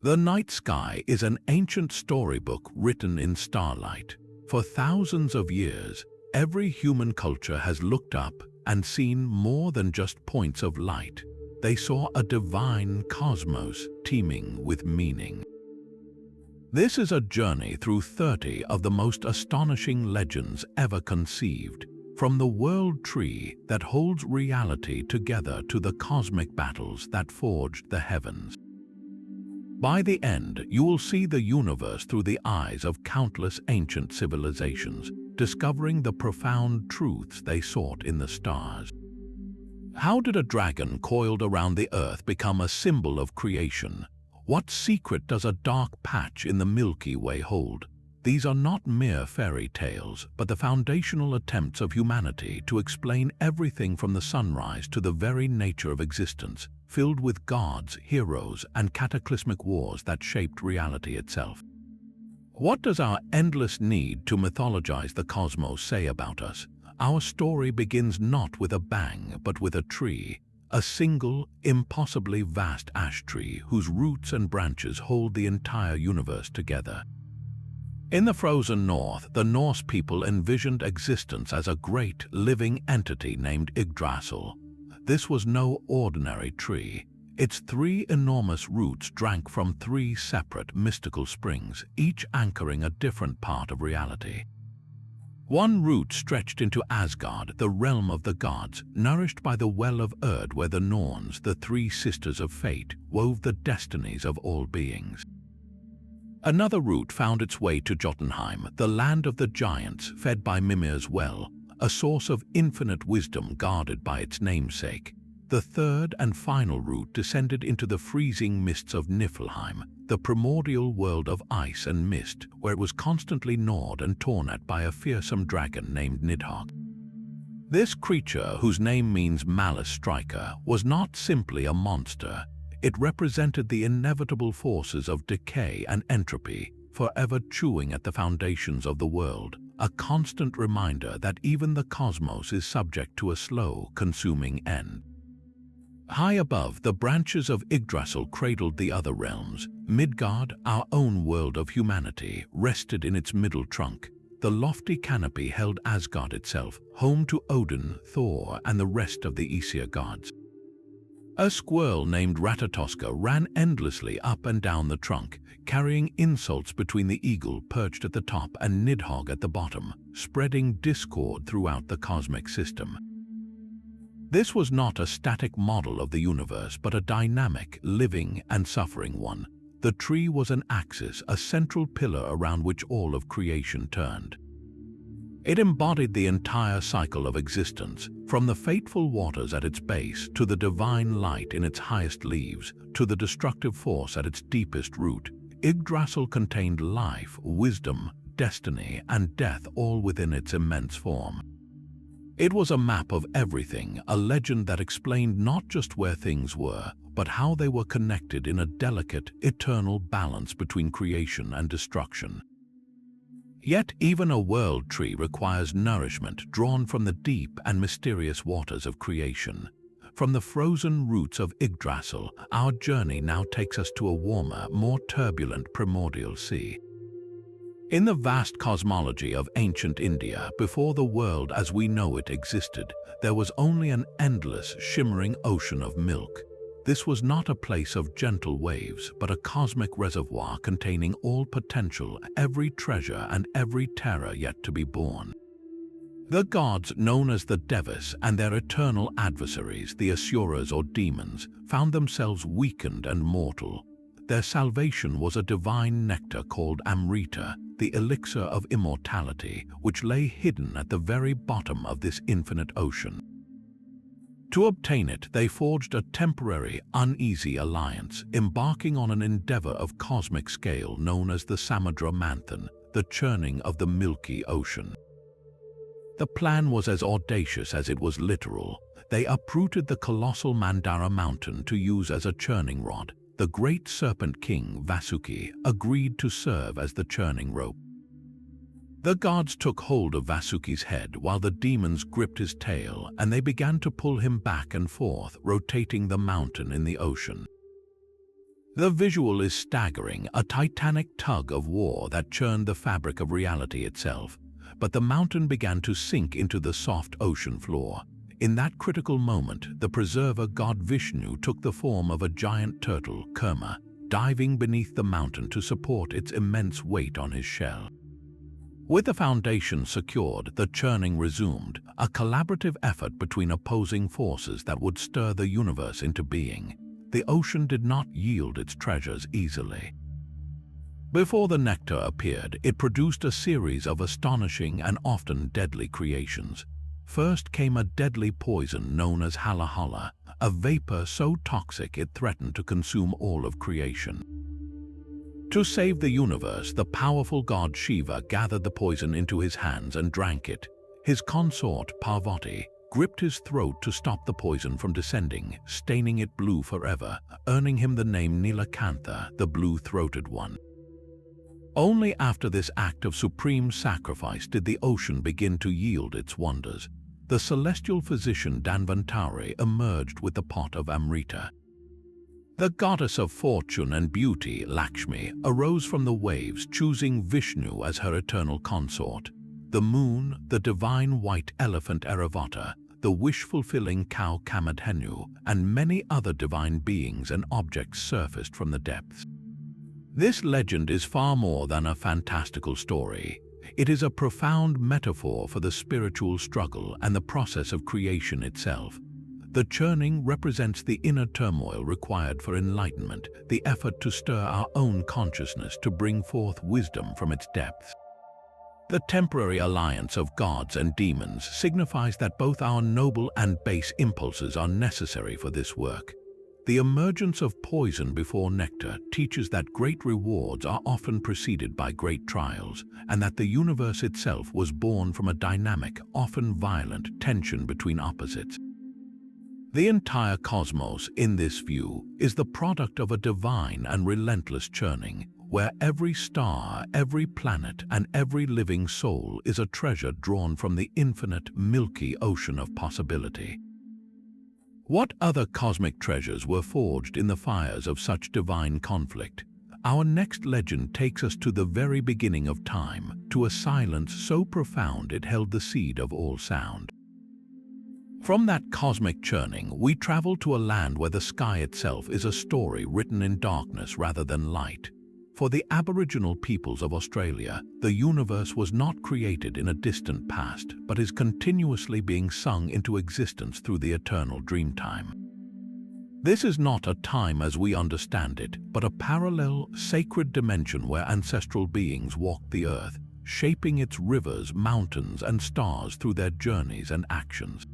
The night sky is an ancient storybook written in starlight. For thousands of years, every human culture has looked up and seen more than just points of light. They saw a divine cosmos teeming with meaning. This is a journey through 30 of the most astonishing legends ever conceived, from the world tree that holds reality together to the cosmic battles that forged the heavens. By the end, you will see the universe through the eyes of countless ancient civilizations, discovering the profound truths they sought in the stars. How did a dragon coiled around the earth become a symbol of creation? What secret does a dark patch in the Milky Way hold? These are not mere fairy tales, but the foundational attempts of humanity to explain everything from the sunrise to the very nature of existence, filled with gods, heroes, and cataclysmic wars that shaped reality itself. What does our endless need to mythologize the cosmos say about us? Our story begins not with a bang, but with a tree. A single, impossibly vast ash tree whose roots and branches hold the entire universe together. In the frozen north, the Norse people envisioned existence as a great, living entity named Yggdrasil. This was no ordinary tree. Its 3 enormous roots drank from 3 separate mystical springs, each anchoring a different part of reality. One root stretched into Asgard, the realm of the gods, nourished by the well of Erd where the Norns, the 3 sisters of fate, wove the destinies of all beings. Another root found its way to Jotunheim, the land of the giants, fed by Mimir's well, a source of infinite wisdom guarded by its namesake. The third and final root descended into the freezing mists of Niflheim, the primordial world of ice and mist, where it was constantly gnawed and torn at by a fearsome dragon named Nidhogg. This creature, whose name means malice striker, was not simply a monster. It represented the inevitable forces of decay and entropy, forever chewing at the foundations of the world, a constant reminder that even the cosmos is subject to a slow, consuming end. High above, the branches of Yggdrasil cradled the other realms. Midgard, our own world of humanity, rested in its middle trunk. The lofty canopy held Asgard itself, home to Odin, Thor, and the rest of the Aesir gods. A squirrel named Ratatoska ran endlessly up and down the trunk, carrying insults between the eagle perched at the top and Nidhogg at the bottom, spreading discord throughout the cosmic system. This was not a static model of the universe, but a dynamic, living, and suffering one. The tree was an axis, a central pillar around which all of creation turned. It embodied the entire cycle of existence, from the fateful waters at its base, to the divine light in its highest leaves, to the destructive force at its deepest root. Yggdrasil contained life, wisdom, destiny, and death all within its immense form. It was a map of everything, a legend that explained not just where things were, but how they were connected in a delicate, eternal balance between creation and destruction. Yet even a world tree requires nourishment drawn from the deep and mysterious waters of creation. From the frozen roots of Yggdrasil, our journey now takes us to a warmer, more turbulent primordial sea. In the vast cosmology of ancient India, before the world as we know it existed, there was only an endless, shimmering ocean of milk. This was not a place of gentle waves, but a cosmic reservoir containing all potential, every treasure, and every terror yet to be born. The gods, known as the Devas, and their eternal adversaries, the Asuras or demons, found themselves weakened and mortal. Their salvation was a divine nectar called Amrita, the elixir of immortality, which lay hidden at the very bottom of this infinite ocean. To obtain it, they forged a temporary, uneasy alliance, embarking on an endeavor of cosmic scale known as the Samudra Manthan, the churning of the Milky Ocean. The plan was as audacious as it was literal. They uprooted the colossal Mandara mountain to use as a churning rod. The great serpent king, Vasuki, agreed to serve as the churning rope. The gods took hold of Vasuki's head while the demons gripped his tail, and they began to pull him back and forth, rotating the mountain in the ocean. The visual is staggering, a titanic tug of war that churned the fabric of reality itself. But the mountain began to sink into the soft ocean floor. In that critical moment, the preserver god Vishnu took the form of a giant turtle, Kurma, diving beneath the mountain to support its immense weight on his shell. With the foundation secured, the churning resumed, a collaborative effort between opposing forces that would stir the universe into being. The ocean did not yield its treasures easily. Before the nectar appeared, it produced a series of astonishing and often deadly creations. First came a deadly poison known as halahala, a vapor so toxic it threatened to consume all of creation. To save the universe, the powerful god Shiva gathered the poison into his hands and drank it. His consort, Parvati, gripped his throat to stop the poison from descending, staining it blue forever, earning him the name Nilakantha, the blue-throated one. Only after this act of supreme sacrifice did the ocean begin to yield its wonders. The celestial physician Dhanvantari emerged with the pot of Amrita. The goddess of fortune and beauty, Lakshmi, arose from the waves, choosing Vishnu as her eternal consort. The moon, the divine white elephant Airavata, the wish-fulfilling cow Kamadhenu, and many other divine beings and objects surfaced from the depths. This legend is far more than a fantastical story. It is a profound metaphor for the spiritual struggle and the process of creation itself. The churning represents the inner turmoil required for enlightenment, the effort to stir our own consciousness to bring forth wisdom from its depths. The temporary alliance of gods and demons signifies that both our noble and base impulses are necessary for this work. The emergence of poison before nectar teaches that great rewards are often preceded by great trials, and that the universe itself was born from a dynamic, often violent, tension between opposites. The entire cosmos, in this view, is the product of a divine and relentless churning, where every star, every planet, and every living soul is a treasure drawn from the infinite, milky ocean of possibility. What other cosmic treasures were forged in the fires of such divine conflict? Our next legend takes us to the very beginning of time, to a silence so profound it held the seed of all sound. From that cosmic churning, we travel to a land where the sky itself is a story written in darkness rather than light. For the Aboriginal peoples of Australia, the universe was not created in a distant past, but is continuously being sung into existence through the eternal dreamtime. This is not a time as we understand it, but a parallel, sacred dimension where ancestral beings walked the earth, shaping its rivers, mountains, and stars through their journeys and actions.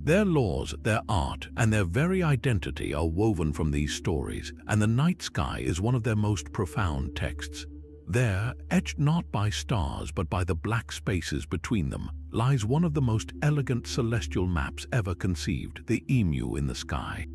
Their laws, their art, and their very identity are woven from these stories, and the night sky is one of their most profound texts. There, etched not by stars but by the black spaces between them, lies one of the most elegant celestial maps ever conceived, the emu in the sky.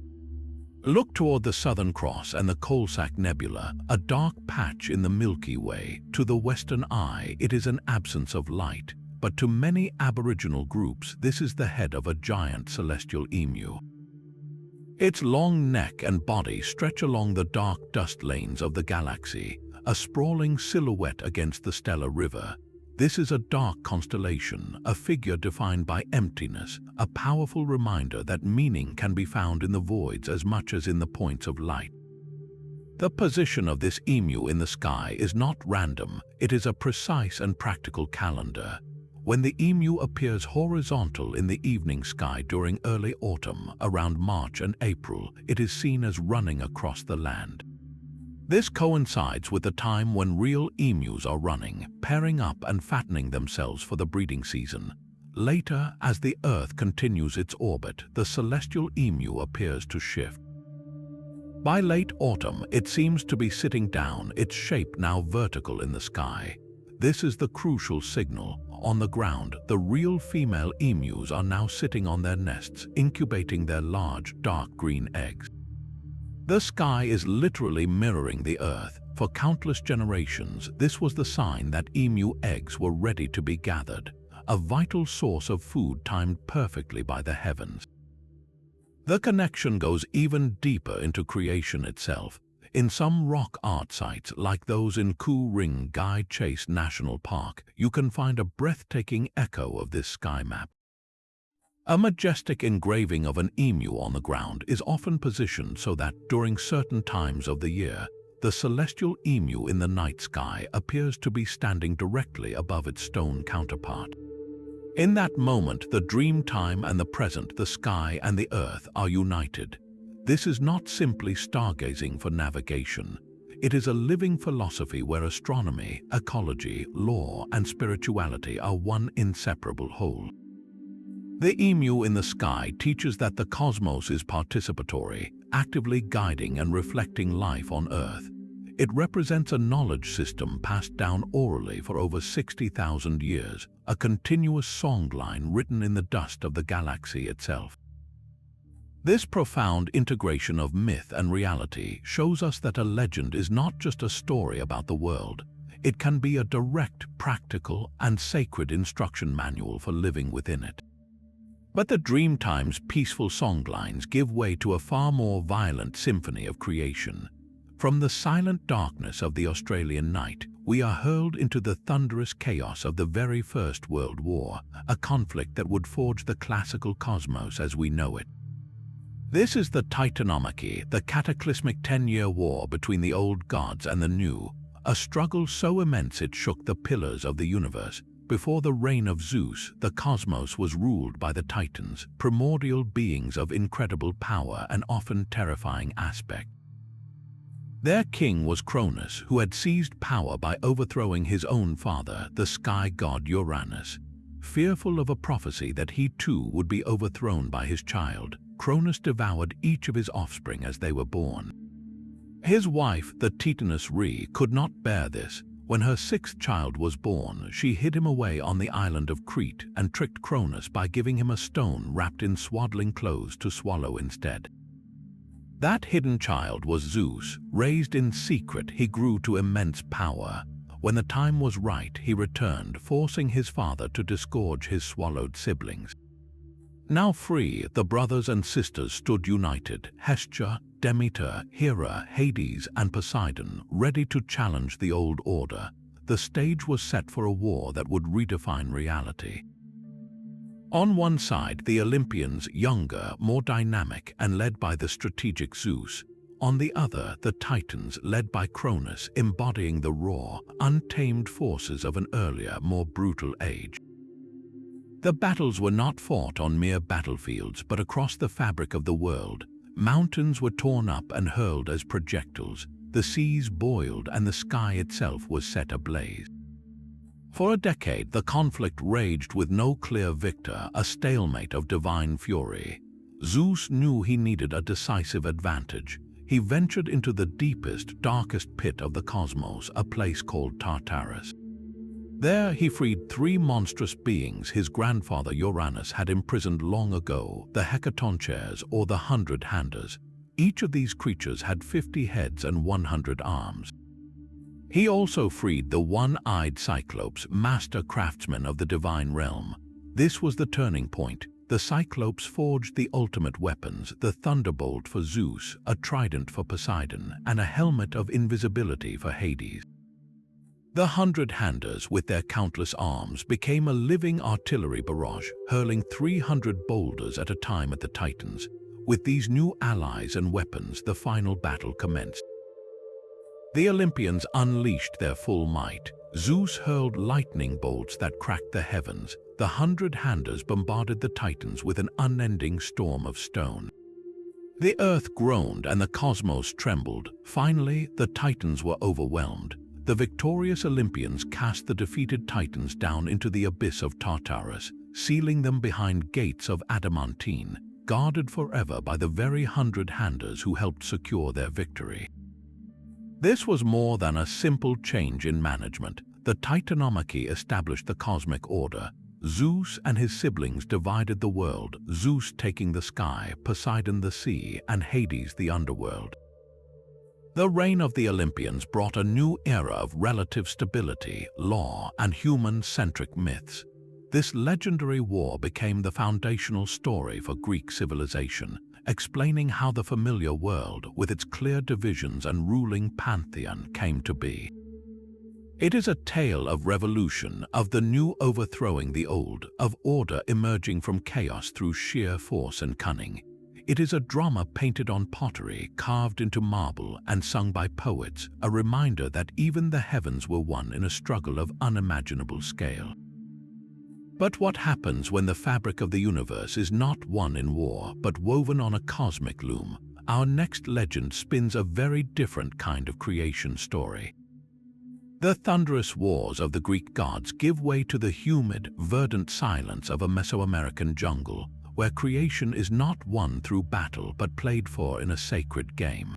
Look toward the Southern Cross and the Coalsack Nebula, a dark patch in the Milky Way. To the Western eye, it is an absence of light. But to many Aboriginal groups, this is the head of a giant celestial emu. Its long neck and body stretch along the dark dust lanes of the galaxy, a sprawling silhouette against the stellar river. This is a dark constellation, a figure defined by emptiness, a powerful reminder that meaning can be found in the voids as much as in the points of light. The position of this emu in the sky is not random, it is a precise and practical calendar. When the emu appears horizontal in the evening sky during early autumn, around March and April, it is seen as running across the land. This coincides with the time when real emus are running, pairing up and fattening themselves for the breeding season. Later, as the Earth continues its orbit, the celestial emu appears to shift. By late autumn, it seems to be sitting down, its shape now vertical in the sky. This is the crucial signal. On the ground, the real female emus are now sitting on their nests, incubating their large, dark green eggs. The sky is literally mirroring the Earth. For countless generations, this was the sign that emu eggs were ready to be gathered, a vital source of food timed perfectly by the heavens. The connection goes even deeper into creation itself. In some rock art sites, like those in Ku Ring Gai Chase National Park, you can find a breathtaking echo of this sky map. A majestic engraving of an emu on the ground is often positioned so that, during certain times of the year, the celestial emu in the night sky appears to be standing directly above its stone counterpart. In that moment, the dream time and the present, the sky and the earth, are united. This is not simply stargazing for navigation. It is a living philosophy where astronomy, ecology, law, and spirituality are one inseparable whole. The emu in the sky teaches that the cosmos is participatory, actively guiding and reflecting life on Earth. It represents a knowledge system passed down orally for over 60,000 years, a continuous songline written in the dust of the galaxy itself. This profound integration of myth and reality shows us that a legend is not just a story about the world. It can be a direct, practical, and sacred instruction manual for living within it. But the Dreamtime's peaceful songlines give way to a far more violent symphony of creation. From the silent darkness of the Australian night, we are hurled into the thunderous chaos of the very First World War, a conflict that would forge the classical cosmos as we know it. This is the Titanomachy, the cataclysmic 10-year war between the old gods and the new, a struggle so immense it shook the pillars of the universe. Before the reign of Zeus, the cosmos was ruled by the Titans, primordial beings of incredible power and often terrifying aspect. Their king was Cronus, who had seized power by overthrowing his own father, the sky god Uranus. Fearful of a prophecy that he too would be overthrown by his child, Cronus devoured each of his offspring as they were born. His wife, the Titaness Re, could not bear this. When her sixth child was born, she hid him away on the island of Crete and tricked Cronus by giving him a stone wrapped in swaddling clothes to swallow instead. That hidden child was Zeus. Raised in secret, he grew to immense power. When the time was right, he returned, forcing his father to disgorge his swallowed siblings. Now free, the brothers and sisters stood united, Hestia, Demeter, Hera, Hades, and Poseidon, ready to challenge the old order. The stage was set for a war that would redefine reality. On one side, the Olympians, younger, more dynamic, and led by the strategic Zeus. On the other, the Titans, led by Cronus, embodying the raw, untamed forces of an earlier, more brutal age. The battles were not fought on mere battlefields, but across the fabric of the world. Mountains were torn up and hurled as projectiles, the seas boiled, and the sky itself was set ablaze. For a decade, the conflict raged with no clear victor, a stalemate of divine fury. Zeus knew he needed a decisive advantage. He ventured into the deepest, darkest pit of the cosmos, a place called Tartarus. There he freed three monstrous beings his grandfather Uranus had imprisoned long ago, the Hecatoncheires, or the 100-handers. Each of these creatures had 50 heads and 100 arms. He also freed the one-eyed Cyclopes, master craftsmen of the divine realm. This was the turning point. The Cyclopes forged the ultimate weapons, the thunderbolt for Zeus, a trident for Poseidon, and a helmet of invisibility for Hades. The 100-handers, with their countless arms, became a living artillery barrage, hurling 300 boulders at a time at the Titans. With these new allies and weapons, the final battle commenced. The Olympians unleashed their full might. Zeus hurled lightning bolts that cracked the heavens. The 100-handers bombarded the Titans with an unending storm of stone. The earth groaned and the cosmos trembled. Finally, the Titans were overwhelmed. The victorious Olympians cast the defeated Titans down into the abyss of Tartarus, sealing them behind gates of adamantine, guarded forever by the very 100-handers who helped secure their victory. This was more than a simple change in management. The Titanomachy established the cosmic order. Zeus and his siblings divided the world, Zeus taking the sky, Poseidon the sea, and Hades the underworld. The reign of the Olympians brought a new era of relative stability, law, and human-centric myths. This legendary war became the foundational story for Greek civilization, explaining how the familiar world, with its clear divisions and ruling pantheon, came to be. It is a tale of revolution, of the new overthrowing the old, of order emerging from chaos through sheer force and cunning. It is a drama painted on pottery, carved into marble, and sung by poets, a reminder that even the heavens were one in a struggle of unimaginable scale. But what happens when the fabric of the universe is not won in war, but woven on a cosmic loom? Our next legend spins a very different kind of creation story. The thunderous wars of the Greek gods give way to the humid, verdant silence of a Mesoamerican jungle, where creation is not won through battle but played for in a sacred game.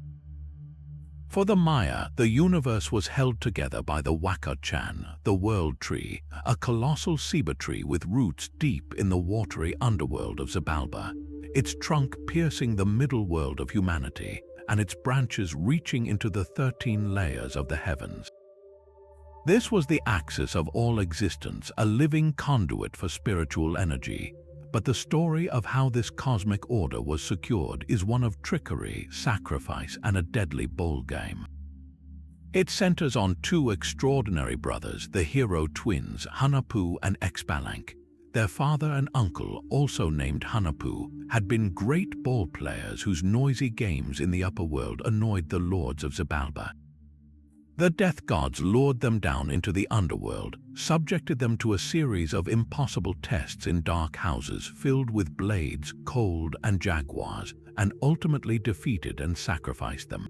For the Maya, the universe was held together by the Wakachan, the world tree, a colossal ceiba tree with roots deep in the watery underworld of Xibalba, its trunk piercing the middle world of humanity, and its branches reaching into the 13 layers of the heavens. This was the axis of all existence, a living conduit for spiritual energy. But the story of how this cosmic order was secured is one of trickery, sacrifice, and a deadly bowl game. It centers on two extraordinary brothers, the hero twins, Hunahpu and Xbalanque. Their father and uncle, also named Hunahpu, had been great ball players whose noisy games in the upper world annoyed the lords of Xibalba. The death gods lured them down into the underworld, subjected them to a series of impossible tests in dark houses filled with blades, cold, and jaguars, and ultimately defeated and sacrificed them.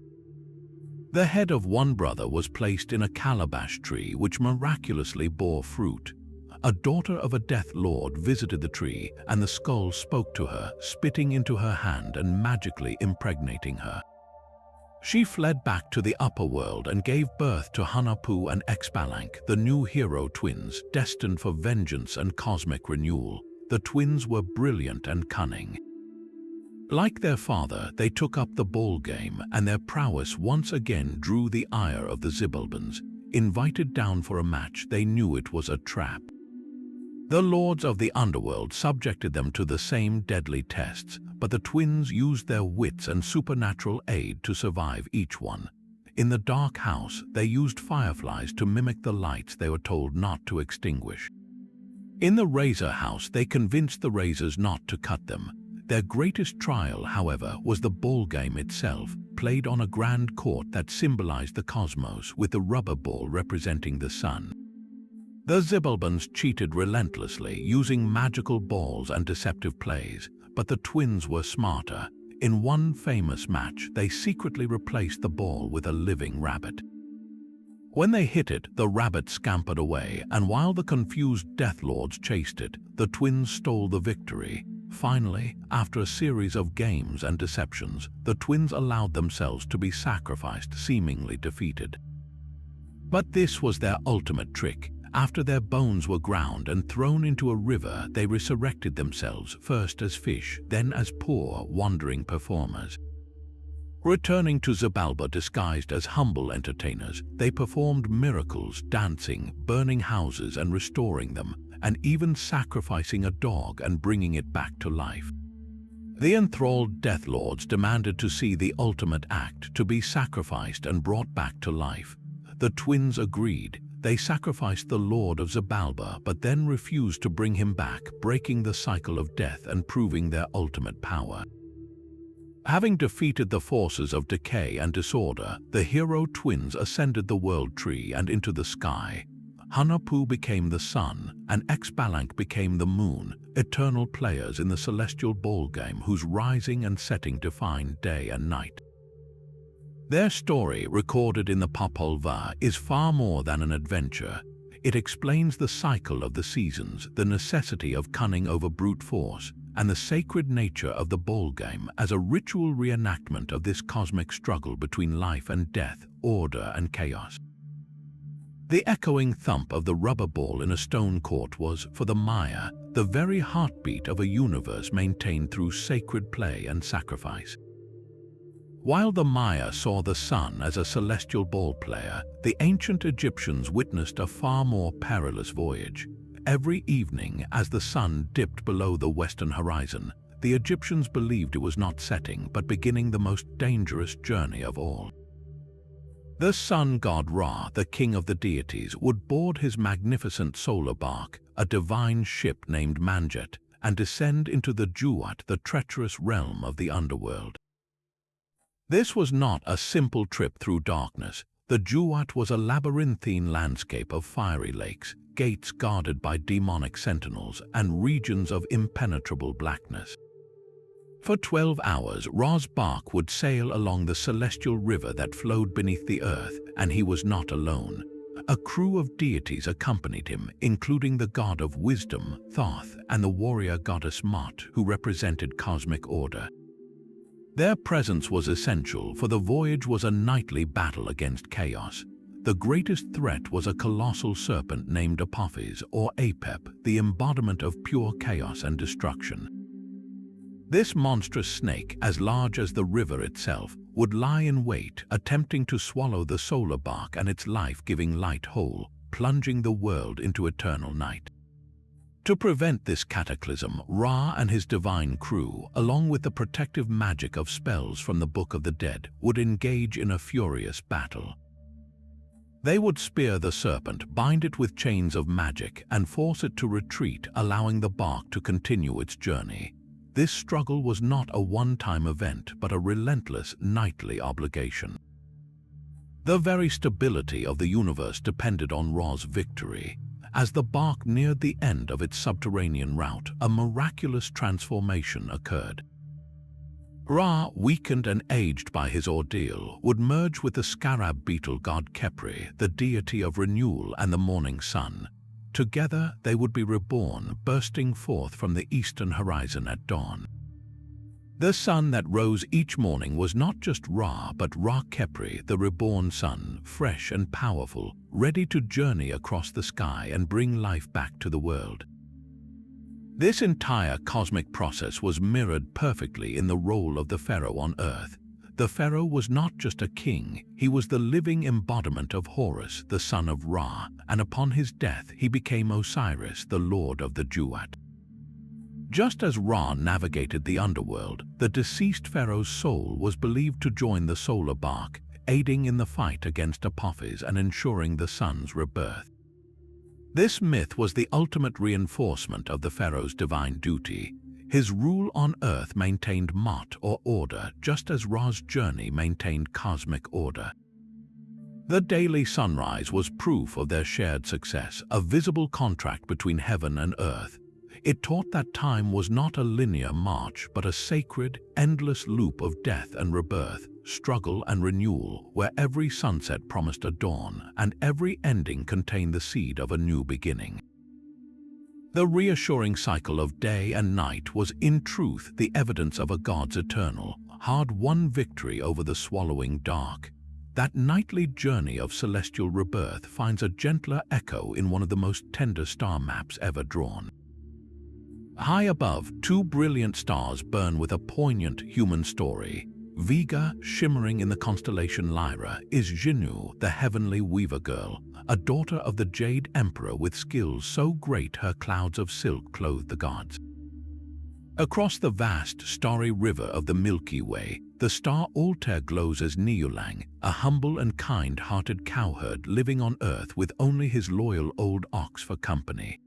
The head of one brother was placed in a calabash tree which miraculously bore fruit. A daughter of a death lord visited the tree, and the skull spoke to her, spitting into her hand and magically impregnating her. She fled back to the upper world and gave birth to Hunahpu and Xbalanque, the new hero twins, destined for vengeance and cosmic renewal. The twins were brilliant and cunning. Like their father, they took up the ball game, and their prowess once again drew the ire of the Xibalbans. Invited down for a match, they knew it was a trap. The lords of the underworld subjected them to the same deadly tests, but the twins used their wits and supernatural aid to survive each one. In the dark house, they used fireflies to mimic the lights they were told not to extinguish. In the razor house, they convinced the razors not to cut them. Their greatest trial, however, was the ball game itself, played on a grand court that symbolized the cosmos, with the rubber ball representing the sun. The Xibalbans cheated relentlessly, using magical balls and deceptive plays, but the twins were smarter. In one famous match, they secretly replaced the ball with a living rabbit. When they hit it, the rabbit scampered away, and while the confused Death Lords chased it, the twins stole the victory. Finally, after a series of games and deceptions, the twins allowed themselves to be sacrificed, seemingly defeated. But this was their ultimate trick. After their bones were ground and thrown into a river, they resurrected themselves, first as fish, then as poor, wandering performers. Returning to Xibalba disguised as humble entertainers, they performed miracles, dancing, burning houses and restoring them, and even sacrificing a dog and bringing it back to life. The enthralled Death Lords demanded to see the ultimate act, to be sacrificed and brought back to life. The twins agreed. They sacrificed the Lord of Xibalba, but then refused to bring him back, breaking the cycle of death and proving their ultimate power. Having defeated the forces of decay and disorder, the hero twins ascended the world tree and into the sky. Hunahpu became the sun, and Xbalanque became the moon, eternal players in the celestial ball game whose rising and setting defined day and night. Their story, recorded in the Popol Vuh, is far more than an adventure. It explains the cycle of the seasons, the necessity of cunning over brute force, and the sacred nature of the ball game as a ritual reenactment of this cosmic struggle between life and death, order and chaos. The echoing thump of the rubber ball in a stone court was, for the Maya, the very heartbeat of a universe maintained through sacred play and sacrifice. While the Maya saw the sun as a celestial ball player, the ancient Egyptians witnessed a far more perilous voyage. Every evening, as the sun dipped below the western horizon, the Egyptians believed it was not setting but beginning the most dangerous journey of all. The sun god Ra, the king of the deities, would board his magnificent solar bark, a divine ship named Manjet, and descend into the Juat, the treacherous realm of the underworld. This was not a simple trip through darkness. The Juat was a labyrinthine landscape of fiery lakes, gates guarded by demonic sentinels, and regions of impenetrable blackness. For 12 hours, Ra's bark would sail along the celestial river that flowed beneath the earth, and he was not alone. A crew of deities accompanied him, including the god of wisdom, Thoth, and the warrior goddess Mot, who represented cosmic order. Their presence was essential, for the voyage was a nightly battle against chaos. The greatest threat was a colossal serpent named Apophis, or Apep, the embodiment of pure chaos and destruction. This monstrous snake, as large as the river itself, would lie in wait, attempting to swallow the solar bark and its life-giving light whole, plunging the world into eternal night. To prevent this cataclysm, Ra and his divine crew, along with the protective magic of spells from the Book of the Dead, would engage in a furious battle. They would spear the serpent, bind it with chains of magic, and force it to retreat, allowing the bark to continue its journey. This struggle was not a one-time event, but a relentless, nightly obligation. The very stability of the universe depended on Ra's victory. As the bark neared the end of its subterranean route, a miraculous transformation occurred. Ra, weakened and aged by his ordeal, would merge with the scarab beetle god Khepri, the deity of renewal and the morning sun. Together they would be reborn, bursting forth from the eastern horizon at dawn. The sun that rose each morning was not just Ra, but Ra Khepri, the reborn sun, fresh and powerful, ready to journey across the sky and bring life back to the world. This entire cosmic process was mirrored perfectly in the role of the pharaoh on earth. The pharaoh was not just a king, he was the living embodiment of Horus, the son of Ra, and upon his death he became Osiris, the lord of the Juat. Just as Ra navigated the underworld, the deceased pharaoh's soul was believed to join the solar bark, aiding in the fight against Apophis and ensuring the sun's rebirth. This myth was the ultimate reinforcement of the pharaoh's divine duty. His rule on earth maintained Mot, or order, just as Ra's journey maintained cosmic order. The daily sunrise was proof of their shared success, a visible contract between heaven and earth. It taught that time was not a linear march, but a sacred, endless loop of death and rebirth, struggle and renewal, where every sunset promised a dawn, and every ending contained the seed of a new beginning. The reassuring cycle of day and night was, in truth, the evidence of a god's eternal, hard-won victory over the swallowing dark. That nightly journey of celestial rebirth finds a gentler echo in one of the most tender star maps ever drawn. High above, two brilliant stars burn with a poignant human story. Vega, shimmering in the constellation Lyra, is Xenu, the heavenly weaver girl, a daughter of the Jade Emperor with skills so great her clouds of silk clothed the gods. Across the vast, starry river of the Milky Way, the star Altair glows as Niulang, a humble and kind-hearted cowherd living on Earth with only his loyal old ox for company.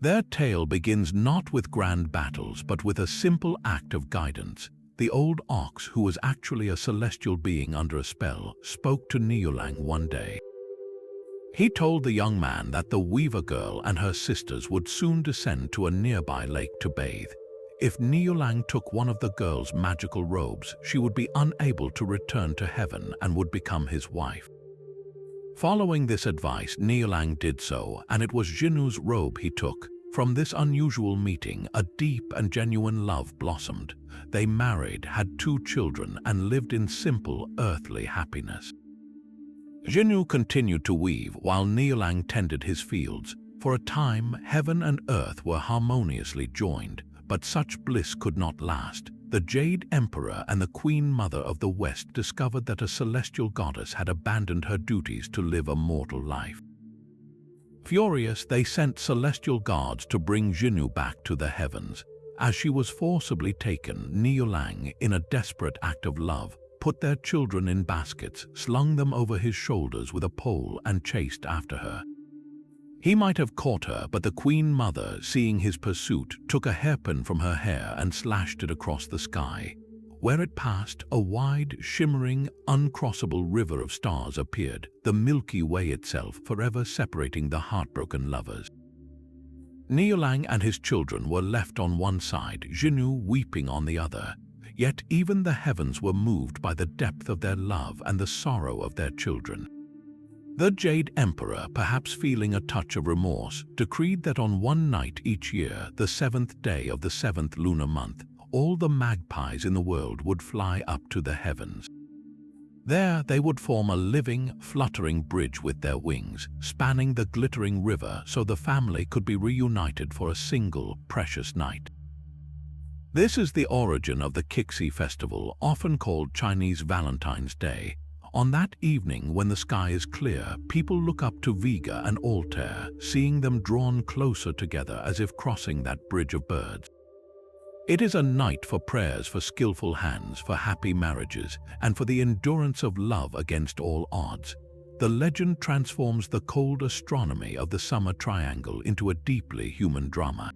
Their tale begins not with grand battles, but with a simple act of guidance. The old ox, who was actually a celestial being under a spell, spoke to Niulang one day. He told the young man that the weaver girl and her sisters would soon descend to a nearby lake to bathe. If Niulang took one of the girl's magical robes, she would be unable to return to heaven and would become his wife. Following this advice, Niulang did so, and it was Xenu's robe he took. From this unusual meeting, a deep and genuine love blossomed. They married, had 2 children, and lived in simple, earthly happiness. Xenu continued to weave while Niulang tended his fields. For a time, heaven and earth were harmoniously joined, but such bliss could not last. The Jade Emperor and the Queen Mother of the West discovered that a celestial goddess had abandoned her duties to live a mortal life. Furious, they sent celestial guards to bring Xenu back to the heavens. As she was forcibly taken, Niulang, in a desperate act of love, put their children in baskets, slung them over his shoulders with a pole, and chased after her. He might have caught her, but the Queen Mother, seeing his pursuit, took a hairpin from her hair and slashed it across the sky. Where it passed, a wide, shimmering, uncrossable river of stars appeared, the Milky Way itself, forever separating the heartbroken lovers. Niulang and his children were left on one side, Xinu weeping on the other. Yet even the heavens were moved by the depth of their love and the sorrow of their children. The Jade Emperor, perhaps feeling a touch of remorse, decreed that on one night each year, the 7th day of the 7th lunar month, all the magpies in the world would fly up to the heavens. There they would form a living, fluttering bridge with their wings, spanning the glittering river so the family could be reunited for a single, precious night. This is the origin of the Qixi festival, often called Chinese Valentine's Day. On that evening, when the sky is clear, people look up to Vega and Altair, seeing them drawn closer together as if crossing that bridge of birds. It is a night for prayers for skillful hands, for happy marriages, and for the endurance of love against all odds. The legend transforms the cold astronomy of the summer triangle into a deeply human drama.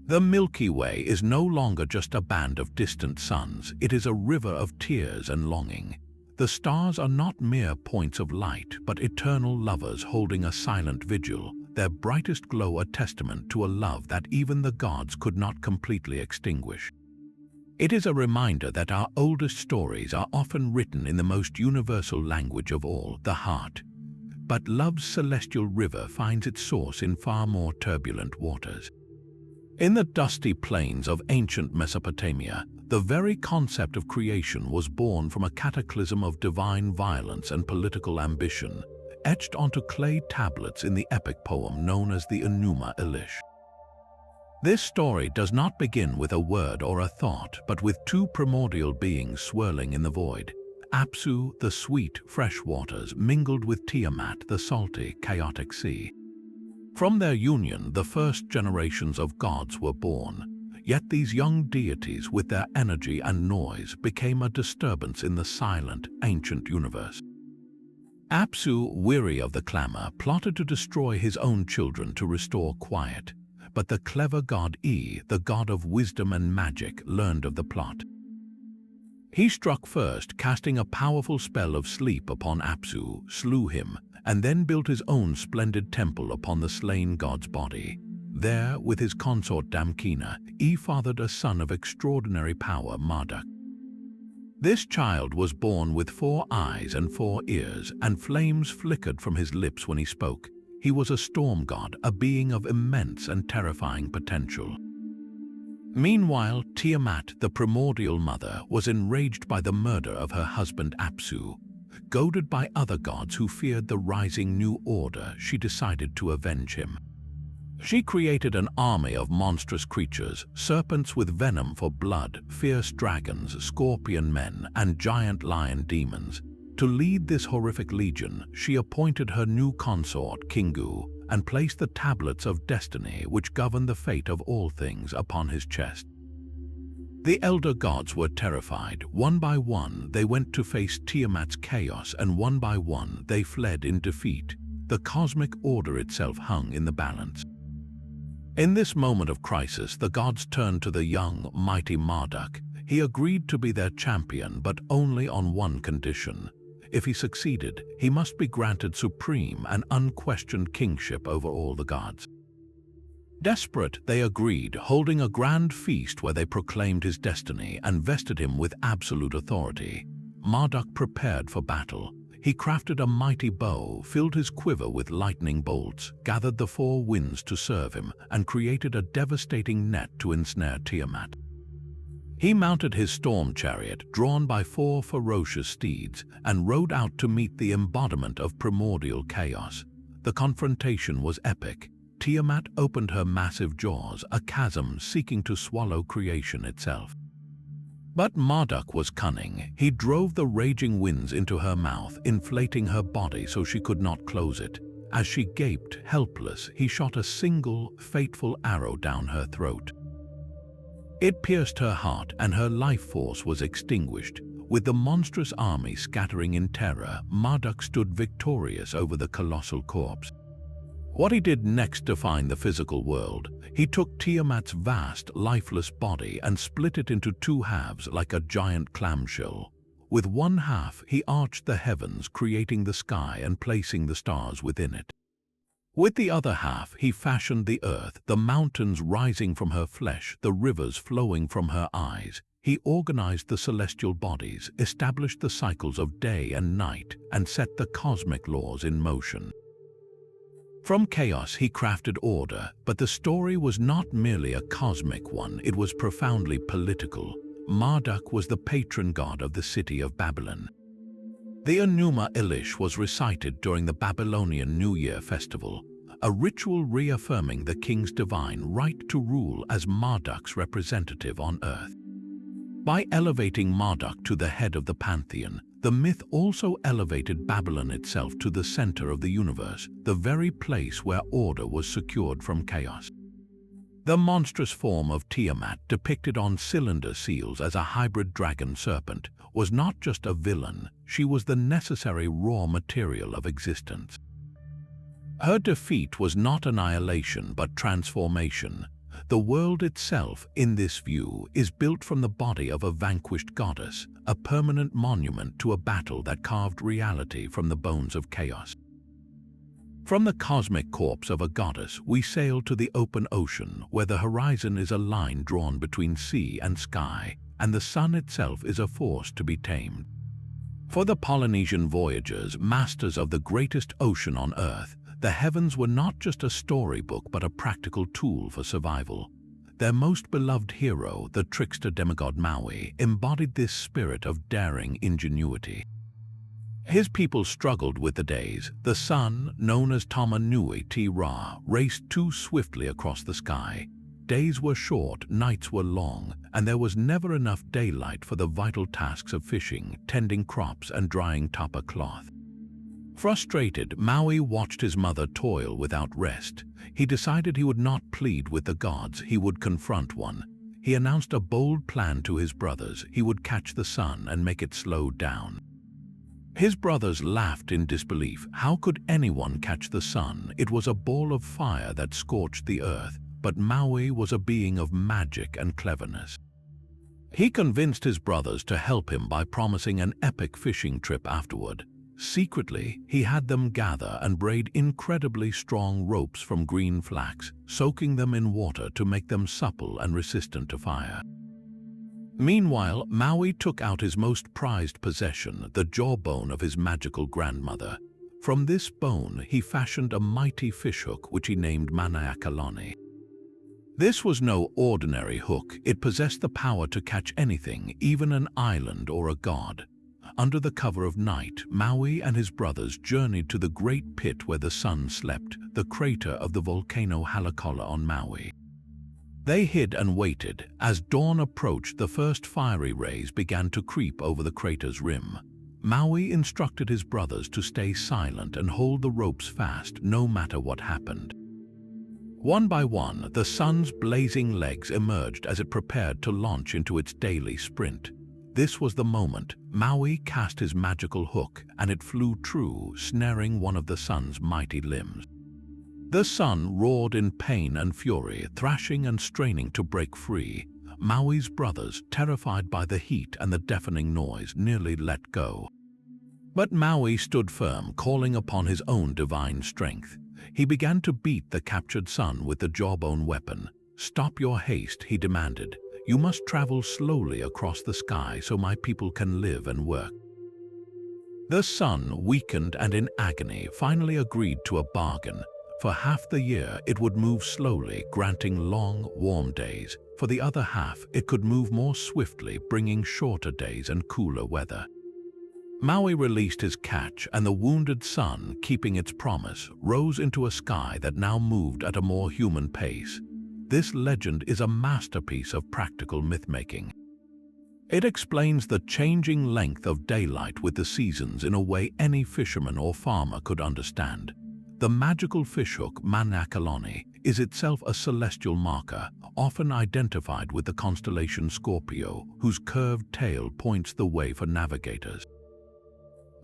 The Milky Way is no longer just a band of distant suns, it is a river of tears and longing. The stars are not mere points of light, but eternal lovers holding a silent vigil, their brightest glow a testament to a love that even the gods could not completely extinguish. It is a reminder that our oldest stories are often written in the most universal language of all, the heart. But love's celestial river finds its source in far more turbulent waters. In the dusty plains of ancient Mesopotamia, the very concept of creation was born from a cataclysm of divine violence and political ambition, etched onto clay tablets in the epic poem known as the Enuma Elish. This story does not begin with a word or a thought, but with two primordial beings swirling in the void. Apsu, the sweet, fresh waters, mingled with Tiamat, the salty, chaotic sea. From their union, the first generations of gods were born. Yet these young deities, with their energy and noise, became a disturbance in the silent, ancient universe. Apsu, weary of the clamor, plotted to destroy his own children to restore quiet. But the clever god E, the god of wisdom and magic, learned of the plot. He struck first, casting a powerful spell of sleep upon Apsu, slew him, and then built his own splendid temple upon the slain god's body. There, with his consort Damkina, E fathered a son of extraordinary power, Marduk. This child was born with 4 eyes and 4 ears, and flames flickered from his lips when he spoke. He was a storm god, a being of immense and terrifying potential. Meanwhile, Tiamat, the primordial mother, was enraged by the murder of her husband Apsu. Goaded by other gods who feared the rising new order, she decided to avenge him. She created an army of monstrous creatures, serpents with venom for blood, fierce dragons, scorpion men, and giant lion demons. To lead this horrific legion, she appointed her new consort, Kingu, and placed the tablets of destiny which govern the fate of all things upon his chest. The elder gods were terrified. One by one, they went to face Tiamat's chaos, and one by one, they fled in defeat. The cosmic order itself hung in the balance. In this moment of crisis, the gods turned to the young, mighty Marduk. He agreed to be their champion, but only on one condition. If he succeeded, he must be granted supreme and unquestioned kingship over all the gods. Desperate, they agreed, holding a grand feast where they proclaimed his destiny and vested him with absolute authority. Marduk prepared for battle. He crafted a mighty bow, filled his quiver with lightning bolts, gathered the 4 winds to serve him, and created a devastating net to ensnare Tiamat. He mounted his storm chariot, drawn by 4 ferocious steeds, and rode out to meet the embodiment of primordial chaos. The confrontation was epic. Tiamat opened her massive jaws, a chasm seeking to swallow creation itself. But Marduk was cunning. He drove the raging winds into her mouth, inflating her body so she could not close it. As she gaped, helpless, he shot a single, fateful arrow down her throat. It pierced her heart and her life force was extinguished. With the monstrous army scattering in terror, Marduk stood victorious over the colossal corpse. What he did next defined the physical world. He took Tiamat's vast, lifeless body and split it into two halves like a giant clamshell. With one half, he arched the heavens, creating the sky and placing the stars within it. With the other half, he fashioned the earth, the mountains rising from her flesh, the rivers flowing from her eyes. He organized the celestial bodies, established the cycles of day and night, and set the cosmic laws in motion. From chaos he crafted order, but the story was not merely a cosmic one, it was profoundly political. Marduk was the patron god of the city of Babylon. The Enuma Elish was recited during the Babylonian New Year festival, a ritual reaffirming the king's divine right to rule as Marduk's representative on earth. By elevating Marduk to the head of the pantheon, the myth also elevated Babylon itself to the center of the universe, the very place where order was secured from chaos. The monstrous form of Tiamat, depicted on cylinder seals as a hybrid dragon serpent, was not just a villain, she was the necessary raw material of existence. Her defeat was not annihilation but transformation. The world itself, in this view, is built from the body of a vanquished goddess, a permanent monument to a battle that carved reality from the bones of chaos. From the cosmic corpse of a goddess, we sail to the open ocean, where the horizon is a line drawn between sea and sky, and the sun itself is a force to be tamed. For the Polynesian voyagers, masters of the greatest ocean on Earth, the heavens were not just a storybook but a practical tool for survival. Their most beloved hero, the trickster demigod Maui, embodied this spirit of daring ingenuity. His people struggled with the days. The sun, known as Tama Nui Te Ra, raced too swiftly across the sky. Days were short, nights were long, and there was never enough daylight for the vital tasks of fishing, tending crops, and drying tapa cloth. Frustrated, Maui watched his mother toil without rest. He decided he would not plead with the gods, he would confront one. He announced a bold plan to his brothers. He would catch the sun and make it slow down. His brothers laughed in disbelief. How could anyone catch the sun? It was a ball of fire that scorched the earth, but Maui was a being of magic and cleverness. He convinced his brothers to help him by promising an epic fishing trip afterward. Secretly, he had them gather and braid incredibly strong ropes from green flax, soaking them in water to make them supple and resistant to fire. Meanwhile, Maui took out his most prized possession, the jawbone of his magical grandmother. From this bone, he fashioned a mighty fishhook which he named Manaiakalani. This was no ordinary hook. It possessed the power to catch anything, even an island or a god. Under the cover of night, Maui and his brothers journeyed to the great pit where the sun slept, the crater of the volcano Haleakala on Maui. They hid and waited. As dawn approached, the first fiery rays began to creep over the crater's rim. Maui instructed his brothers to stay silent and hold the ropes fast no matter what happened. One by one, the sun's blazing legs emerged as it prepared to launch into its daily sprint. This was the moment. Maui cast his magical hook, and it flew true, snaring one of the sun's mighty limbs. The sun roared in pain and fury, thrashing and straining to break free. Maui's brothers, terrified by the heat and the deafening noise, nearly let go. But Maui stood firm, calling upon his own divine strength. He began to beat the captured sun with the jawbone weapon. "Stop your haste," he demanded. "You must travel slowly across the sky so my people can live and work." The sun, weakened and in agony, finally agreed to a bargain. For half the year, it would move slowly, granting long, warm days. For the other half, it could move more swiftly, bringing shorter days and cooler weather. Maui released his catch, and the wounded sun, keeping its promise, rose into a sky that now moved at a more human pace. This legend is a masterpiece of practical myth-making. It explains the changing length of daylight with the seasons in a way any fisherman or farmer could understand. The magical fishhook Manaiakalani is itself a celestial marker, often identified with the constellation Scorpio, whose curved tail points the way for navigators.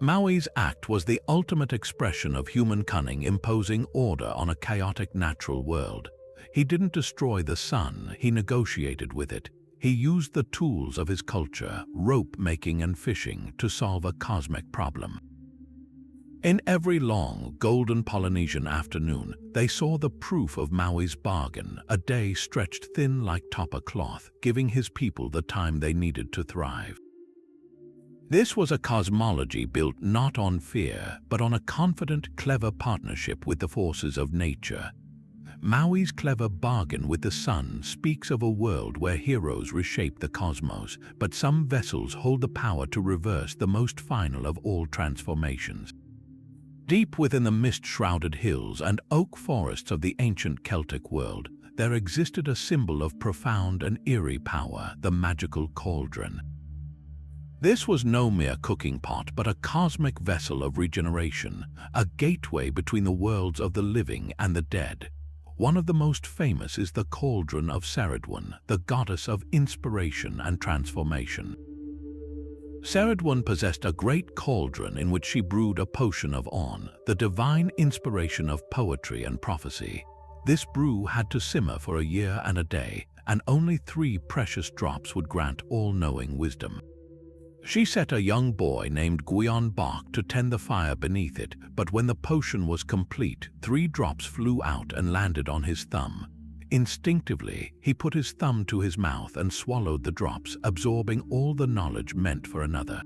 Maui's act was the ultimate expression of human cunning imposing order on a chaotic natural world. He didn't destroy the sun, he negotiated with it. He used the tools of his culture, rope making and fishing, to solve a cosmic problem. In every long, golden Polynesian afternoon, they saw the proof of Maui's bargain, a day stretched thin like topper cloth, giving his people the time they needed to thrive. This was a cosmology built not on fear, but on a confident, clever partnership with the forces of nature. Maui's clever bargain with the sun speaks of a world where heroes reshape the cosmos, but some vessels hold the power to reverse the most final of all transformations. Deep within the mist-shrouded hills and oak forests of the ancient Celtic world, there existed a symbol of profound and eerie power, the magical cauldron. This was no mere cooking pot, but a cosmic vessel of regeneration, a gateway between the worlds of the living and the dead. One of the most famous is the cauldron of Ceridwen, the goddess of inspiration and transformation. Ceridwen possessed a great cauldron in which she brewed a potion of On, the divine inspiration of poetry and prophecy. This brew had to simmer for a year and a day, and only 3 precious drops would grant all-knowing wisdom. She set a young boy named Gwion Bach to tend the fire beneath it, but when the potion was complete, 3 drops flew out and landed on his thumb. Instinctively, he put his thumb to his mouth and swallowed the drops, absorbing all the knowledge meant for another.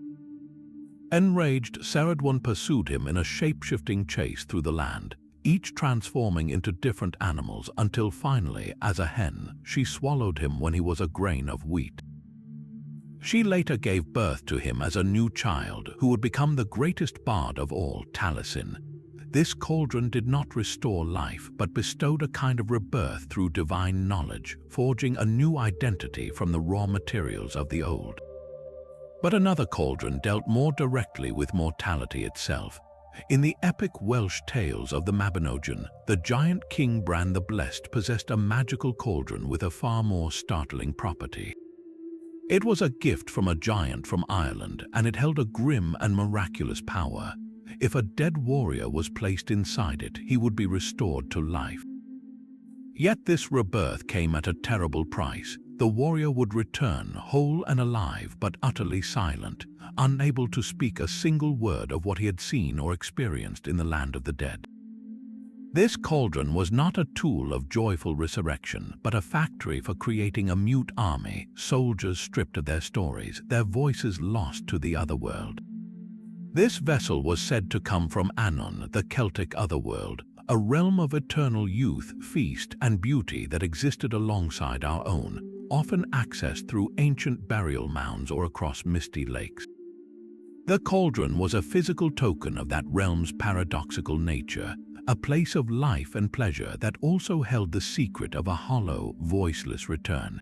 Enraged, Ceridwen pursued him in a shape-shifting chase through the land, each transforming into different animals until finally, as a hen, she swallowed him when he was a grain of wheat. She later gave birth to him as a new child who would become the greatest bard of all, Taliesin. This cauldron did not restore life, but bestowed a kind of rebirth through divine knowledge, forging a new identity from the raw materials of the old. But another cauldron dealt more directly with mortality itself. In the epic Welsh tales of the Mabinogion, the giant king Bran the Blessed possessed a magical cauldron with a far more startling property. It was a gift from a giant from Ireland, and it held a grim and miraculous power. If a dead warrior was placed inside it, he would be restored to life. Yet this rebirth came at a terrible price. The warrior would return whole and alive, but utterly silent, unable to speak a single word of what he had seen or experienced in the land of the dead. This cauldron was not a tool of joyful resurrection, but a factory for creating a mute army, soldiers stripped of their stories, their voices lost to the other world. This vessel was said to come from Anon, the Celtic otherworld, a realm of eternal youth, feast, and beauty that existed alongside our own, often accessed through ancient burial mounds or across misty lakes. The cauldron was a physical token of that realm's paradoxical nature, a place of life and pleasure that also held the secret of a hollow, voiceless return.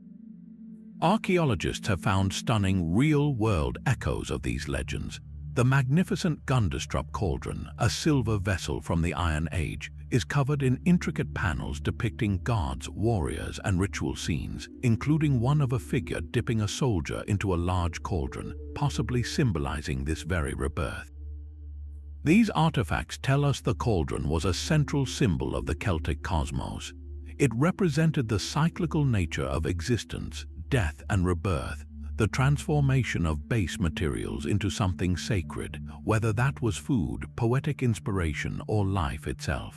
Archaeologists have found stunning, real-world echoes of these legends. The magnificent Gundestrup cauldron, a silver vessel from the Iron Age, is covered in intricate panels depicting gods, warriors, and ritual scenes, including one of a figure dipping a soldier into a large cauldron, possibly symbolizing this very rebirth. These artifacts tell us the cauldron was a central symbol of the Celtic cosmos. It represented the cyclical nature of existence, death and rebirth, the transformation of base materials into something sacred, whether that was food, poetic inspiration, or life itself.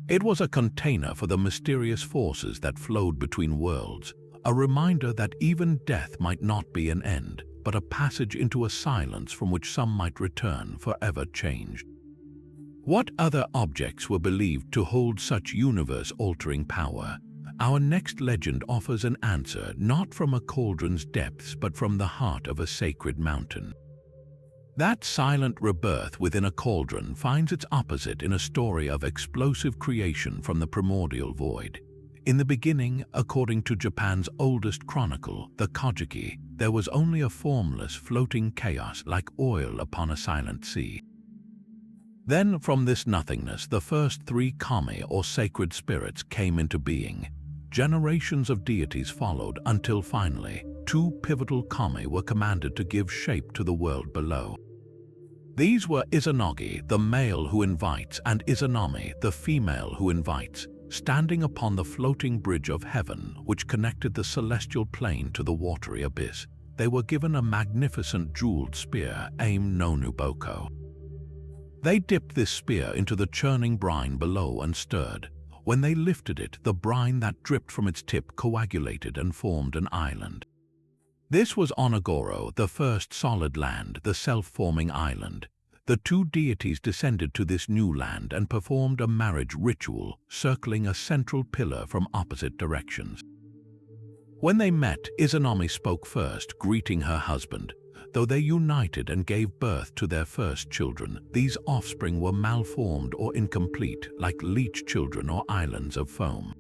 It was a container for the mysterious forces that flowed between worlds, a reminder that even death might not be an end, but a passage into a silence from which some might return forever changed. What other objects were believed to hold such universe-altering power? Our next legend offers an answer not from a cauldron's depths but from the heart of a sacred mountain. That silent rebirth within a cauldron finds its opposite in a story of explosive creation from the primordial void. In the beginning, according to Japan's oldest chronicle, the Kojiki, there was only a formless, floating chaos like oil upon a silent sea. Then from this nothingness, the first three kami or sacred spirits came into being. Generations of deities followed until finally, two pivotal kami were commanded to give shape to the world below. These were Izanagi, the male who invites, and Izanami, the female who invites, standing upon the floating bridge of heaven which connected the celestial plane to the watery abyss. They were given a magnificent jeweled spear, aim no nuboko. They dipped this spear into the churning brine below and stirred. When they lifted it, the brine that dripped from its tip coagulated and formed an island. This was Onagoro, the first solid land, the self-forming island. The two deities descended to this new land and performed a marriage ritual, circling a central pillar from opposite directions. When they met, Izanami spoke first, greeting her husband. Though they united and gave birth to their first children, these offspring were malformed or incomplete, like leech children or islands of foam.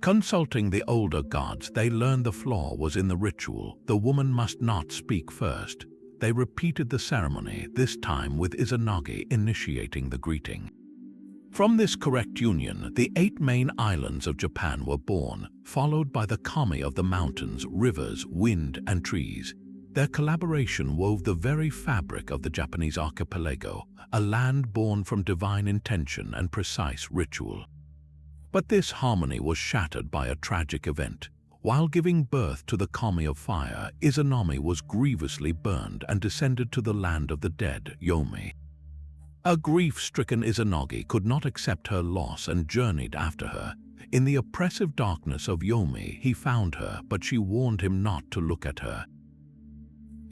Consulting the older gods, they learned the flaw was in the ritual. The woman must not speak first. They repeated the ceremony, this time with Izanagi initiating the greeting. From this correct union, the 8 main islands of Japan were born, followed by the kami of the mountains, rivers, wind, and trees. Their collaboration wove the very fabric of the Japanese archipelago, a land born from divine intention and precise ritual. But this harmony was shattered by a tragic event. While giving birth to the kami of fire, Izanami was grievously burned and descended to the land of the dead, Yomi. A grief-stricken Izanagi could not accept her loss and journeyed after her. In the oppressive darkness of Yomi, he found her, but she warned him not to look at her.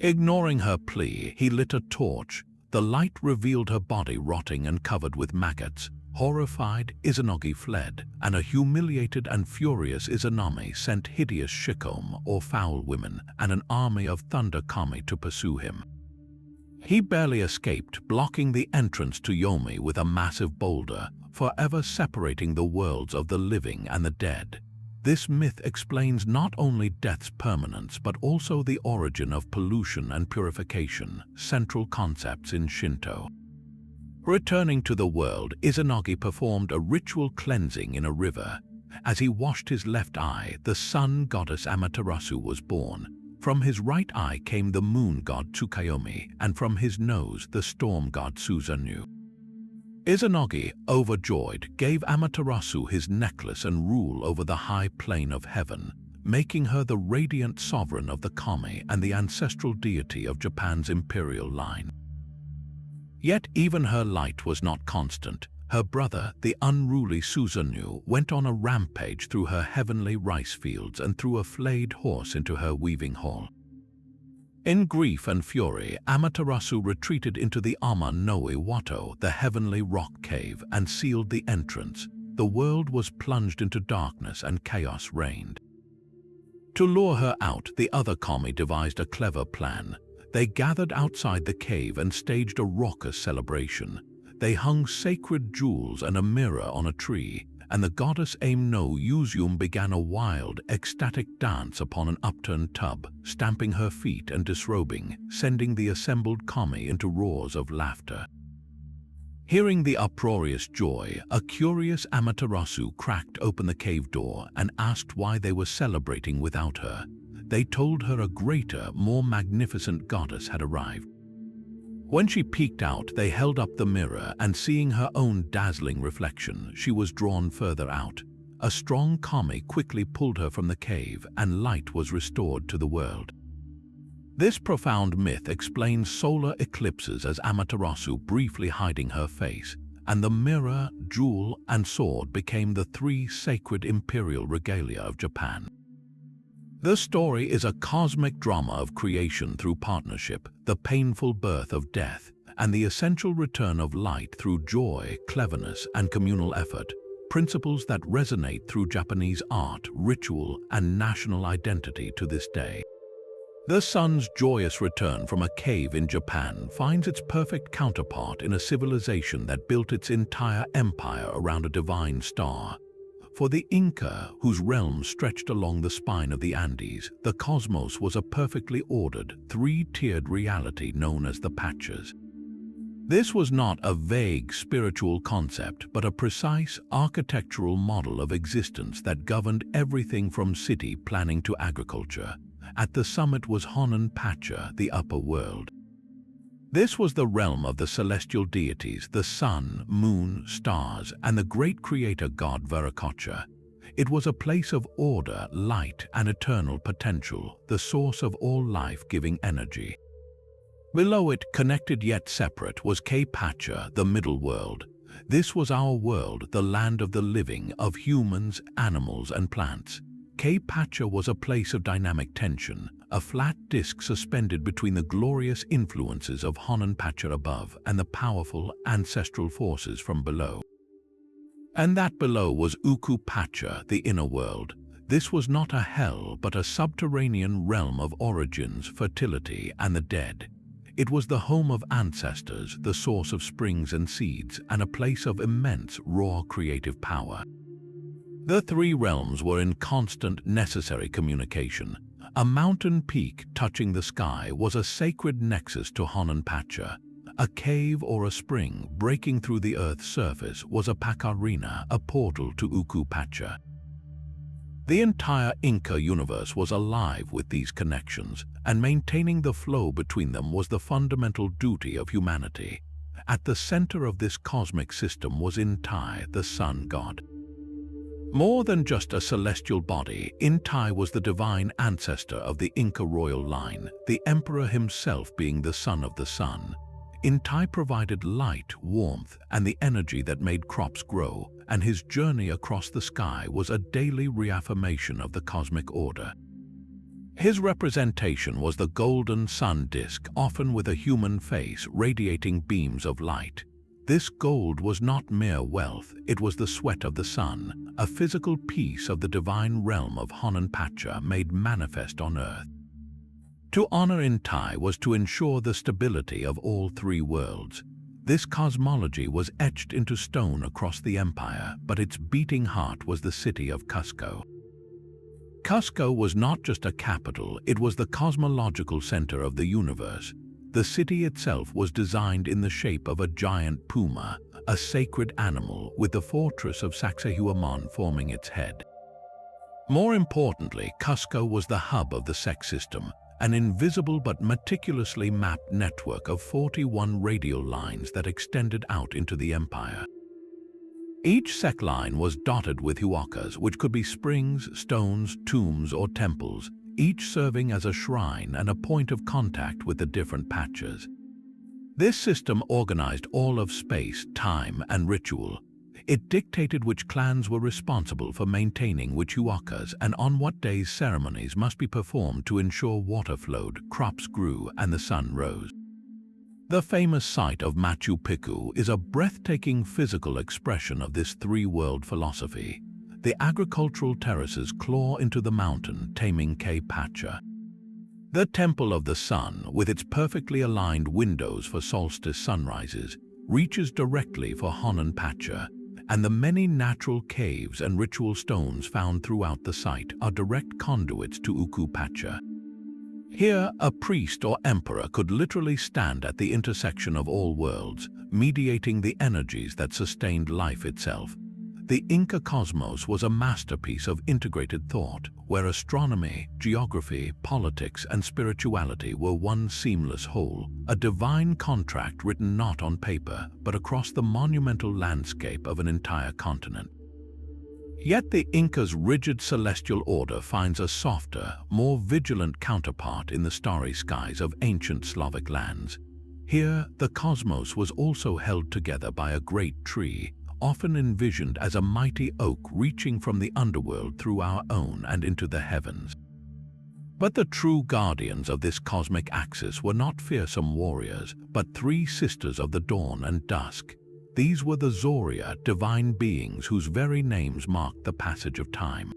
Ignoring her plea, he lit a torch. The light revealed her body rotting and covered with maggots. Horrified, Izanagi fled, and a humiliated and furious Izanami sent hideous shikome, or foul women, and an army of thunder kami to pursue him. He barely escaped, blocking the entrance to Yomi with a massive boulder, forever separating the worlds of the living and the dead. This myth explains not only death's permanence but also the origin of pollution and purification, central concepts in Shinto. Returning to the world, Izanagi performed a ritual cleansing in a river. As he washed his left eye, the sun goddess Amaterasu was born. From his right eye came the moon god Tsukuyomi, and from his nose the storm god Susanoo. Izanagi, overjoyed, gave Amaterasu his necklace and rule over the high plane of heaven, making her the radiant sovereign of the kami and the ancestral deity of Japan's imperial line. Yet even her light was not constant. Her brother, the unruly Susanoo, went on a rampage through her heavenly rice fields and threw a flayed horse into her weaving hall. In grief and fury, Amaterasu retreated into the Ama no Iwato, the heavenly rock cave, and sealed the entrance. The world was plunged into darkness and chaos reigned. To lure her out, the other kami devised a clever plan. They gathered outside the cave and staged a raucous celebration. They hung sacred jewels and a mirror on a tree, and the goddess Aim no Uzum began a wild, ecstatic dance upon an upturned tub, stamping her feet and disrobing, sending the assembled kami into roars of laughter. Hearing the uproarious joy, a curious Amaterasu cracked open the cave door and asked why they were celebrating without her. They told her a greater, more magnificent goddess had arrived. When she peeked out, they held up the mirror, and seeing her own dazzling reflection, she was drawn further out. A strong kami quickly pulled her from the cave, and light was restored to the world. This profound myth explains solar eclipses as Amaterasu briefly hiding her face, and the mirror, jewel, and sword became the 3 sacred imperial regalia of Japan. The story is a cosmic drama of creation through partnership, the painful birth of death, and the essential return of light through joy, cleverness, and communal effort, principles that resonate through Japanese art, ritual, and national identity to this day. The sun's joyous return from a cave in Japan finds its perfect counterpart in a civilization that built its entire empire around a divine star. For the Inca, whose realm stretched along the spine of the Andes, the cosmos was a perfectly ordered, 3-tiered reality known as the Patches. This was not a vague spiritual concept, but a precise architectural model of existence that governed everything from city planning to agriculture. At the summit was Honan Pacha, the upper world. This was the realm of the celestial deities, the sun, moon, stars, and the great creator god Viracocha. It was a place of order, light, and eternal potential, the source of all life-giving energy. Below it, connected yet separate, was Pacha, the middle world. This was our world, the land of the living, of humans, animals, and plants. Pacha was a place of dynamic tension, a flat disk suspended between the glorious influences of Honan Pacha above and the powerful ancestral forces from below. And that below was Pacha, the inner world. This was not a hell, but a subterranean realm of origins, fertility, and the dead. It was the home of ancestors, the source of springs and seeds, and a place of immense, raw creative power. The three realms were in constant, necessary communication. A mountain peak touching the sky was a sacred nexus to Honan Pacha. A cave or a spring breaking through the earth's surface was a Pacarina, a portal to Pacha. The entire Inca universe was alive with these connections, and maintaining the flow between them was the fundamental duty of humanity. At the center of this cosmic system was Inti, the sun god. More than just a celestial body, Inti was the divine ancestor of the Inca royal line, the emperor himself being the son of the sun. Inti provided light, warmth, and the energy that made crops grow, and his journey across the sky was a daily reaffirmation of the cosmic order. His representation was the golden sun disk, often with a human face radiating beams of light. This gold was not mere wealth, it was the sweat of the sun, a physical piece of the divine realm of Honan Pacha made manifest on earth. To honor Inti was to ensure the stability of all three worlds. This cosmology was etched into stone across the empire, but its beating heart was the city of Cusco. Cusco was not just a capital, it was the cosmological center of the universe. The city itself was designed in the shape of a giant puma, a sacred animal, with the fortress of Sacsayhuaman forming its head. More importantly, Cusco was the hub of the SEC system, an invisible but meticulously mapped network of 41 radial lines that extended out into the empire. Each SEC line was dotted with huacas, which could be springs, stones, tombs, or temples, each serving as a shrine and a point of contact with the different patches. This system organized all of space, time, and ritual. It dictated which clans were responsible for maintaining which huacas and on what days ceremonies must be performed to ensure water flowed, crops grew, and the sun rose. The famous site of Machu Picchu is a breathtaking physical expression of this three-world philosophy. The agricultural terraces claw into the mountain, taming Pacha. The Temple of the Sun, with its perfectly aligned windows for solstice sunrises, reaches directly for Honan Pacha, and the many natural caves and ritual stones found throughout the site are direct conduits to Pacha. Here, a priest or emperor could literally stand at the intersection of all worlds, mediating the energies that sustained life itself. The Inca cosmos was a masterpiece of integrated thought, where astronomy, geography, politics, and spirituality were one seamless whole, a divine contract written not on paper, but across the monumental landscape of an entire continent. Yet the Inca's rigid celestial order finds a softer, more vigilant counterpart in the starry skies of ancient Slavic lands. Here, the cosmos was also held together by a great tree, often envisioned as a mighty oak reaching from the underworld through our own and into the heavens. But the true guardians of this cosmic axis were not fearsome warriors, but three sisters of the dawn and dusk. These were the Zoria, divine beings whose very names marked the passage of time.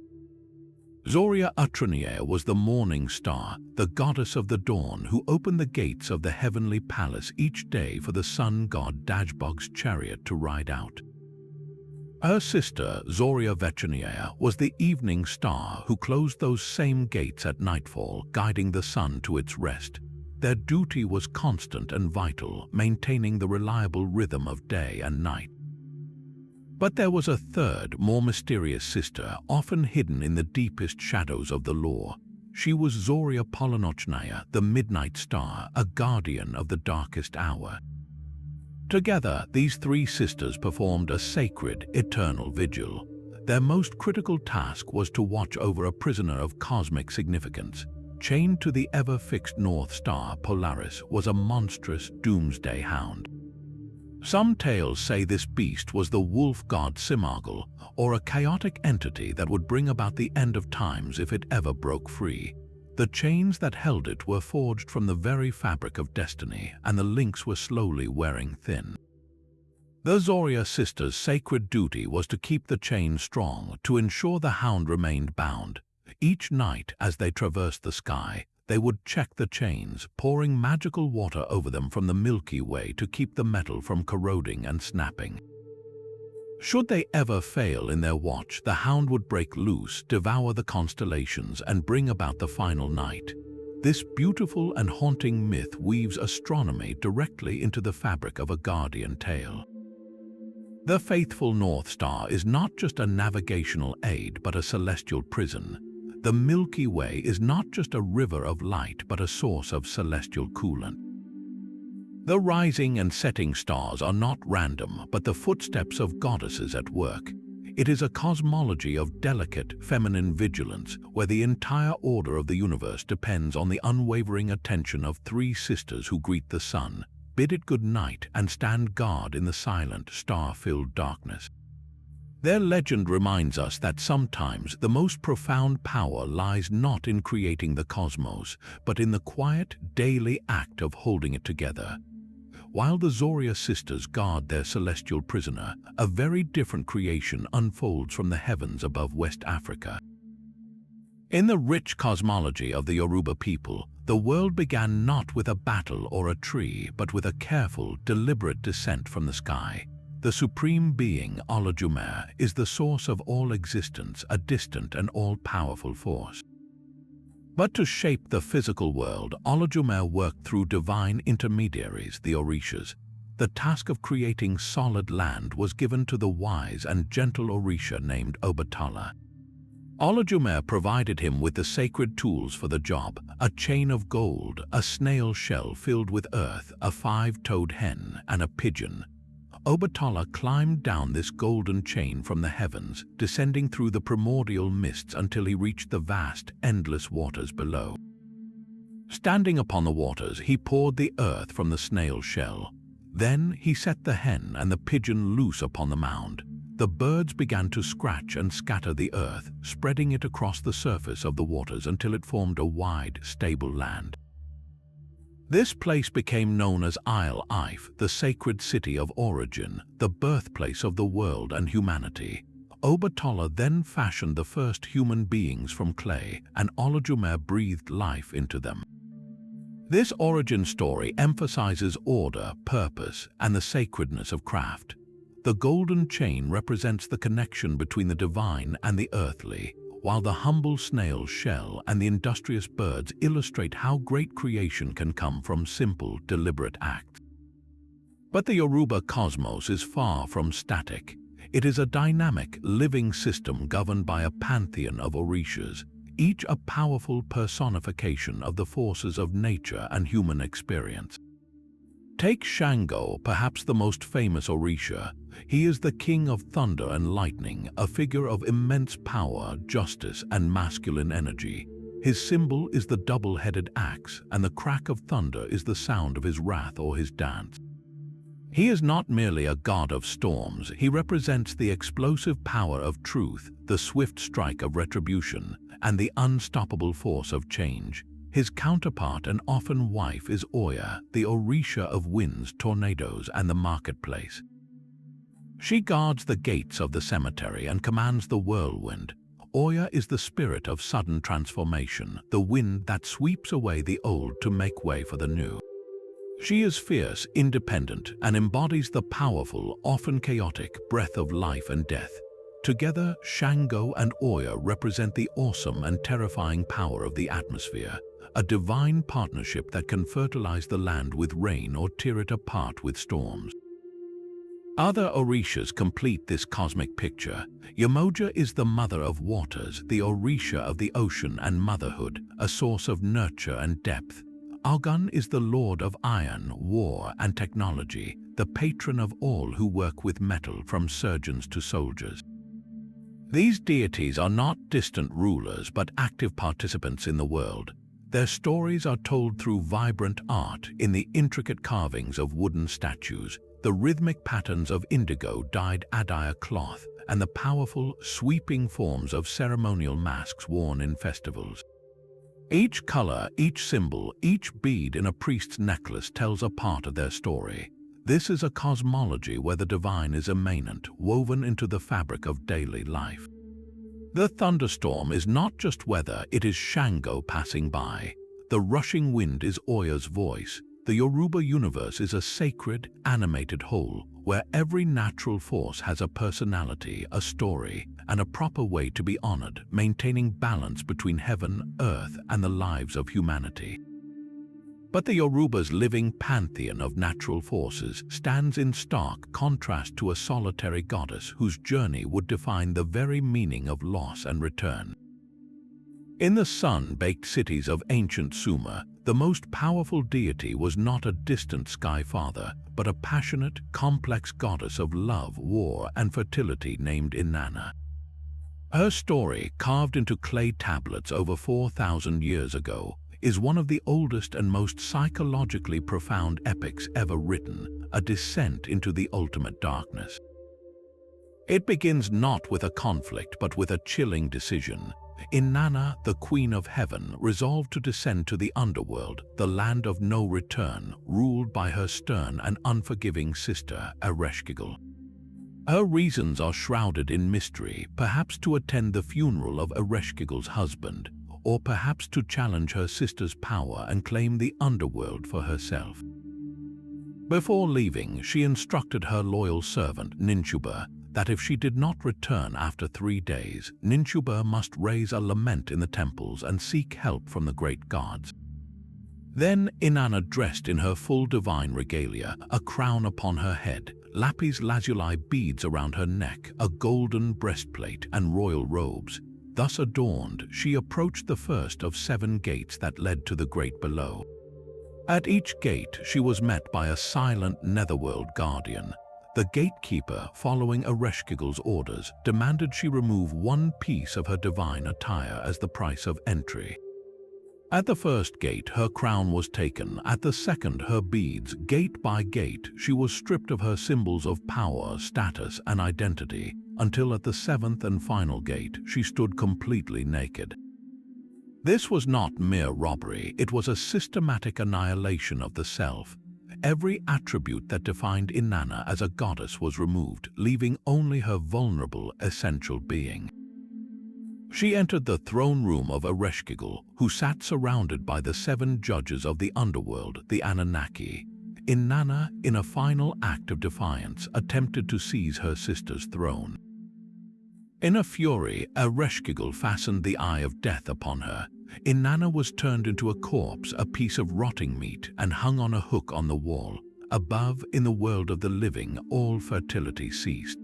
Zoria Utrania was the morning star, the goddess of the dawn who opened the gates of the heavenly palace each day for the sun god Dajbog's chariot to ride out. Her sister, Zoria Vechania, was the evening star who closed those same gates at nightfall, guiding the sun to its rest. Their duty was constant and vital, maintaining the reliable rhythm of day and night. But there was a third, more mysterious sister, often hidden in the deepest shadows of the lore. She was Zoria Polonochnaya, the midnight star, a guardian of the darkest hour. Together, these three sisters performed a sacred, eternal vigil. Their most critical task was to watch over a prisoner of cosmic significance. Chained to the ever-fixed North Star, Polaris was a monstrous doomsday hound. Some tales say this beast was the wolf god Simargl, or a chaotic entity that would bring about the end of times if it ever broke free. The chains that held it were forged from the very fabric of destiny, and the links were slowly wearing thin. The Zoria sisters' sacred duty was to keep the chain strong, to ensure the hound remained bound. Each night, as they traversed the sky, they would check the chains, pouring magical water over them from the Milky Way to keep the metal from corroding and snapping. Should they ever fail in their watch, the hound would break loose, devour the constellations, and bring about the final night. This beautiful and haunting myth weaves astronomy directly into the fabric of a guardian tale. The faithful North Star is not just a navigational aid, but a celestial prison. The Milky Way is not just a river of light, but a source of celestial coolant. The rising and setting stars are not random, but the footsteps of goddesses at work. It is a cosmology of delicate, feminine vigilance, where the entire order of the universe depends on the unwavering attention of three sisters who greet the sun, bid it good night, and stand guard in the silent, star-filled darkness. Their legend reminds us that sometimes the most profound power lies not in creating the cosmos, but in the quiet, daily act of holding it together. While the Zoria sisters guard their celestial prisoner, a very different creation unfolds from the heavens above West Africa. In the rich cosmology of the Yoruba people, the world began not with a battle or a tree, but with a careful, deliberate descent from the sky. The supreme being, Olodumare, is the source of all existence, a distant and all-powerful force. But to shape the physical world, Olodumare worked through divine intermediaries, the Orishas. The task of creating solid land was given to the wise and gentle Orisha named Obatala. Olodumare provided him with the sacred tools for the job: a chain of gold, a snail shell filled with earth, a five-toed hen, and a pigeon. Obatala climbed down this golden chain from the heavens, descending through the primordial mists until he reached the vast, endless waters below. Standing upon the waters, he poured the earth from the snail shell. Then he set the hen and the pigeon loose upon the mound. The birds began to scratch and scatter the earth, spreading it across the surface of the waters until it formed a wide, stable land. This place became known as Isle Ife, the sacred city of origin, the birthplace of the world and humanity. Obatala then fashioned the first human beings from clay, and Olodumare breathed life into them. This origin story emphasizes order, purpose, and the sacredness of craft. The golden chain represents the connection between the divine and the earthly, while the humble snail's shell and the industrious birds illustrate how great creation can come from simple, deliberate acts. But the Yoruba cosmos is far from static. It is a dynamic, living system governed by a pantheon of Orishas, each a powerful personification of the forces of nature and human experience. Take Shango, perhaps the most famous Orisha. He is the king of thunder and lightning, a figure of immense power, justice, and masculine energy. His symbol is the double-headed axe, and the crack of thunder is the sound of his wrath or his dance. He is not merely a god of storms, he represents the explosive power of truth, the swift strike of retribution, and the unstoppable force of change. His counterpart and often wife is Oya, the Orisha of winds, tornadoes, and the marketplace. She guards the gates of the cemetery and commands the whirlwind. Oya is the spirit of sudden transformation, the wind that sweeps away the old to make way for the new. She is fierce, independent, and embodies the powerful, often chaotic, breath of life and death. Together, Shango and Oya represent the awesome and terrifying power of the atmosphere, a divine partnership that can fertilize the land with rain or tear it apart with storms. Other orishas complete this cosmic picture. Yamoja is the mother of waters, the orisha of the ocean and motherhood, a source of nurture and depth. Argun is the lord of iron, war, and technology, the patron of all who work with metal, from surgeons to soldiers. These deities are not distant rulers but active participants in the world. Their stories are told through vibrant art, in the intricate carvings of wooden statues, the rhythmic patterns of indigo-dyed adaya cloth, and the powerful, sweeping forms of ceremonial masks worn in festivals. Each color, each symbol, each bead in a priest's necklace tells a part of their story. This is a cosmology where the divine is immanent, woven into the fabric of daily life. The thunderstorm is not just weather, it is Shango passing by. The rushing wind is Oya's voice. The Yoruba universe is a sacred, animated whole, where every natural force has a personality, a story, and a proper way to be honored, maintaining balance between heaven, earth, and the lives of humanity. But the Yoruba's living pantheon of natural forces stands in stark contrast to a solitary goddess whose journey would define the very meaning of loss and return. In the sun-baked cities of ancient Sumer, the most powerful deity was not a distant sky father, but a passionate, complex goddess of love, war, and fertility named Inanna. Her story, carved into clay tablets over 4,000 years ago, is one of the oldest and most psychologically profound epics ever written, a descent into the ultimate darkness. It begins not with a conflict but with a chilling decision. Inanna, the Queen of Heaven, resolved to descend to the underworld, the land of no return, ruled by her stern and unforgiving sister, Ereshkigal. Her reasons are shrouded in mystery, perhaps to attend the funeral of Ereshkigal's husband, or perhaps to challenge her sister's power and claim the underworld for herself. Before leaving, she instructed her loyal servant, Ninchuba, that if she did not return after 3 days, Ninchuba must raise a lament in the temples and seek help from the great gods. Then Inanna, dressed in her full divine regalia, a crown upon her head, lapis lazuli beads around her neck, a golden breastplate, and royal robes. Thus adorned, she approached the first of 7 gates that led to the great below. At each gate, she was met by a silent netherworld guardian. The gatekeeper, following Ereshkigal's orders, demanded she remove 1 piece of her divine attire as the price of entry. At the first gate, her crown was taken. At the second, her beads. Gate by gate, she was stripped of her symbols of power, status, and identity, until at the 7th and final gate, she stood completely naked. This was not mere robbery, it was a systematic annihilation of the self. Every attribute that defined Inanna as a goddess was removed, leaving only her vulnerable, essential being. She entered the throne room of Ereshkigal, who sat surrounded by the 7 judges of the underworld, the Anunnaki. Inanna, in a final act of defiance, attempted to seize her sister's throne. In a fury, Ereshkigal fastened the eye of death upon her. Inanna was turned into a corpse, a piece of rotting meat, and hung on a hook on the wall. Above, in the world of the living, all fertility ceased.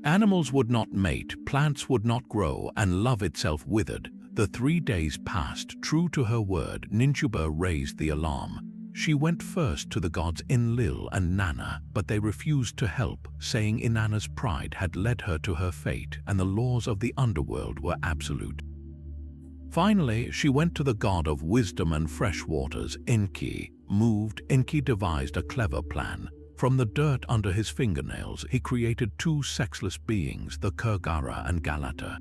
Animals would not mate, plants would not grow, and love itself withered. The 3 days passed. True to her word, Ninchuba raised the alarm. She went first to the gods Enlil and Nanna, but they refused to help, saying Inanna's pride had led her to her fate and the laws of the underworld were absolute. Finally, she went to the god of wisdom and fresh waters, Enki. Moved, Enki devised a clever plan. From the dirt under his fingernails, he created 2 sexless beings, the Kurgara and Galata.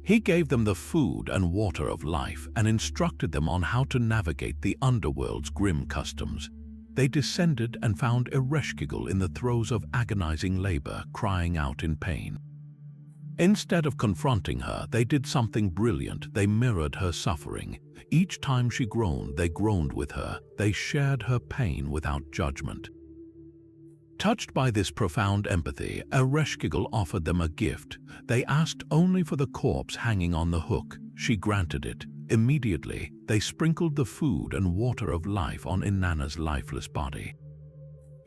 He gave them the food and water of life and instructed them on how to navigate the underworld's grim customs. They descended and found Ereshkigal in the throes of agonizing labor, crying out in pain. Instead of confronting her, they did something brilliant. They mirrored her suffering. Each time she groaned, they groaned with her. They shared her pain without judgment. Touched by this profound empathy, Ereshkigal offered them a gift. They asked only for the corpse hanging on the hook. she granted it. Immediately, they sprinkled the food and water of life on Inanna's lifeless body.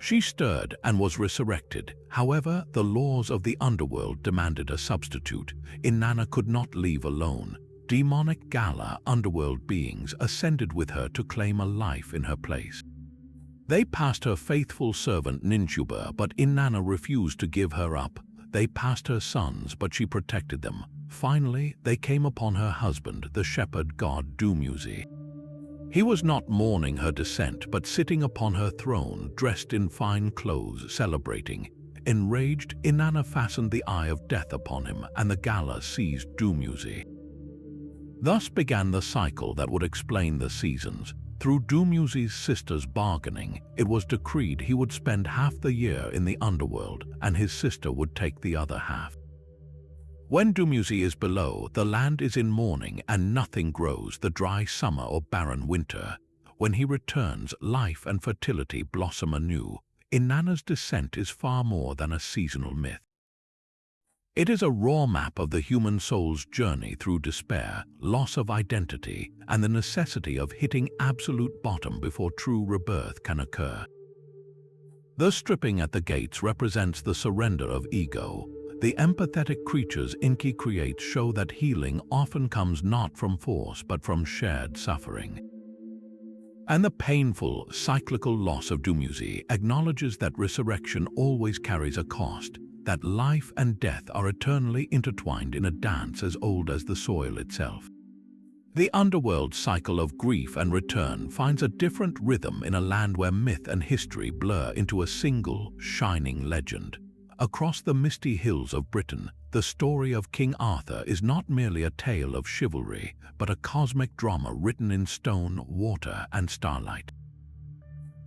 She stirred and was resurrected. However, the laws of the underworld demanded a substitute. Inanna could not leave alone. Demonic Gala underworld beings ascended with her to claim a life in her place. They passed her faithful servant Ninjuba, but Inanna refused to give her up. They passed her sons, but she protected them. Finally, they came upon her husband, the shepherd god Dumuzi. He was not mourning her descent, but sitting upon her throne, dressed in fine clothes, celebrating. Enraged, Inanna fastened the eye of death upon him, and the Gala seized Dumuzi. Thus began the cycle that would explain the seasons. Through Dumuzi's sister's bargaining, it was decreed he would spend half the year in the underworld, and his sister would take the other half. When Dumuzi is below, the land is in mourning and nothing grows, the dry summer or barren winter. When he returns, life and fertility blossom anew. Inanna's descent is far more than a seasonal myth. It is a raw map of the human soul's journey through despair, loss of identity, and the necessity of hitting absolute bottom before true rebirth can occur. The stripping at the gates represents the surrender of ego. The empathetic creatures Inki creates show that healing often comes not from force but from shared suffering. And the painful, cyclical loss of Dumuzi acknowledges that resurrection always carries a cost, that life and death are eternally intertwined in a dance as old as the soil itself. The underworld cycle of grief and return finds a different rhythm in a land where myth and history blur into a single, shining legend. Across the misty hills of Britain, the story of King Arthur is not merely a tale of chivalry, but a cosmic drama written in stone, water, and starlight.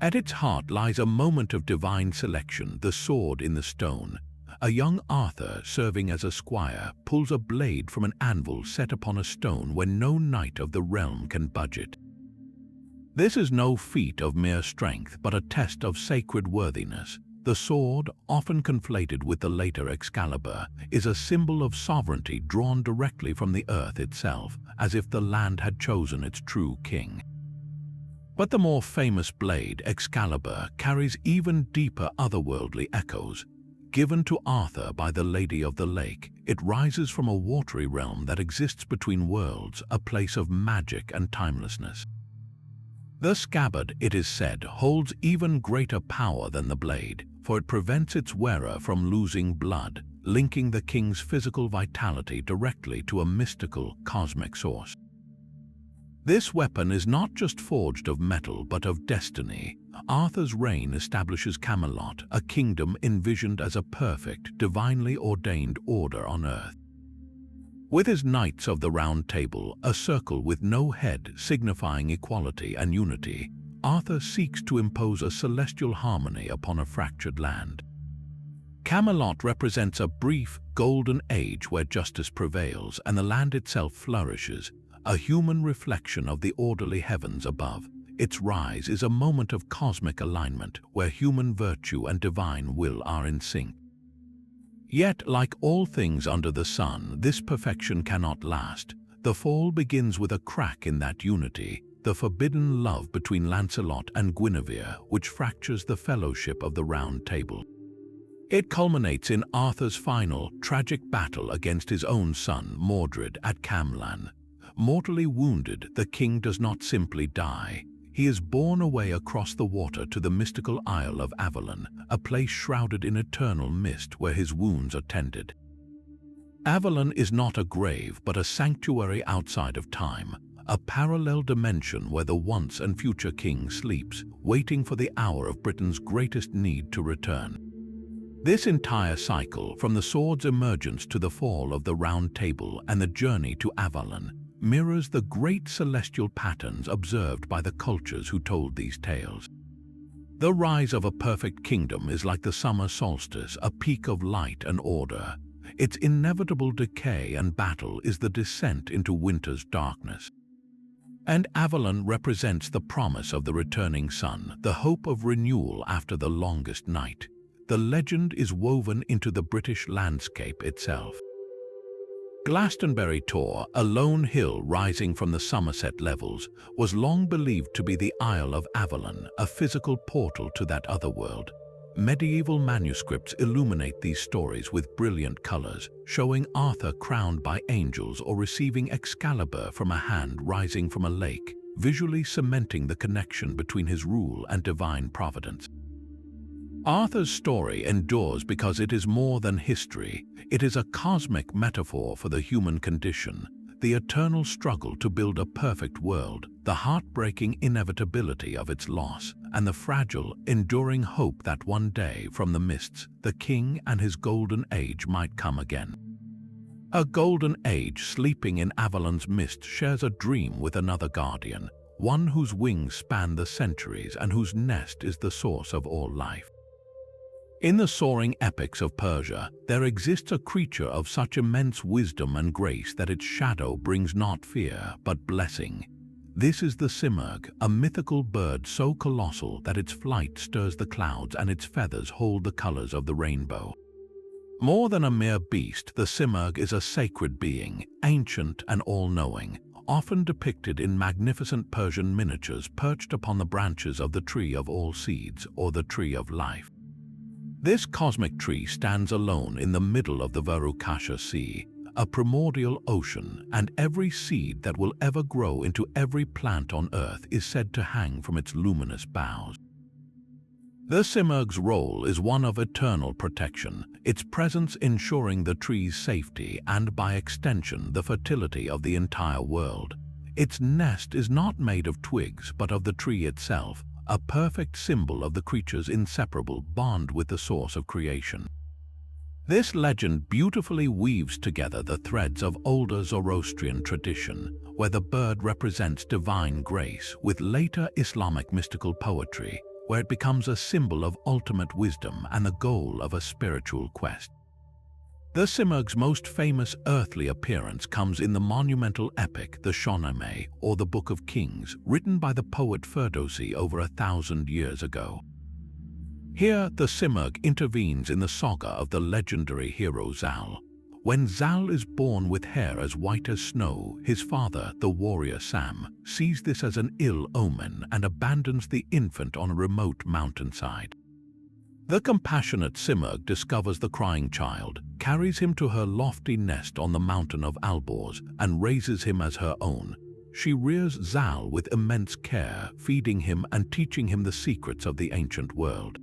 At its heart lies a moment of divine selection, the sword in the stone. A young Arthur, serving as a squire, pulls a blade from an anvil set upon a stone when no knight of the realm can budge it. This is no feat of mere strength, but a test of sacred worthiness. The sword, often conflated with the later Excalibur, is a symbol of sovereignty drawn directly from the earth itself, as if the land had chosen its true king. But the more famous blade, Excalibur, carries even deeper otherworldly echoes. Given to Arthur by the Lady of the Lake, it rises from a watery realm that exists between worlds, a place of magic and timelessness. The scabbard, it is said, holds even greater power than the blade, for it prevents its wearer from losing blood, linking the king's physical vitality directly to a mystical, cosmic source. This weapon is not just forged of metal but of destiny. Arthur's reign establishes Camelot, a kingdom envisioned as a perfect, divinely ordained order on earth. With his Knights of the Round Table, a circle with no head signifying equality and unity, Arthur seeks to impose a celestial harmony upon a fractured land. Camelot represents a brief, golden age where justice prevails and the land itself flourishes, a human reflection of the orderly heavens above. Its rise is a moment of cosmic alignment where human virtue and divine will are in sync. Yet, like all things under the sun, this perfection cannot last. The fall begins with a crack in that unity, the forbidden love between Lancelot and Guinevere, which fractures the fellowship of the Round Table. It culminates in Arthur's final, tragic battle against his own son, Mordred, at Camlan. Mortally wounded, the king does not simply die. He is borne away across the water to the mystical Isle of Avalon, a place shrouded in eternal mist where his wounds are tended. Avalon is not a grave, but a sanctuary outside of time, a parallel dimension where the once and future king sleeps, waiting for the hour of Britain's greatest need to return. This entire cycle, from the sword's emergence to the fall of the Round Table and the journey to Avalon, mirrors the great celestial patterns observed by the cultures who told these tales. The rise of a perfect kingdom is like the summer solstice, a peak of light and order. Its inevitable decay and battle is the descent into winter's darkness. And Avalon represents the promise of the returning sun, the hope of renewal after the longest night. The legend is woven into the British landscape itself. Glastonbury Tor, a lone hill rising from the Somerset levels, was long believed to be the Isle of Avalon, a physical portal to that other world. Medieval manuscripts illuminate these stories with brilliant colors, showing Arthur crowned by angels or receiving Excalibur from a hand rising from a lake, visually cementing the connection between his rule and divine providence. Arthur's story endures because it is more than history. It is a cosmic metaphor for the human condition, the eternal struggle to build a perfect world, the heartbreaking inevitability of its loss, and the fragile, enduring hope that one day, from the mists, the king and his golden age might come again. A golden age sleeping in Avalon's mist shares a dream with another guardian, one whose wings span the centuries and whose nest is the source of all life. In the soaring epics of Persia, there exists a creature of such immense wisdom and grace that its shadow brings not fear, but blessing. This is the simurgh, a mythical bird so colossal that its flight stirs the clouds and its feathers hold the colors of the rainbow. More than a mere beast, the simurgh is a sacred being, ancient and all-knowing, often depicted in magnificent Persian miniatures perched upon the branches of the tree of all seeds, or the tree of life. This cosmic tree stands alone in the middle of the Varukasha Sea, a primordial ocean, and every seed that will ever grow into every plant on Earth is said to hang from its luminous boughs. The simurgh's role is one of eternal protection, its presence ensuring the tree's safety and, by extension, the fertility of the entire world. Its nest is not made of twigs but of the tree itself, a perfect symbol of the creature's inseparable bond with the source of creation. This legend beautifully weaves together the threads of older Zoroastrian tradition, where the bird represents divine grace, with later Islamic mystical poetry, where it becomes a symbol of ultimate wisdom and the goal of a spiritual quest. The simurgh's most famous earthly appearance comes in the monumental epic, the Shahnameh, or the Book of Kings, written by the poet Ferdowsi over 1,000 years ago. Here, the simurgh intervenes in the saga of the legendary hero Zal. When Zal is born with hair as white as snow, his father, the warrior Sam, sees this as an ill omen and abandons the infant on a remote mountainside. The compassionate simurgh discovers the crying child, carries him to her lofty nest on the mountain of Alborz, and raises him as her own. She rears Zal with immense care, feeding him and teaching him the secrets of the ancient world.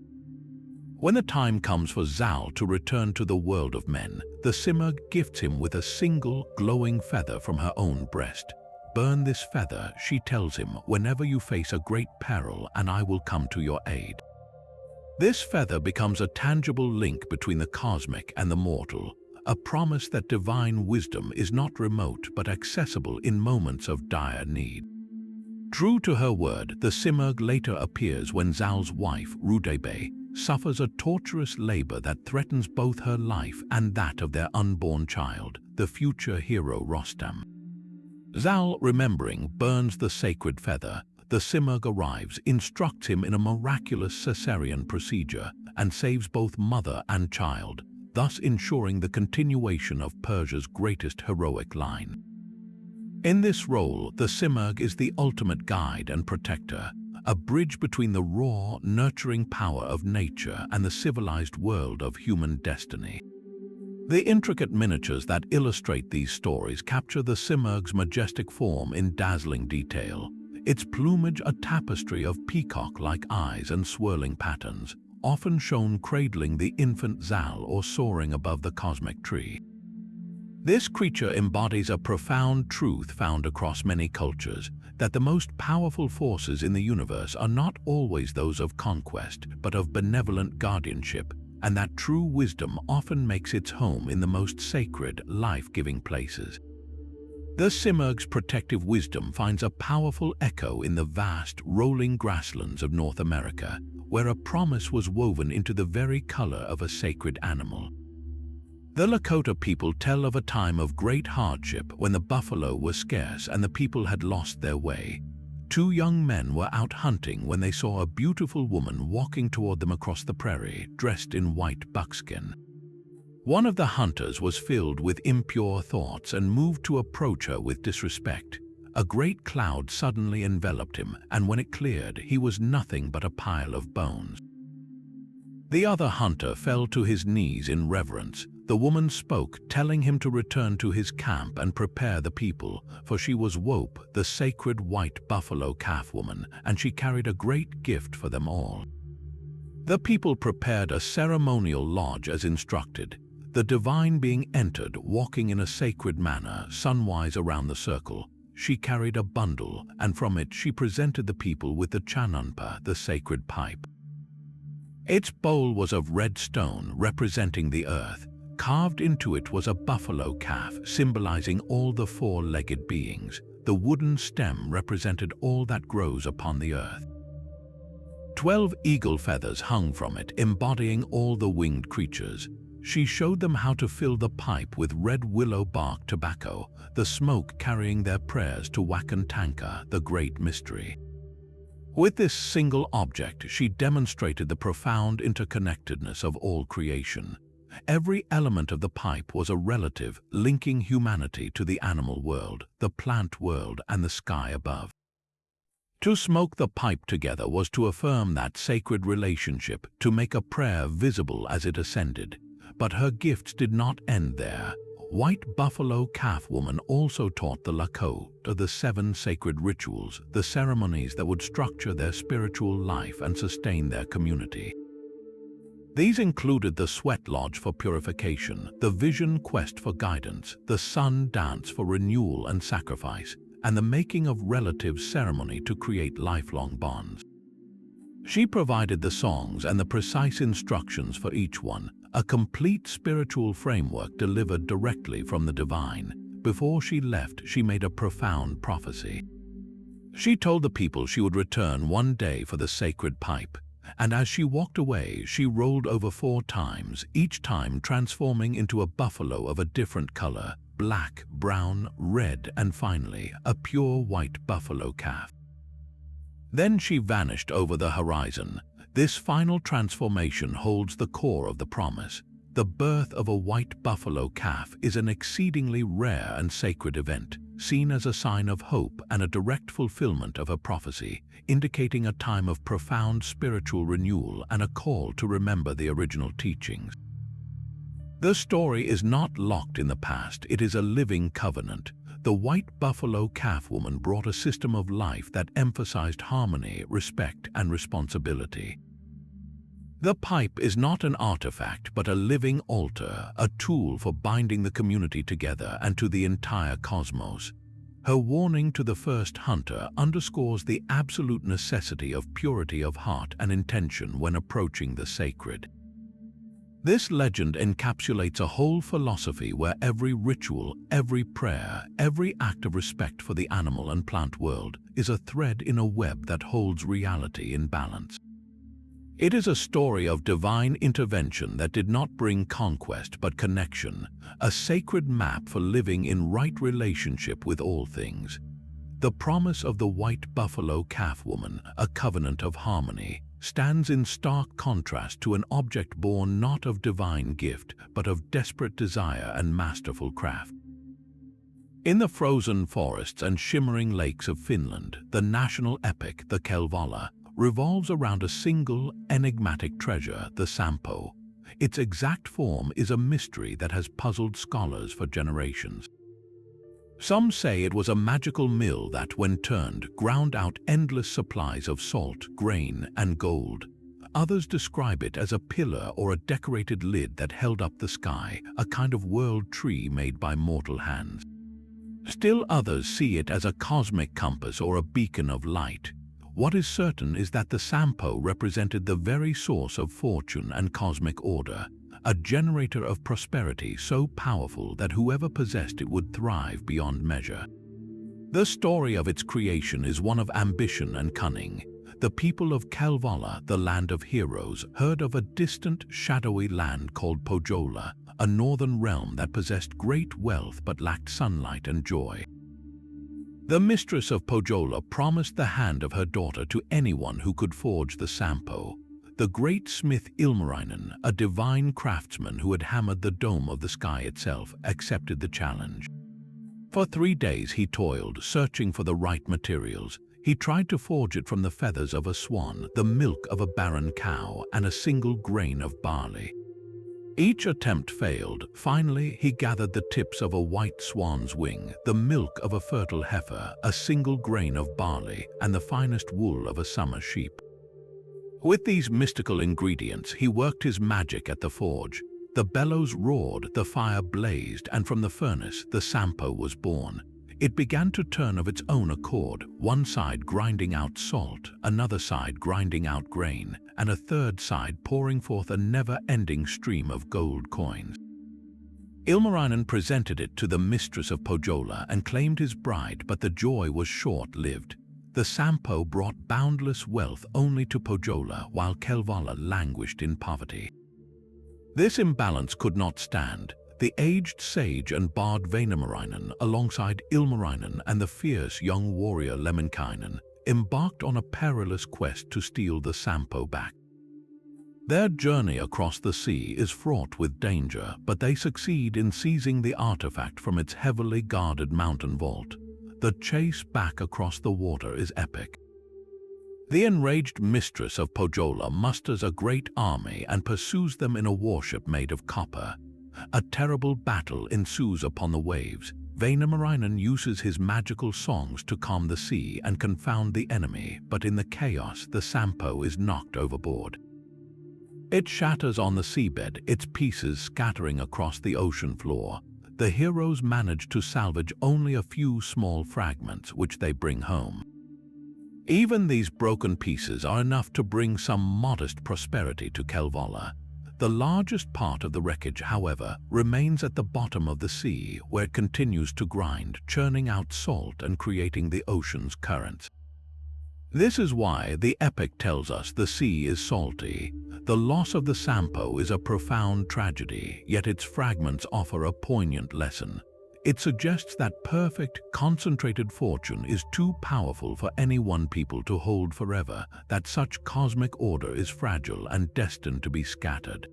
When the time comes for Zal to return to the world of men, the simurgh gifts him with a single, glowing feather from her own breast. "Burn this feather," she tells him, "whenever you face a great peril, and I will come to your aid." This feather becomes a tangible link between the cosmic and the mortal, a promise that divine wisdom is not remote but accessible in moments of dire need. True to her word, the simurgh later appears when Zal's wife, Rudebe, suffers a torturous labor that threatens both her life and that of their unborn child, the future hero Rostam. Zal, remembering, burns the sacred feather. The simurgh arrives, instructs him in a miraculous cesarean procedure, and saves both mother and child, thus ensuring the continuation of Persia's greatest heroic line. In this role, the simurgh is the ultimate guide and protector, a bridge between the raw, nurturing power of nature and the civilized world of human destiny. The intricate miniatures that illustrate these stories capture the simurgh's majestic form in dazzling detail, its plumage a tapestry of peacock-like eyes and swirling patterns, often shown cradling the infant Zal or soaring above the cosmic tree. This creature embodies a profound truth found across many cultures, that the most powerful forces in the universe are not always those of conquest, but of benevolent guardianship, and that true wisdom often makes its home in the most sacred, life-giving places. The simurgh's protective wisdom finds a powerful echo in the vast, rolling grasslands of North America, where a promise was woven into the very color of a sacred animal. The Lakota people tell of a time of great hardship when the buffalo were scarce and the people had lost their way. Two young men were out hunting when they saw a beautiful woman walking toward them across the prairie, dressed in white buckskin. One of the hunters was filled with impure thoughts and moved to approach her with disrespect. A great cloud suddenly enveloped him, and when it cleared, he was nothing but a pile of bones. The other hunter fell to his knees in reverence. The woman spoke, telling him to return to his camp and prepare the people, for she was Wope, the sacred white buffalo calf woman, and she carried a great gift for them all. The people prepared a ceremonial lodge as instructed. The divine being entered, walking in a sacred manner, sunwise around the circle. She carried a bundle, and from it she presented the people with the chanunpa, the sacred pipe. Its bowl was of red stone, representing the earth. Carved into it was a buffalo calf, symbolizing all the four-legged beings. The wooden stem represented all that grows upon the earth. 12 eagle feathers hung from it, embodying all the winged creatures. She showed them how to fill the pipe with red willow bark tobacco, the smoke carrying their prayers to Wakantanka, the great mystery. With this single object, she demonstrated the profound interconnectedness of all creation. Every element of the pipe was a relative, linking humanity to the animal world, the plant world, and the sky above. To smoke the pipe together was to affirm that sacred relationship, to make a prayer visible as it ascended. But her gifts did not end there. White buffalo calf woman also taught the Lakot, the 7 sacred rituals, the ceremonies that would structure their spiritual life and sustain their community. These included the sweat lodge for purification, the vision quest for guidance, the sun dance for renewal and sacrifice, and the making of relative ceremony to create lifelong bonds. She provided the songs and the precise instructions for each one, a complete spiritual framework delivered directly from the divine. Before she left, she made a profound prophecy. She told the people she would return one day for the sacred pipe, and as she walked away, she rolled over 4 times, each time transforming into a buffalo of a different color: black, brown, red, and finally, a pure white buffalo calf. Then she vanished over the horizon. This final transformation holds the core of the promise. The birth of a white buffalo calf is an exceedingly rare and sacred event, seen as a sign of hope and a direct fulfillment of a prophecy, indicating a time of profound spiritual renewal and a call to remember the original teachings. The story is not locked in the past, it is a living covenant. The white buffalo calf woman brought a system of life that emphasized harmony, respect, and responsibility. The pipe is not an artifact, but a living altar, a tool for binding the community together and to the entire cosmos. Her warning to the first hunter underscores the absolute necessity of purity of heart and intention when approaching the sacred. This legend encapsulates a whole philosophy where every ritual, every prayer, every act of respect for the animal and plant world is a thread in a web that holds reality in balance. It is a story of divine intervention that did not bring conquest but connection, a sacred map for living in right relationship with all things. The promise of the white buffalo calf woman, a covenant of harmony, stands in stark contrast to an object born not of divine gift, but of desperate desire and masterful craft. In the frozen forests and shimmering lakes of Finland, the national epic, the Kalevala, revolves around a single, enigmatic treasure, the Sampo. Its exact form is a mystery that has puzzled scholars for generations. Some say it was a magical mill that, when turned, ground out endless supplies of salt, grain, and gold. Others describe it as a pillar or a decorated lid that held up the sky, a kind of world tree made by mortal hands. Still others see it as a cosmic compass or a beacon of light. What is certain is that the Sampo represented the very source of fortune and cosmic order, a generator of prosperity so powerful that whoever possessed it would thrive beyond measure. The story of its creation is one of ambition and cunning. The people of Kalevala, the land of heroes, heard of a distant, shadowy land called Pohjola, a northern realm that possessed great wealth but lacked sunlight and joy. The mistress of Pohjola promised the hand of her daughter to anyone who could forge the Sampo. the great smith Ilmarinen, a divine craftsman who had hammered the dome of the sky itself, accepted the challenge. For 3 days he toiled, searching for the right materials. He tried to forge it from the feathers of a swan, the milk of a barren cow, and a single grain of barley. Each attempt failed. Finally, he gathered the tips of a white swan's wing, the milk of a fertile heifer, a single grain of barley, and the finest wool of a summer sheep. With these mystical ingredients, he worked his magic at the forge. The bellows roared, the fire blazed, and from the furnace, the Sampo was born. It began to turn of its own accord, one side grinding out salt, another side grinding out grain, and a third side pouring forth a never-ending stream of gold coins. Ilmarinen presented it to the mistress of Pohjola and claimed his bride, but the joy was short-lived. The Sampo brought boundless wealth only to Pohjola, while Kalevala languished in poverty. This imbalance could not stand. The aged sage and bard Väinämöinen, alongside Ilmarinen and the fierce young warrior Lemminkainen, embarked on a perilous quest to steal the Sampo back. Their journey across the sea is fraught with danger, but they succeed in seizing the artifact from its heavily guarded mountain vault. The chase back across the water is epic. The enraged mistress of Pohjola musters a great army and pursues them in a warship made of copper. A terrible battle ensues upon the waves. Väinämöinen uses his magical songs to calm the sea and confound the enemy, but in the chaos, the Sampo is knocked overboard. It shatters on the seabed, its pieces scattering across the ocean floor. The heroes manage to salvage only a few small fragments, which they bring home. Even these broken pieces are enough to bring some modest prosperity to Kalevala. The largest part of the wreckage, however, remains at the bottom of the sea, where it continues to grind, churning out salt and creating the ocean's currents. This is why the epic tells us the sea is salty. The loss of the Sampo is a profound tragedy, yet its fragments offer a poignant lesson. It suggests that perfect, concentrated fortune is too powerful for any one people to hold forever, that such cosmic order is fragile and destined to be scattered.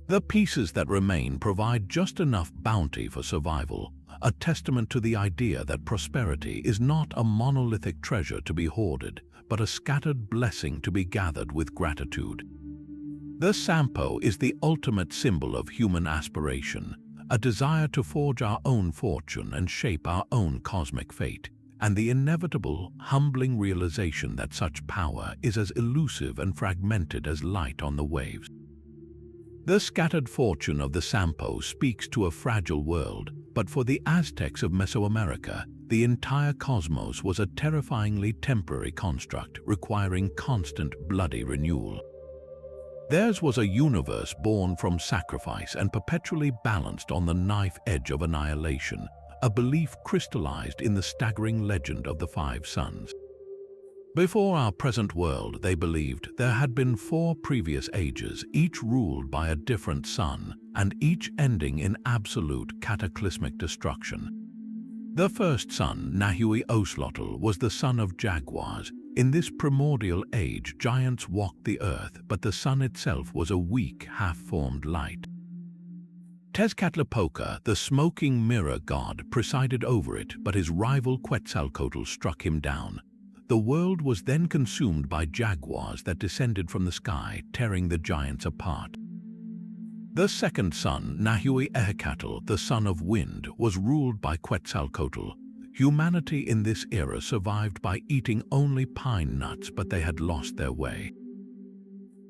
The pieces that remain provide just enough bounty for survival, a testament to the idea that prosperity is not a monolithic treasure to be hoarded, but a scattered blessing to be gathered with gratitude. The Sampo is the ultimate symbol of human aspiration, a desire to forge our own fortune and shape our own cosmic fate, and the inevitable, humbling realization that such power is as elusive and fragmented as light on the waves. The scattered fortune of the Sampo speaks to a fragile world, but for the Aztecs of Mesoamerica, the entire cosmos was a terrifyingly temporary construct requiring constant bloody renewal. Theirs was a universe born from sacrifice and perpetually balanced on the knife edge of annihilation, a belief crystallized in the staggering legend of the 5 suns. Before our present world, they believed, there had been 4 previous ages, each ruled by a different sun, and each ending in absolute cataclysmic destruction. The first sun, Nahui Oslotl, was the son of jaguars. In this primordial age, giants walked the earth, but the sun itself was a weak, half-formed light. Tezcatlipoca, the smoking mirror god, presided over it, but his rival Quetzalcoatl struck him down. The world was then consumed by jaguars that descended from the sky, tearing the giants apart. The second sun, Nahui Ehecatl, the son of wind, was ruled by Quetzalcoatl. Humanity in this era survived by eating only pine nuts, but they had lost their way.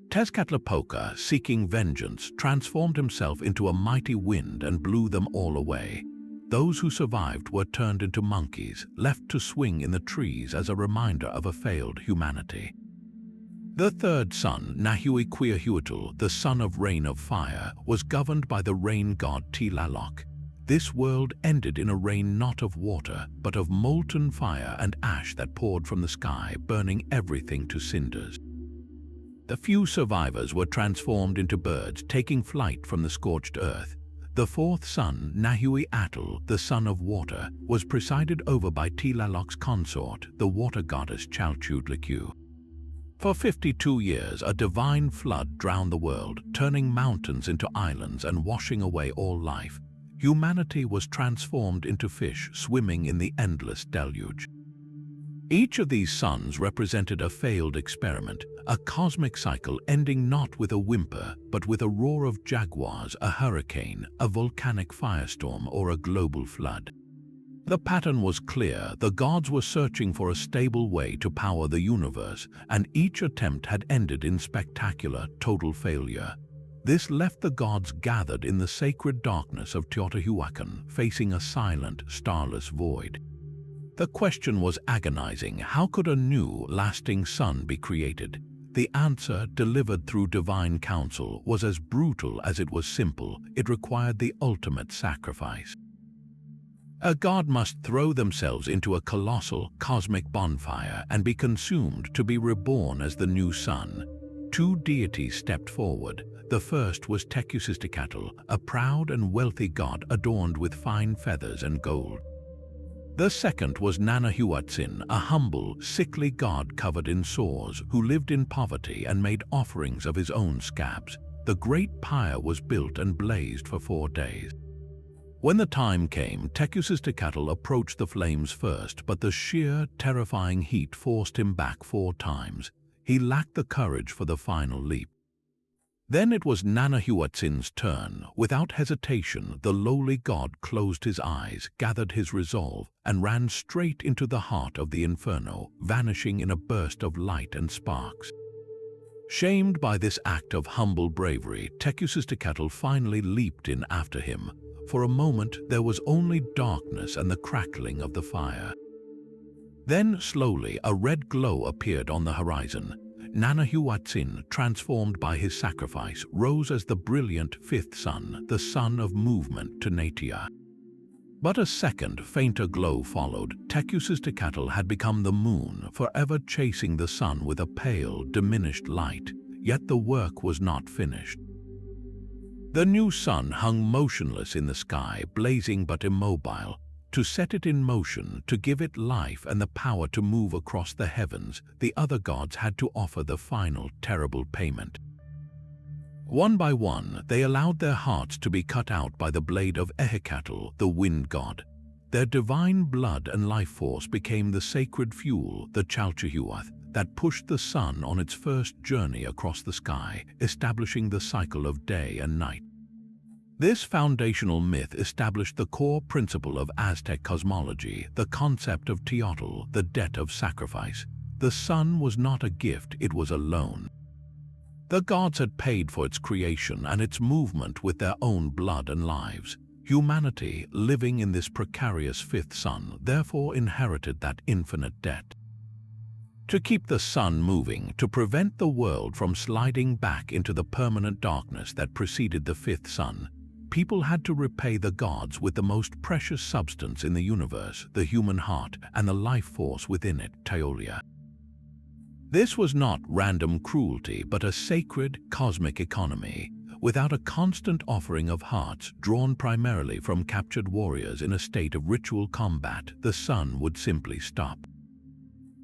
Tezcatlipoca, seeking vengeance, transformed himself into a mighty wind and blew them all away. Those who survived were turned into monkeys, left to swing in the trees as a reminder of a failed humanity. The third sun, Nahui Quiahuatl, the son of rain of fire, was governed by the rain god Tlaloc. This world ended in a rain not of water, but of molten fire and ash that poured from the sky, burning everything to cinders. The few survivors were transformed into birds, taking flight from the scorched earth. The fourth sun, Nahui Atl, the son of water, was presided over by Tlaloc's consort, the water goddess Chalchutliku. For 52 years, a divine flood drowned the world, turning mountains into islands and washing away all life. Humanity was transformed into fish swimming in the endless deluge. Each of these suns represented a failed experiment, a cosmic cycle ending not with a whimper, but with a roar of jaguars, a hurricane, a volcanic firestorm, or a global flood. The pattern was clear. The gods were searching for a stable way to power the universe, and each attempt had ended in spectacular, total failure. This left the gods gathered in the sacred darkness of Teotihuacan, facing a silent, starless void. The question was agonizing: how could a new, lasting sun be created? The answer, delivered through divine counsel, was as brutal as it was simple. It required the ultimate sacrifice. A god must throw themselves into a colossal, cosmic bonfire and be consumed to be reborn as the new sun. Two deities stepped forward. The first was Tecusistecatl, a proud and wealthy god adorned with fine feathers and gold. The second was Nanahuatzin, a humble, sickly god covered in sores, who lived in poverty and made offerings of his own scabs. The great pyre was built and blazed for 4 days. When the time came, Tecusistecatl approached the flames first, but the sheer, terrifying heat forced him back 4 times. He lacked the courage for the final leap. Then it was Nanahuatzin's turn. Without hesitation, the lowly god closed his eyes, gathered his resolve, and ran straight into the heart of the inferno, vanishing in a burst of light and sparks. Shamed by this act of humble bravery, Tecusistecatl finally leaped in after him. For a moment, there was only darkness and the crackling of the fire. Then, slowly, a red glow appeared on the horizon. Nanahuatzin, transformed by his sacrifice, rose as the brilliant 5th sun, the sun of movement to Natia. But a second, fainter glow followed. Tecusistecatl had become the moon, forever chasing the sun with a pale, diminished light. Yet the work was not finished. The new sun hung motionless in the sky, blazing but immobile. To set it in motion, to give it life and the power to move across the heavens, the other gods had to offer the final, terrible payment. One by one, they allowed their hearts to be cut out by the blade of Ehecatl, the wind god. Their divine blood and life force became the sacred fuel, the Chalchihuath, that pushed the sun on its first journey across the sky, establishing the cycle of day and night. This foundational myth established the core principle of Aztec cosmology, the concept of Teotl, the debt of sacrifice. The sun was not a gift, it was a loan. The gods had paid for its creation and its movement with their own blood and lives. Humanity, living in this precarious 5th sun, therefore inherited that infinite debt. To keep the sun moving, to prevent the world from sliding back into the permanent darkness that preceded the 5th sun, people had to repay the gods with the most precious substance in the universe, the human heart, and the life force within it, Teolia. This was not random cruelty, but a sacred, cosmic economy. Without a constant offering of hearts, drawn primarily from captured warriors in a state of ritual combat, the sun would simply stop.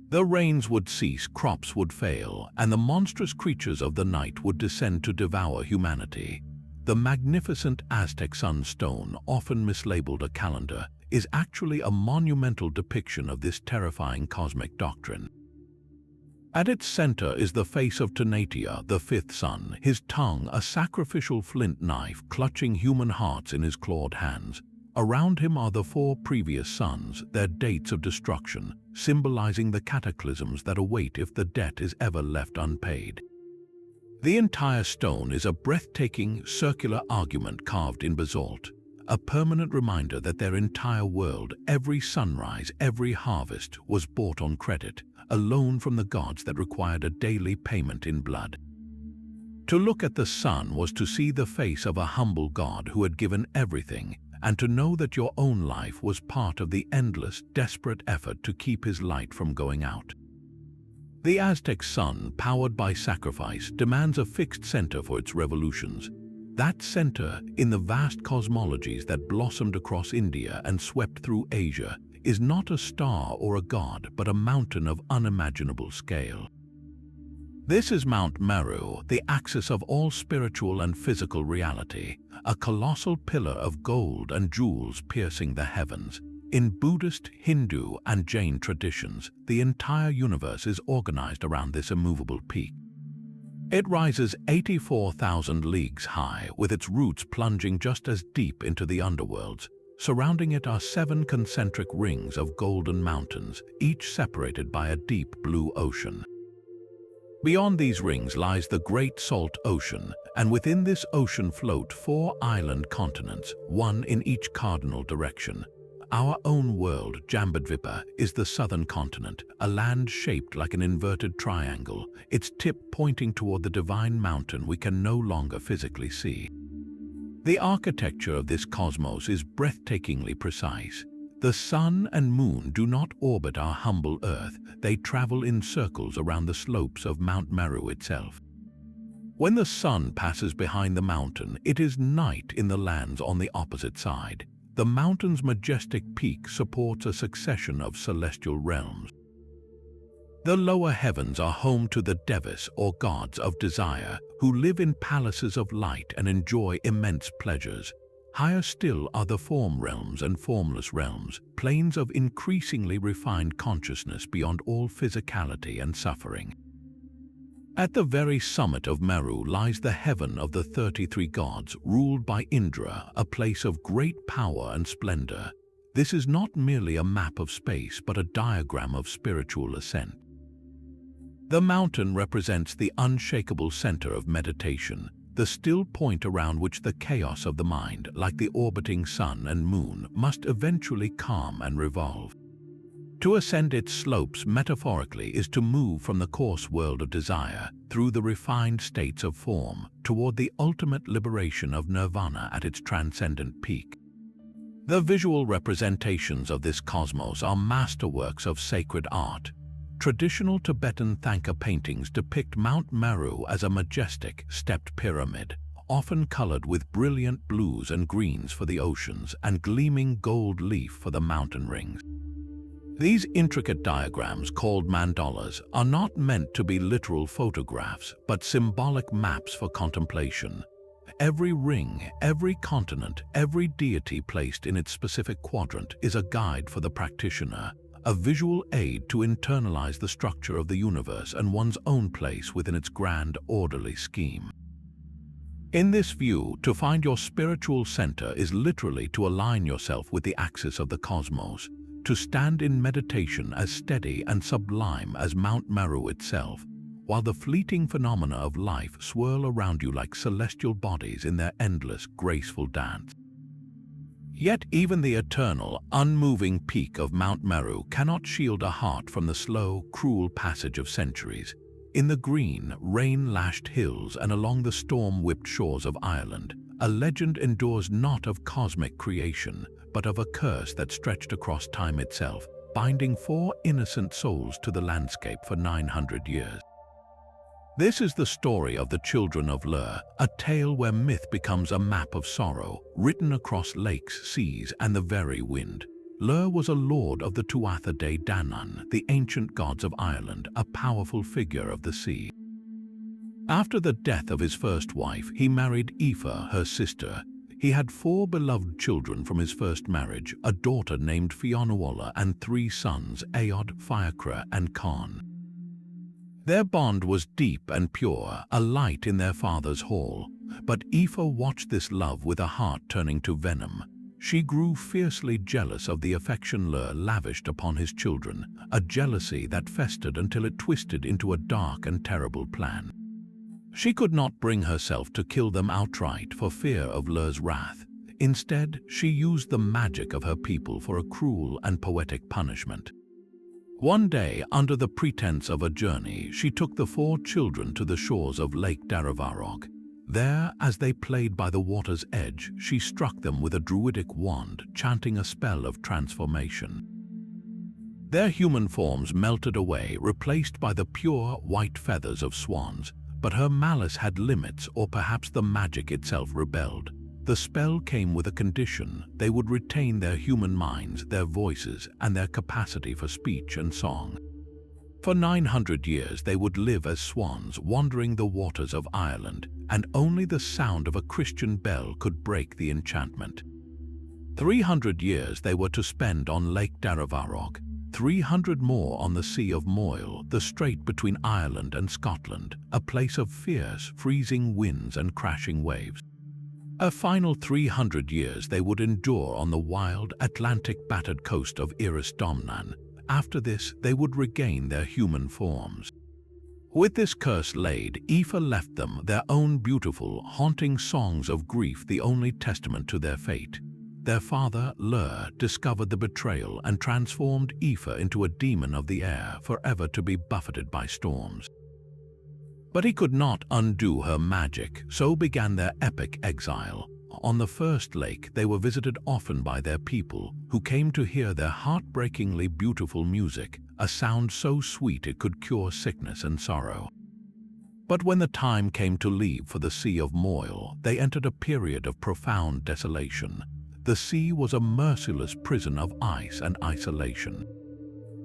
The rains would cease, crops would fail, and the monstrous creatures of the night would descend to devour humanity. The magnificent Aztec sunstone, often mislabeled a calendar, is actually a monumental depiction of this terrifying cosmic doctrine. At its center is the face of Tanatia, the 5th sun, his tongue a sacrificial flint knife clutching human hearts in his clawed hands. Around him are the 4 previous suns, their dates of destruction, symbolizing the cataclysms that await if the debt is ever left unpaid. The entire stone is a breathtaking, circular argument carved in basalt, a permanent reminder that their entire world, every sunrise, every harvest, was bought on credit, a loan from the gods that required a daily payment in blood. To look at the sun was to see the face of a humble god who had given everything, and to know that your own life was part of the endless, desperate effort to keep his light from going out. The Aztec sun, powered by sacrifice, demands a fixed center for its revolutions. That center, in the vast cosmologies that blossomed across India and swept through Asia, is not a star or a god, but a mountain of unimaginable scale. This is Mount Meru, the axis of all spiritual and physical reality, a colossal pillar of gold and jewels piercing the heavens. In Buddhist, Hindu, and Jain traditions, the entire universe is organized around this immovable peak. It rises 84,000 leagues high, with its roots plunging just as deep into the underworlds. Surrounding it are 7 concentric rings of golden mountains, each separated by a deep blue ocean. Beyond these rings lies the Great Salt Ocean, and within this ocean float 4 island continents, one in each cardinal direction. Our own world, Jambudvipa, is the southern continent, a land shaped like an inverted triangle, its tip pointing toward the divine mountain we can no longer physically see. The architecture of this cosmos is breathtakingly precise. The sun and moon do not orbit our humble Earth, they travel in circles around the slopes of Mount Meru itself. When the sun passes behind the mountain, it is night in the lands on the opposite side. The mountain's majestic peak supports a succession of celestial realms. The lower heavens are home to the Devas, or gods of desire, who live in palaces of light and enjoy immense pleasures. Higher still are the form realms and formless realms, planes of increasingly refined consciousness beyond all physicality and suffering. At the very summit of Meru lies the heaven of the 33 gods, ruled by Indra, a place of great power and splendor. This is not merely a map of space, but a diagram of spiritual ascent. The mountain represents the unshakable center of meditation, the still point around which the chaos of the mind, like the orbiting sun and moon, must eventually calm and revolve. To ascend its slopes metaphorically is to move from the coarse world of desire through the refined states of form toward the ultimate liberation of nirvana at its transcendent peak. The visual representations of this cosmos are masterworks of sacred art. Traditional Tibetan Thangka paintings depict Mount Meru as a majestic, stepped pyramid, often colored with brilliant blues and greens for the oceans and gleaming gold leaf for the mountain rings. These intricate diagrams, called mandalas, are not meant to be literal photographs, but symbolic maps for contemplation. Every ring, every continent, every deity placed in its specific quadrant is a guide for the practitioner, a visual aid to internalize the structure of the universe and one's own place within its grand, orderly scheme. In this view, to find your spiritual center is literally to align yourself with the axis of the cosmos, to stand in meditation as steady and sublime as Mount Meru itself, while the fleeting phenomena of life swirl around you like celestial bodies in their endless, graceful dance. Yet even the eternal, unmoving peak of Mount Meru cannot shield a heart from the slow, cruel passage of centuries. In the green, rain-lashed hills and along the storm-whipped shores of Ireland, a legend endures not of cosmic creation, but of a curse that stretched across time itself, binding 4 innocent souls to the landscape for 900 years. This is the story of the children of Lir, a tale where myth becomes a map of sorrow, written across lakes, seas, and the very wind. Lir was a lord of the Tuatha De Danann, the ancient gods of Ireland, a powerful figure of the sea. After the death of his first wife, he married Aoife, her sister. He had 4 beloved children from his first marriage, a daughter named Fionnuala and 3 sons, Aod, Fiachra, and Con. Their bond was deep and pure, a light in their father's hall. But Aoife watched this love with a heart turning to venom. She grew fiercely jealous of the affection Lir lavished upon his children, a jealousy that festered until it twisted into a dark and terrible plan. She could not bring herself to kill them outright for fear of Lir's wrath. Instead, she used the magic of her people for a cruel and poetic punishment. One day, under the pretense of a journey, she took the 4 children to the shores of Lake Daravarog. There, as they played by the water's edge, she struck them with a druidic wand, chanting a spell of transformation. Their human forms melted away, replaced by the pure, white feathers of swans. But her malice had limits, or perhaps the magic itself rebelled. The spell came with a condition: they would retain their human minds, their voices, and their capacity for speech and song. For 900 years they would live as swans wandering the waters of Ireland, and only the sound of a Christian bell could break the enchantment. 300 years they were to spend on Lake Darrivarroch, 300 more on the Sea of Moyle, the strait between Ireland and Scotland, a place of fierce, freezing winds and crashing waves. A final 300 years they would endure on the wild, Atlantic-battered coast of Iris-Domnan. After this, they would regain their human forms. With this curse laid, Aoife left them their own beautiful, haunting songs of grief, the only testament to their fate. Their father, Lir, discovered the betrayal and transformed Aoife into a demon of the air, forever to be buffeted by storms. But he could not undo her magic, so began their epic exile. On the first lake, they were visited often by their people, who came to hear their heartbreakingly beautiful music, a sound so sweet it could cure sickness and sorrow. But when the time came to leave for the Sea of Moyle, they entered a period of profound desolation. The sea was a merciless prison of ice and isolation.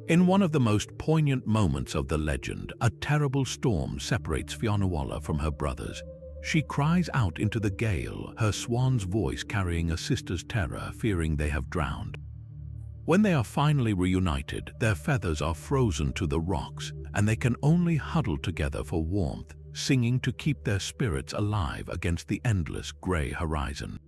In one of the most poignant moments of the legend, a terrible storm separates Fionnuala from her brothers. She cries out into the gale, her swan's voice carrying a sister's terror, fearing they have drowned. When they are finally reunited, their feathers are frozen to the rocks, and they can only huddle together for warmth, singing to keep their spirits alive against the endless grey horizon.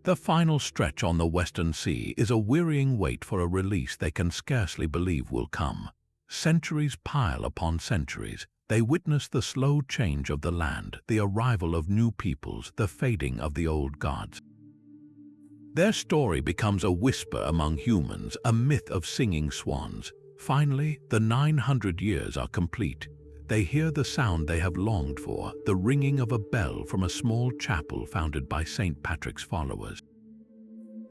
The final stretch on the Western Sea is a wearying wait for a release they can scarcely believe will come. Centuries pile upon centuries. They witness the slow change of the land, the arrival of new peoples, the fading of the old gods. Their story becomes a whisper among humans, a myth of singing swans. Finally, the 900 years are complete. They hear the sound they have longed for, the ringing of a bell from a small chapel founded by St. Patrick's followers.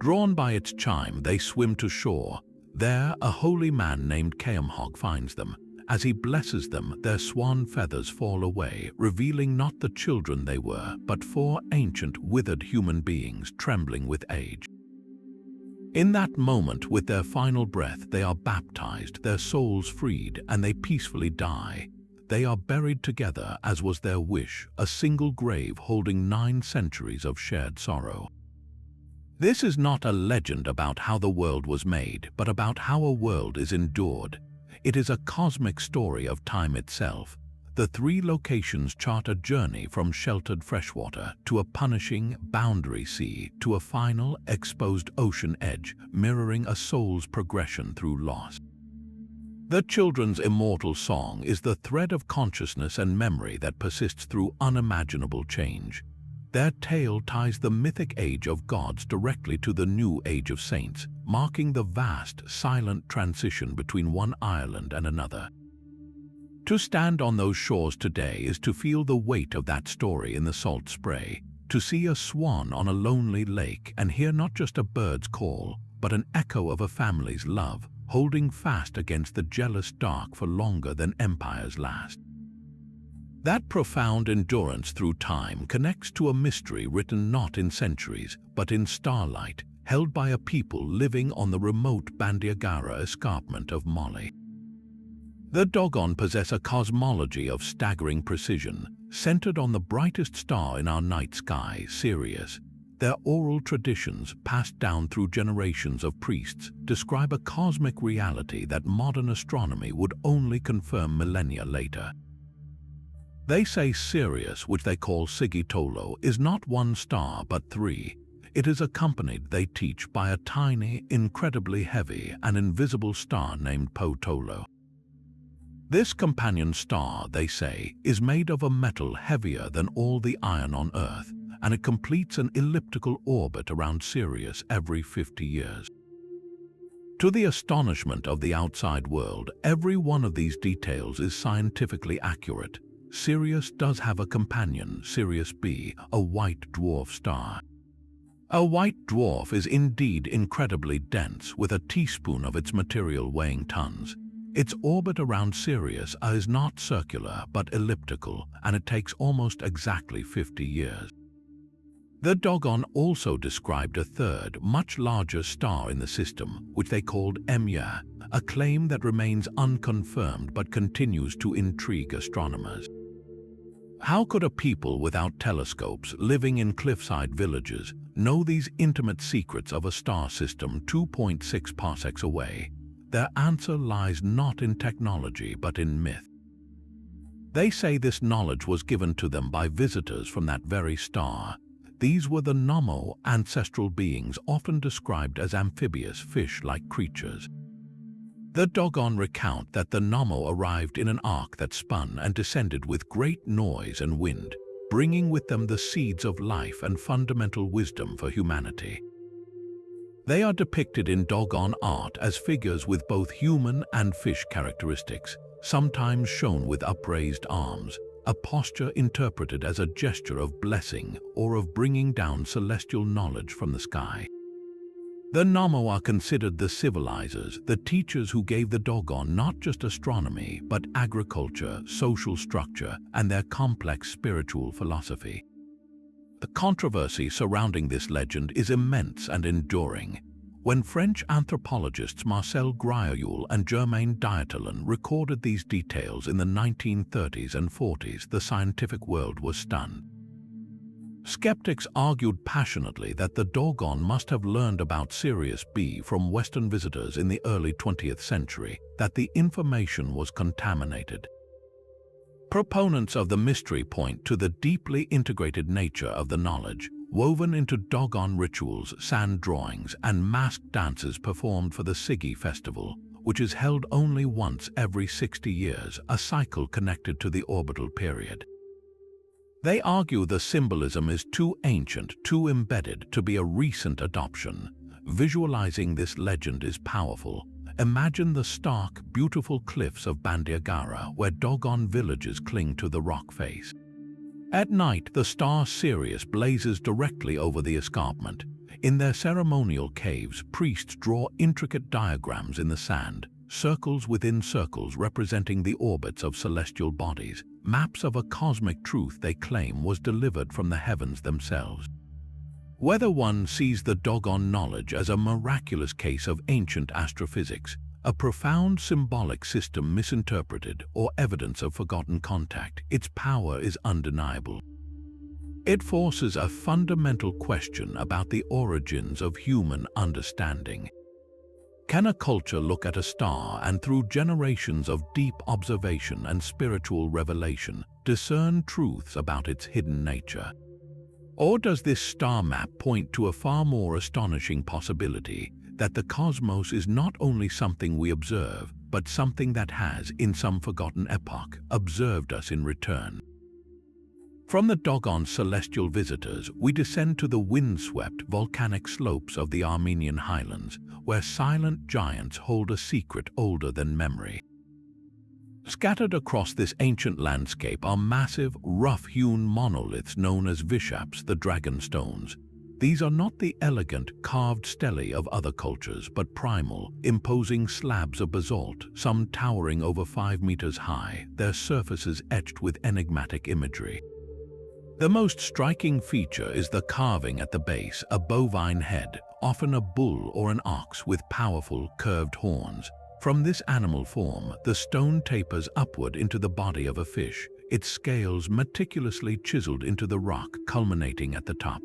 Drawn by its chime, they swim to shore. There, a holy man named Ceamhaug finds them. As he blesses them, their swan feathers fall away, revealing not the children they were, but four ancient, withered human beings trembling with age. In that moment, with their final breath, they are baptized, their souls freed, and they peacefully die. They are buried together, as was their wish, a single grave holding 9 centuries of shared sorrow. This is not a legend about how the world was made, but about how a world is endured. It is a cosmic story of time itself. The 3 locations chart a journey from sheltered freshwater to a punishing boundary sea to a final exposed ocean edge, mirroring a soul's progression through loss. The children's immortal song is the thread of consciousness and memory that persists through unimaginable change. Their tale ties the mythic age of gods directly to the new age of saints, marking the vast, silent transition between one Ireland and another. To stand on those shores today is to feel the weight of that story in the salt spray, to see a swan on a lonely lake and hear not just a bird's call, but an echo of a family's love, holding fast against the jealous dark for longer than empires last. That profound endurance through time connects to a mystery written not in centuries, but in starlight, held by a people living on the remote Bandiagara escarpment of Moly. The Dogon possess a cosmology of staggering precision, centered on the brightest star in our night sky, Sirius. Their oral traditions, passed down through generations of priests, describe a cosmic reality that modern astronomy would only confirm millennia later. They say Sirius, which they call Sigitolo, is not one star but 3. It is accompanied, they teach, by a tiny, incredibly heavy, and invisible star named Potolo. This companion star, they say, is made of a metal heavier than all the iron on Earth, and it completes an elliptical orbit around Sirius every 50 years. To the astonishment of the outside world, every one of these details is scientifically accurate. Sirius does have a companion, Sirius B, a white dwarf star. A white dwarf is indeed incredibly dense, with a teaspoon of its material weighing tons. Its orbit around Sirius is not circular but elliptical, and it takes almost exactly 50 years. The Dogon also described a third, much larger star in the system, which they called Emya, a claim that remains unconfirmed but continues to intrigue astronomers. How could a people without telescopes, living in cliffside villages, know these intimate secrets of a star system 2.6 parsecs away? Their answer lies not in technology but in myth. They say this knowledge was given to them by visitors from that very star. These were the Nommo, ancestral beings often described as amphibious, fish-like creatures. The Dogon recount that the Nommo arrived in an ark that spun and descended with great noise and wind, bringing with them the seeds of life and fundamental wisdom for humanity. They are depicted in Dogon art as figures with both human and fish characteristics, sometimes shown with upraised arms, a posture interpreted as a gesture of blessing or of bringing down celestial knowledge from the sky. The Nommo are considered the civilizers, the teachers who gave the Dogon not just astronomy, but agriculture, social structure, and their complex spiritual philosophy. The controversy surrounding this legend is immense and enduring. When French anthropologists Marcel Grioul and Germain Dieterlen recorded these details in the 1930s and 40s, the scientific world was stunned. Skeptics argued passionately that the Dogon must have learned about Sirius B from Western visitors in the early 20th century, that the information was contaminated. Proponents of the mystery point to the deeply integrated nature of the knowledge, woven into Dogon rituals, sand drawings, and masked dances performed for the Sigi festival, which is held only once every 60 years, a cycle connected to the orbital period. They argue the symbolism is too ancient, too embedded to be a recent adoption. Visualizing this legend is powerful. Imagine the stark, beautiful cliffs of Bandiagara, where Dogon villages cling to the rock face. At night, the star Sirius blazes directly over the escarpment. In their ceremonial caves, priests draw intricate diagrams in the sand, circles within circles representing the orbits of celestial bodies, maps of a cosmic truth they claim was delivered from the heavens themselves. Whether one sees the Dogon knowledge as a miraculous case of ancient astrophysics, a profound symbolic system misinterpreted, or evidence of forgotten contact, its power is undeniable. It forces a fundamental question about the origins of human understanding. Can a culture look at a star and, through generations of deep observation and spiritual revelation, discern truths about its hidden nature? Or does this star map point to a far more astonishing possibility, that the cosmos is not only something we observe, but something that has, in some forgotten epoch, observed us in return? From the Dogon celestial visitors, we descend to the windswept volcanic slopes of the Armenian highlands, where silent giants hold a secret older than memory. Scattered across this ancient landscape are massive, rough-hewn monoliths known as Vishaps, the dragon stones. These are not the elegant, carved stelae of other cultures, but primal, imposing slabs of basalt, some towering over 5 meters high, their surfaces etched with enigmatic imagery. The most striking feature is the carving at the base, a bovine head, often a bull or an ox with powerful, curved horns. From this animal form, the stone tapers upward into the body of a fish, its scales meticulously chiseled into the rock, culminating at the top.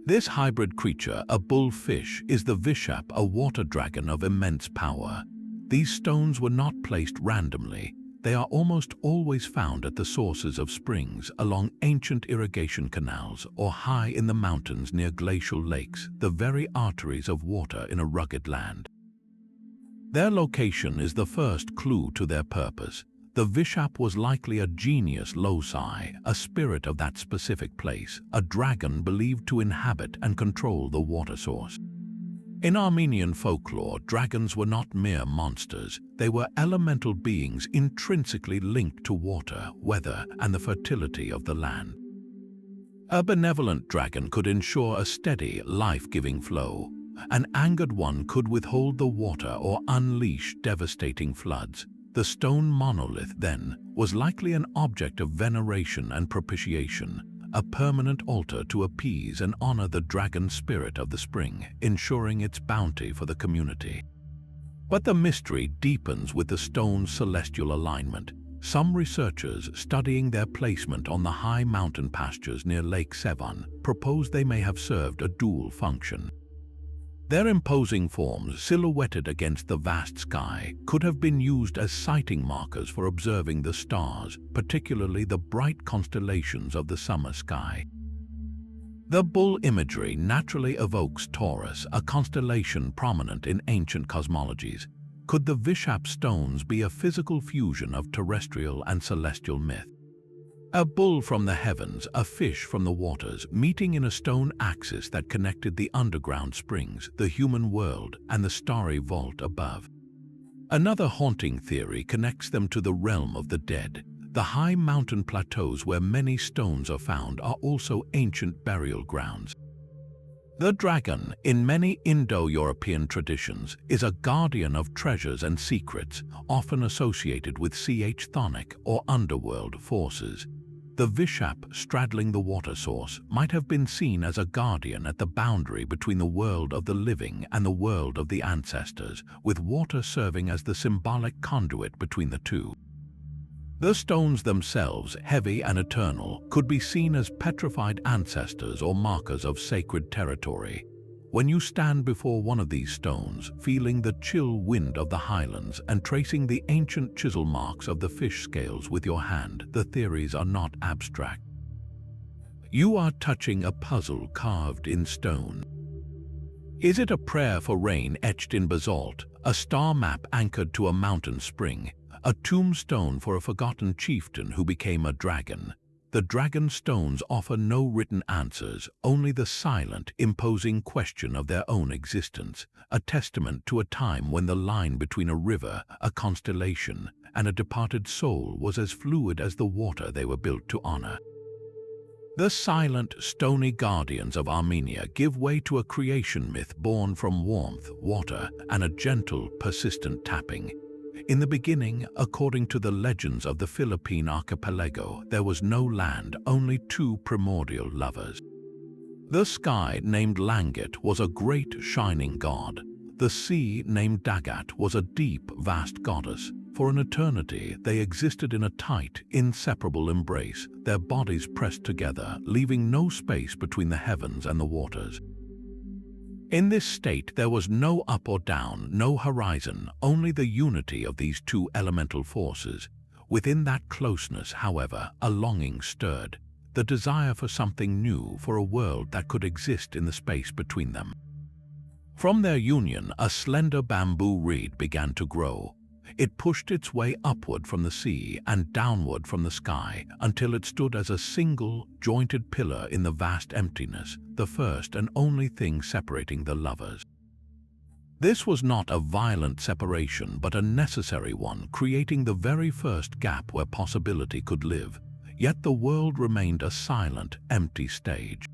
This hybrid creature, a bull-fish, is the Vishap, a water dragon of immense power. These stones were not placed randomly. They are almost always found at the sources of springs, along ancient irrigation canals, or high in the mountains near glacial lakes, the very arteries of water in a rugged land. Their location is the first clue to their purpose. The Vishap was likely a genius loci, a spirit of that specific place, a dragon believed to inhabit and control the water source. In Armenian folklore, dragons were not mere monsters. They were elemental beings intrinsically linked to water, weather, and the fertility of the land. A benevolent dragon could ensure a steady, life-giving flow. An angered one could withhold the water or unleash devastating floods. The stone monolith, then, was likely an object of veneration and propitiation, a permanent altar to appease and honor the dragon spirit of the spring, ensuring its bounty for the community. But the mystery deepens with the stone's celestial alignment. Some researchers studying their placement on the high mountain pastures near Lake Sevan propose they may have served a dual function. Their imposing forms, silhouetted against the vast sky, could have been used as sighting markers for observing the stars, particularly the bright constellations of the summer sky. The bull imagery naturally evokes Taurus, a constellation prominent in ancient cosmologies. Could the Vishap stones be a physical fusion of terrestrial and celestial myth? A bull from the heavens, a fish from the waters, meeting in a stone axis that connected the underground springs, the human world, and the starry vault above. Another haunting theory connects them to the realm of the dead. The high mountain plateaus where many stones are found are also ancient burial grounds. The dragon, in many Indo-European traditions, is a guardian of treasures and secrets, often associated with chthonic or underworld forces. The Vishap, straddling the water source, might have been seen as a guardian at the boundary between the world of the living and the world of the ancestors, with water serving as the symbolic conduit between the two. The stones themselves, heavy and eternal, could be seen as petrified ancestors or markers of sacred territory. When you stand before one of these stones, feeling the chill wind of the highlands and tracing the ancient chisel marks of the fish scales with your hand, the theories are not abstract. You are touching a puzzle carved in stone. Is it a prayer for rain etched in basalt, a star map anchored to a mountain spring, a tombstone for a forgotten chieftain who became a dragon? The dragon stones offer no written answers, only the silent, imposing question of their own existence, a testament to a time when the line between a river, a constellation, and a departed soul was as fluid as the water they were built to honor. The silent, stony guardians of Armenia give way to a creation myth born from warmth, water, and a gentle, persistent tapping. In the beginning, according to the legends of the Philippine archipelago, there was no land, only two primordial lovers. The sky, named Langit, was a great shining god. The sea, named Dagat, was a deep, vast goddess. For an eternity, they existed in a tight, inseparable embrace, their bodies pressed together, leaving no space between the heavens and the waters. In this state, there was no up or down, no horizon, only the unity of these two elemental forces. Within that closeness, however, a longing stirred, the desire for something new, for a world that could exist in the space between them. From their union, a slender bamboo reed began to grow. It pushed its way upward from the sea and downward from the sky until it stood as a single, jointed pillar in the vast emptiness, the first and only thing separating the lovers. This was not a violent separation, but a necessary one, creating the very first gap where possibility could live. Yet the world remained a silent, empty stage.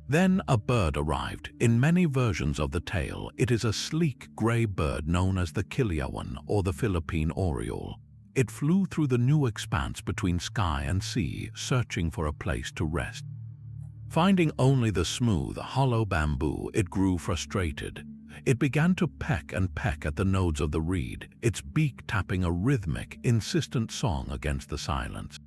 Then a bird arrived. In many versions of the tale, it is a sleek gray bird known as the Kiliawan or the Philippine oriole. It flew through the new expanse between sky and sea, searching for a place to rest. Finding only the smooth, hollow bamboo, it grew frustrated. It began to peck and peck at the nodes of the reed, its beak tapping a rhythmic, insistent song against the silence.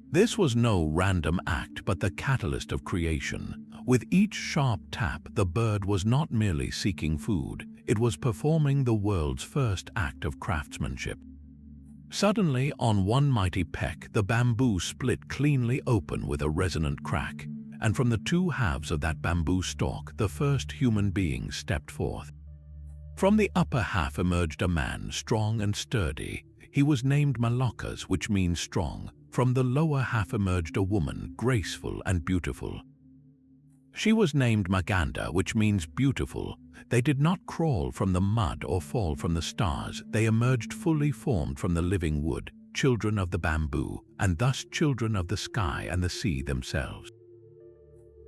This was no random act, but the catalyst of creation. With each sharp tap, the bird was not merely seeking food, it was performing the world's first act of craftsmanship. Suddenly, on one mighty peck, the bamboo split cleanly open with a resonant crack, and from the two halves of that bamboo stalk, the first human being stepped forth. From the upper half emerged a man, strong and sturdy. He was named Malokas, which means strong. From the lower half emerged a woman, graceful and beautiful. She was named Maganda, which means beautiful. They did not crawl from the mud or fall from the stars. They emerged fully formed from the living wood, children of the bamboo, and thus children of the sky and the sea themselves.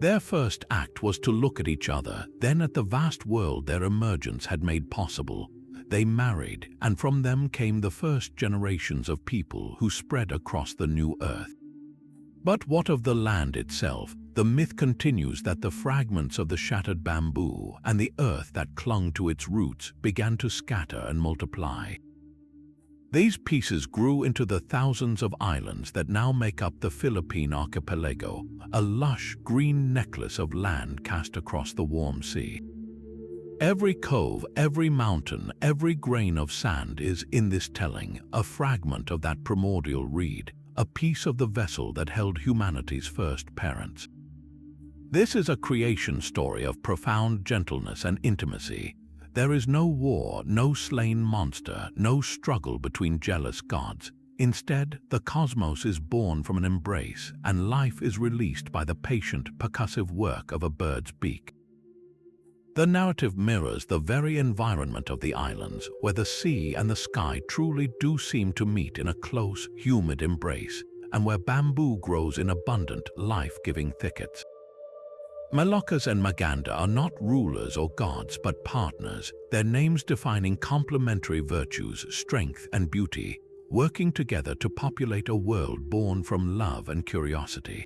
Their first act was to look at each other, then at the vast world their emergence had made possible. They married, and from them came the first generations of people who spread across the new earth. But what of the land itself? The myth continues that the fragments of the shattered bamboo and the earth that clung to its roots began to scatter and multiply. These pieces grew into the thousands of islands that now make up the Philippine archipelago, a lush green necklace of land cast across the warm sea. Every cove, every mountain, every grain of sand is, in this telling, a fragment of that primordial reed, a piece of the vessel that held humanity's first parents. This is a creation story of profound gentleness and intimacy. There is no war, no slain monster, no struggle between jealous gods. Instead, the cosmos is born from an embrace, and life is released by the patient, percussive work of a bird's beak. The narrative mirrors the very environment of the islands, where the sea and the sky truly do seem to meet in a close, humid embrace, and where bamboo grows in abundant, life-giving thickets. Moluccas and Maganda are not rulers or gods but partners, their names defining complementary virtues, strength and beauty, working together to populate a world born from love and curiosity.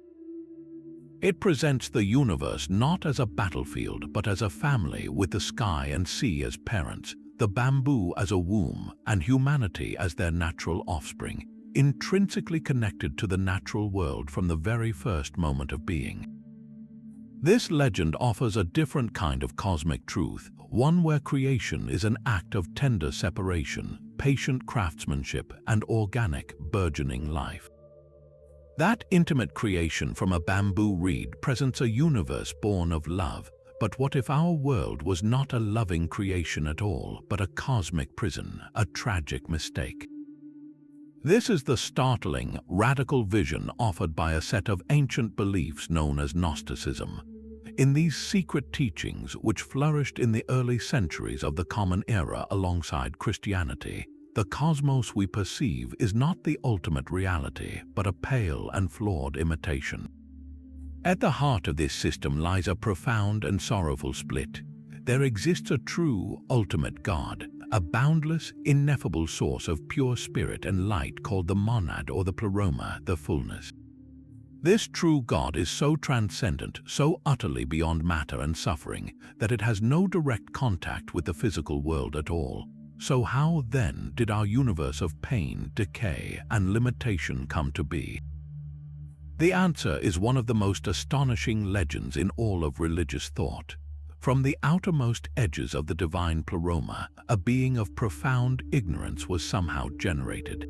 It presents the universe not as a battlefield but as a family, with the sky and sea as parents, the bamboo as a womb, and humanity as their natural offspring, intrinsically connected to the natural world from the very first moment of being. This legend offers a different kind of cosmic truth, one where creation is an act of tender separation, patient craftsmanship, and organic, burgeoning life. That intimate creation from a bamboo reed presents a universe born of love. But what if our world was not a loving creation at all, but a cosmic prison, a tragic mistake? This is the startling, radical vision offered by a set of ancient beliefs known as Gnosticism. In these secret teachings, which flourished in the early centuries of the Common Era alongside Christianity, the cosmos we perceive is not the ultimate reality, but a pale and flawed imitation. At the heart of this system lies a profound and sorrowful split. There exists a true, ultimate God, a boundless, ineffable source of pure spirit and light called the monad or the pleroma, the fullness. This true God is so transcendent, so utterly beyond matter and suffering, that it has no direct contact with the physical world at all. So how, then, did our universe of pain, decay, and limitation come to be? The answer is one of the most astonishing legends in all of religious thought. From the outermost edges of the divine pleroma, a being of profound ignorance was somehow generated.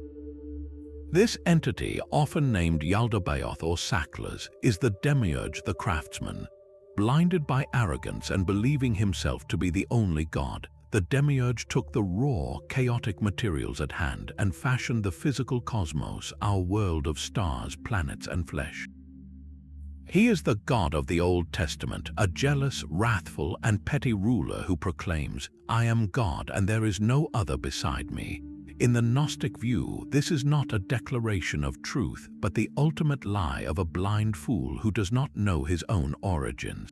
This entity, often named Yaldabaoth or Saklas, is the demiurge, the craftsman. Blinded by arrogance and believing himself to be the only god, the demiurge took the raw, chaotic materials at hand and fashioned the physical cosmos, our world of stars, planets, and flesh. He is the God of the Old Testament, a jealous, wrathful, and petty ruler who proclaims, "I am God and there is no other beside me." In the Gnostic view, this is not a declaration of truth, but the ultimate lie of a blind fool who does not know his own origins.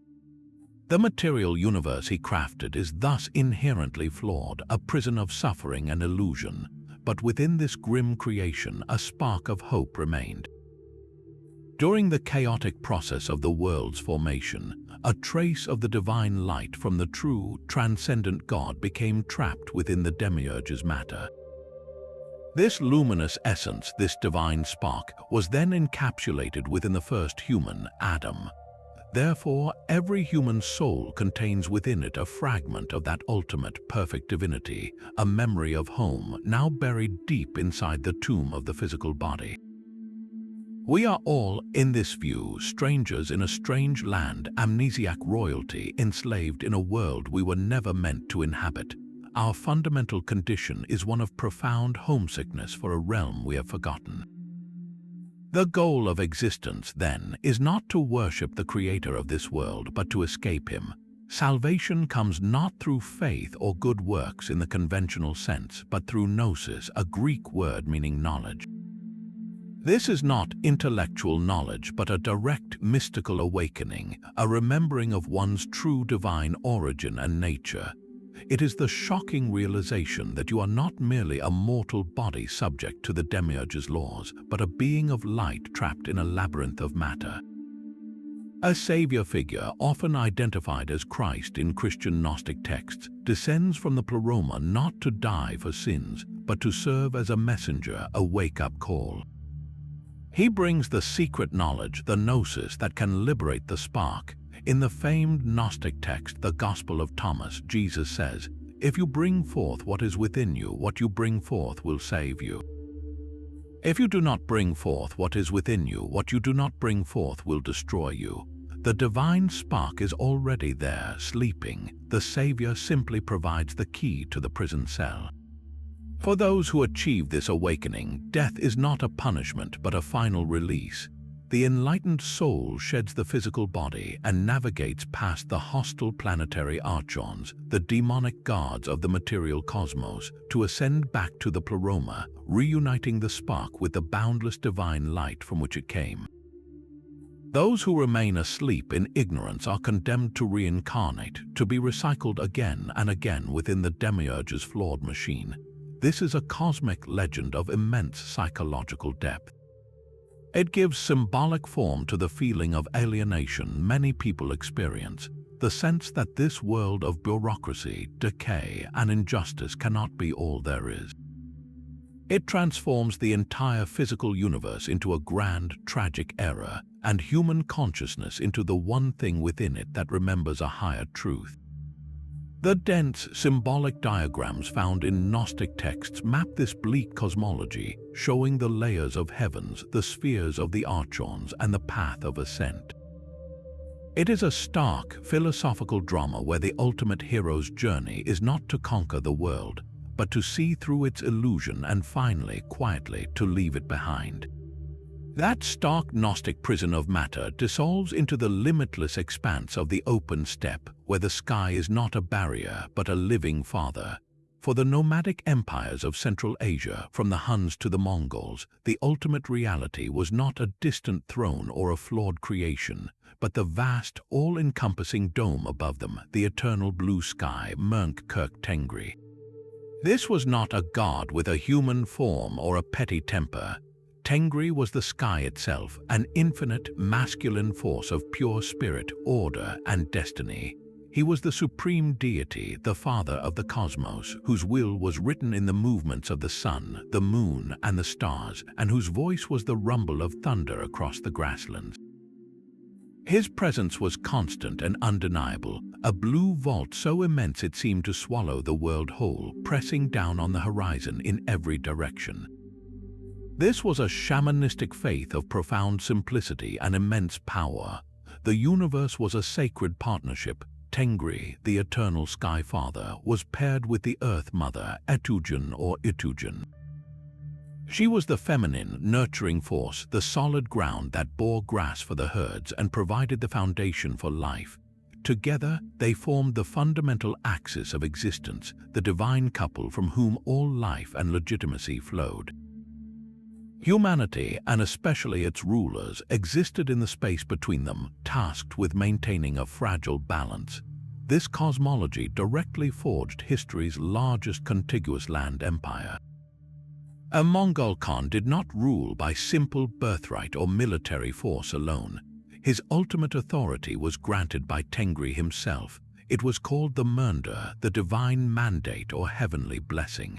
The material universe he crafted is thus inherently flawed, a prison of suffering and illusion. But within this grim creation, a spark of hope remained. During the chaotic process of the world's formation, a trace of the divine light from the true, transcendent God became trapped within the demiurge's matter. This luminous essence, this divine spark, was then encapsulated within the first human, Adam. Therefore, every human soul contains within it a fragment of that ultimate, perfect divinity, a memory of home, now buried deep inside the tomb of the physical body. We are all, in this view, strangers in a strange land, amnesiac royalty, enslaved in a world we were never meant to inhabit. Our fundamental condition is one of profound homesickness for a realm we have forgotten. The goal of existence, then, is not to worship the creator of this world, but to escape him. Salvation comes not through faith or good works in the conventional sense, but through gnosis, a Greek word meaning knowledge. This is not intellectual knowledge, but a direct mystical awakening, a remembering of one's true divine origin and nature. It is the shocking realization that you are not merely a mortal body subject to the demiurge's laws, but a being of light trapped in a labyrinth of matter. A savior figure, often identified as Christ in Christian Gnostic texts, descends from the pleroma not to die for sins, but to serve as a messenger, a wake-up call. He brings the secret knowledge, the gnosis that can liberate the spark. In the famed Gnostic text, the Gospel of Thomas, Jesus says, "If you bring forth what is within you, what you bring forth will save you. If you do not bring forth what is within you, what you do not bring forth will destroy you." The divine spark is already there, sleeping. The Savior simply provides the key to the prison cell. For those who achieve this awakening, death is not a punishment but a final release. The enlightened soul sheds the physical body and navigates past the hostile planetary archons, the demonic guards of the material cosmos, to ascend back to the pleroma, reuniting the spark with the boundless divine light from which it came. Those who remain asleep in ignorance are condemned to reincarnate, to be recycled again and again within the demiurge's flawed machine. This is a cosmic legend of immense psychological depth. It gives symbolic form to the feeling of alienation many people experience, the sense that this world of bureaucracy, decay, and injustice cannot be all there is. It transforms the entire physical universe into a grand, tragic error, and human consciousness into the one thing within it that remembers a higher truth. The dense, symbolic diagrams found in Gnostic texts map this bleak cosmology, showing the layers of heavens, the spheres of the archons, and the path of ascent. It is a stark, philosophical drama where the ultimate hero's journey is not to conquer the world, but to see through its illusion and finally, quietly, to leave it behind. That stark Gnostic prison of matter dissolves into the limitless expanse of the open steppe, where the sky is not a barrier but a living father. For the nomadic empires of Central Asia, from the Huns to the Mongols, the ultimate reality was not a distant throne or a flawed creation, but the vast, all-encompassing dome above them, the eternal blue sky, Mönch Tengri. This was not a god with a human form or a petty temper. Tengri was the sky itself, an infinite, masculine force of pure spirit, order, and destiny. He was the supreme deity, the father of the cosmos, whose will was written in the movements of the sun, the moon, and the stars, and whose voice was the rumble of thunder across the grasslands. His presence was constant and undeniable, a blue vault so immense it seemed to swallow the world whole, pressing down on the horizon in every direction. This was a shamanistic faith of profound simplicity and immense power. The universe was a sacred partnership. Tengri, the eternal sky father, was paired with the earth mother, Etugen or Itugen. She was the feminine, nurturing force, the solid ground that bore grass for the herds and provided the foundation for life. Together, they formed the fundamental axis of existence, the divine couple from whom all life and legitimacy flowed. Humanity, and especially its rulers, existed in the space between them, tasked with maintaining a fragile balance. This cosmology directly forged history's largest contiguous land empire. A Mongol Khan did not rule by simple birthright or military force alone. His ultimate authority was granted by Tengri himself. It was called the Murder, the divine mandate or heavenly blessing.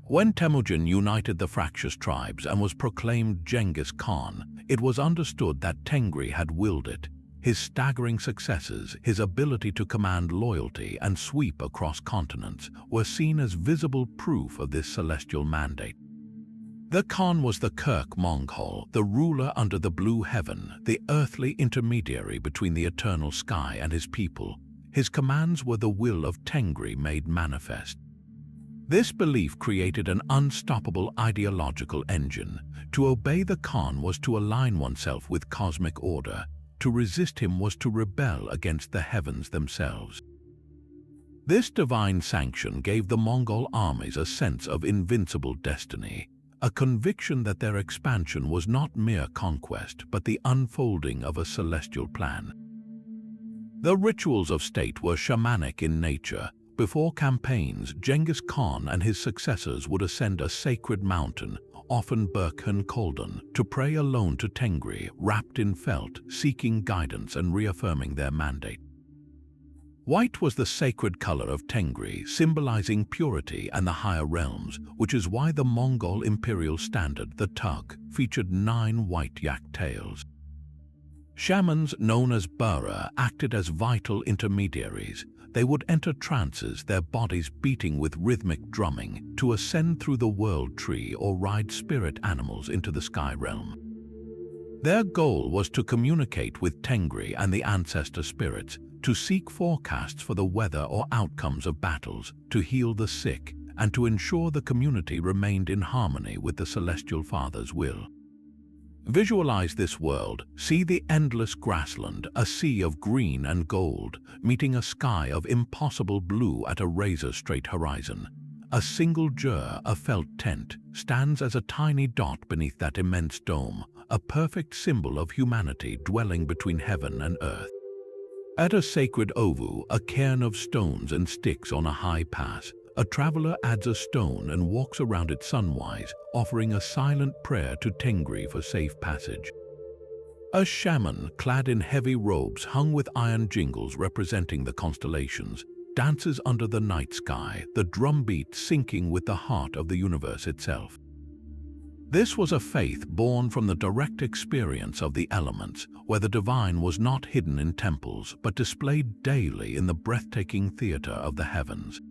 When Temujin united the fractious tribes and was proclaimed Genghis Khan, it was understood that Tengri had willed it. His staggering successes, his ability to command loyalty and sweep across continents, were seen as visible proof of this celestial mandate. The Khan was the Kirk Mongol, the ruler under the blue heaven, the earthly intermediary between the eternal sky and his people. His commands were the will of Tengri made manifest. This belief created an unstoppable ideological engine. To obey the Khan was to align oneself with cosmic order. To resist him was to rebel against the heavens themselves. This divine sanction gave the Mongol armies a sense of invincible destiny, a conviction that their expansion was not mere conquest but the unfolding of a celestial plan. The rituals of state were shamanic in nature, Before campaigns, Genghis Khan and his successors would ascend a sacred mountain, often Burkhan Khaldun, to pray alone to Tengri, wrapped in felt, seeking guidance and reaffirming their mandate. White was the sacred color of Tengri, symbolizing purity and the higher realms, which is why the Mongol imperial standard, the Tug, featured 9 white yak tails. Shamans, known as Bura, acted as vital intermediaries. They would enter trances, their bodies beating with rhythmic drumming, to ascend through the world tree or ride spirit animals into the sky realm. Their goal was to communicate with Tengri and the ancestor spirits, to seek forecasts for the weather or outcomes of battles, to heal the sick, and to ensure the community remained in harmony with the Celestial Father's will. Visualize this world. See the endless grassland, a sea of green and gold, meeting a sky of impossible blue at a razor-straight horizon. A single jur, a felt tent, stands as a tiny dot beneath that immense dome, a perfect symbol of humanity dwelling between heaven and earth. At a sacred ovu, a cairn of stones and sticks on a high pass, a traveler adds a stone and walks around it sunwise, offering a silent prayer to Tengri for safe passage. A shaman, clad in heavy robes hung with iron jingles representing the constellations, dances under the night sky, the drumbeat syncing with the heart of the universe itself. This was a faith born from the direct experience of the elements, where the divine was not hidden in temples, but displayed daily in the breathtaking theater of the heavens.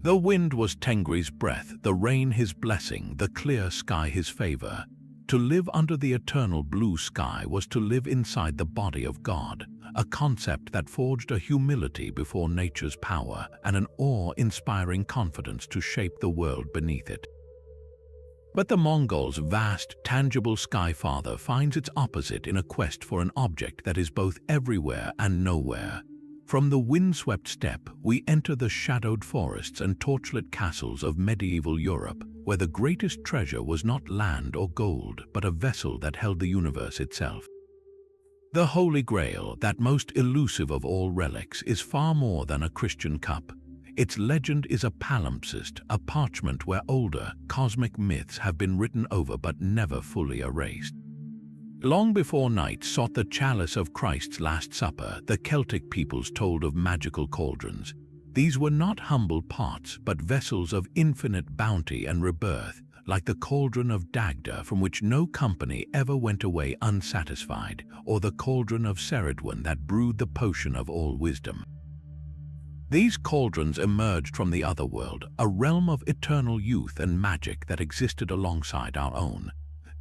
The wind was Tengri's breath, the rain his blessing, the clear sky his favor. To live under the eternal blue sky was to live inside the body of God, a concept that forged a humility before nature's power and an awe-inspiring confidence to shape the world beneath it. But the Mongols' vast, tangible sky father finds its opposite in a quest for an object that is both everywhere and nowhere. From the windswept steppe, we enter the shadowed forests and torchlit castles of medieval Europe, where the greatest treasure was not land or gold, but a vessel that held the universe itself. The Holy Grail, that most elusive of all relics, is far more than a Christian cup. Its legend is a palimpsest, a parchment where older, cosmic myths have been written over but never fully erased. Long before knights sought the chalice of Christ's Last Supper, the Celtic peoples told of magical cauldrons. These were not humble pots, but vessels of infinite bounty and rebirth, like the cauldron of Dagda, from which no company ever went away unsatisfied, or the cauldron of Ceridwen that brewed the potion of all wisdom. These cauldrons emerged from the otherworld, a realm of eternal youth and magic that existed alongside our own.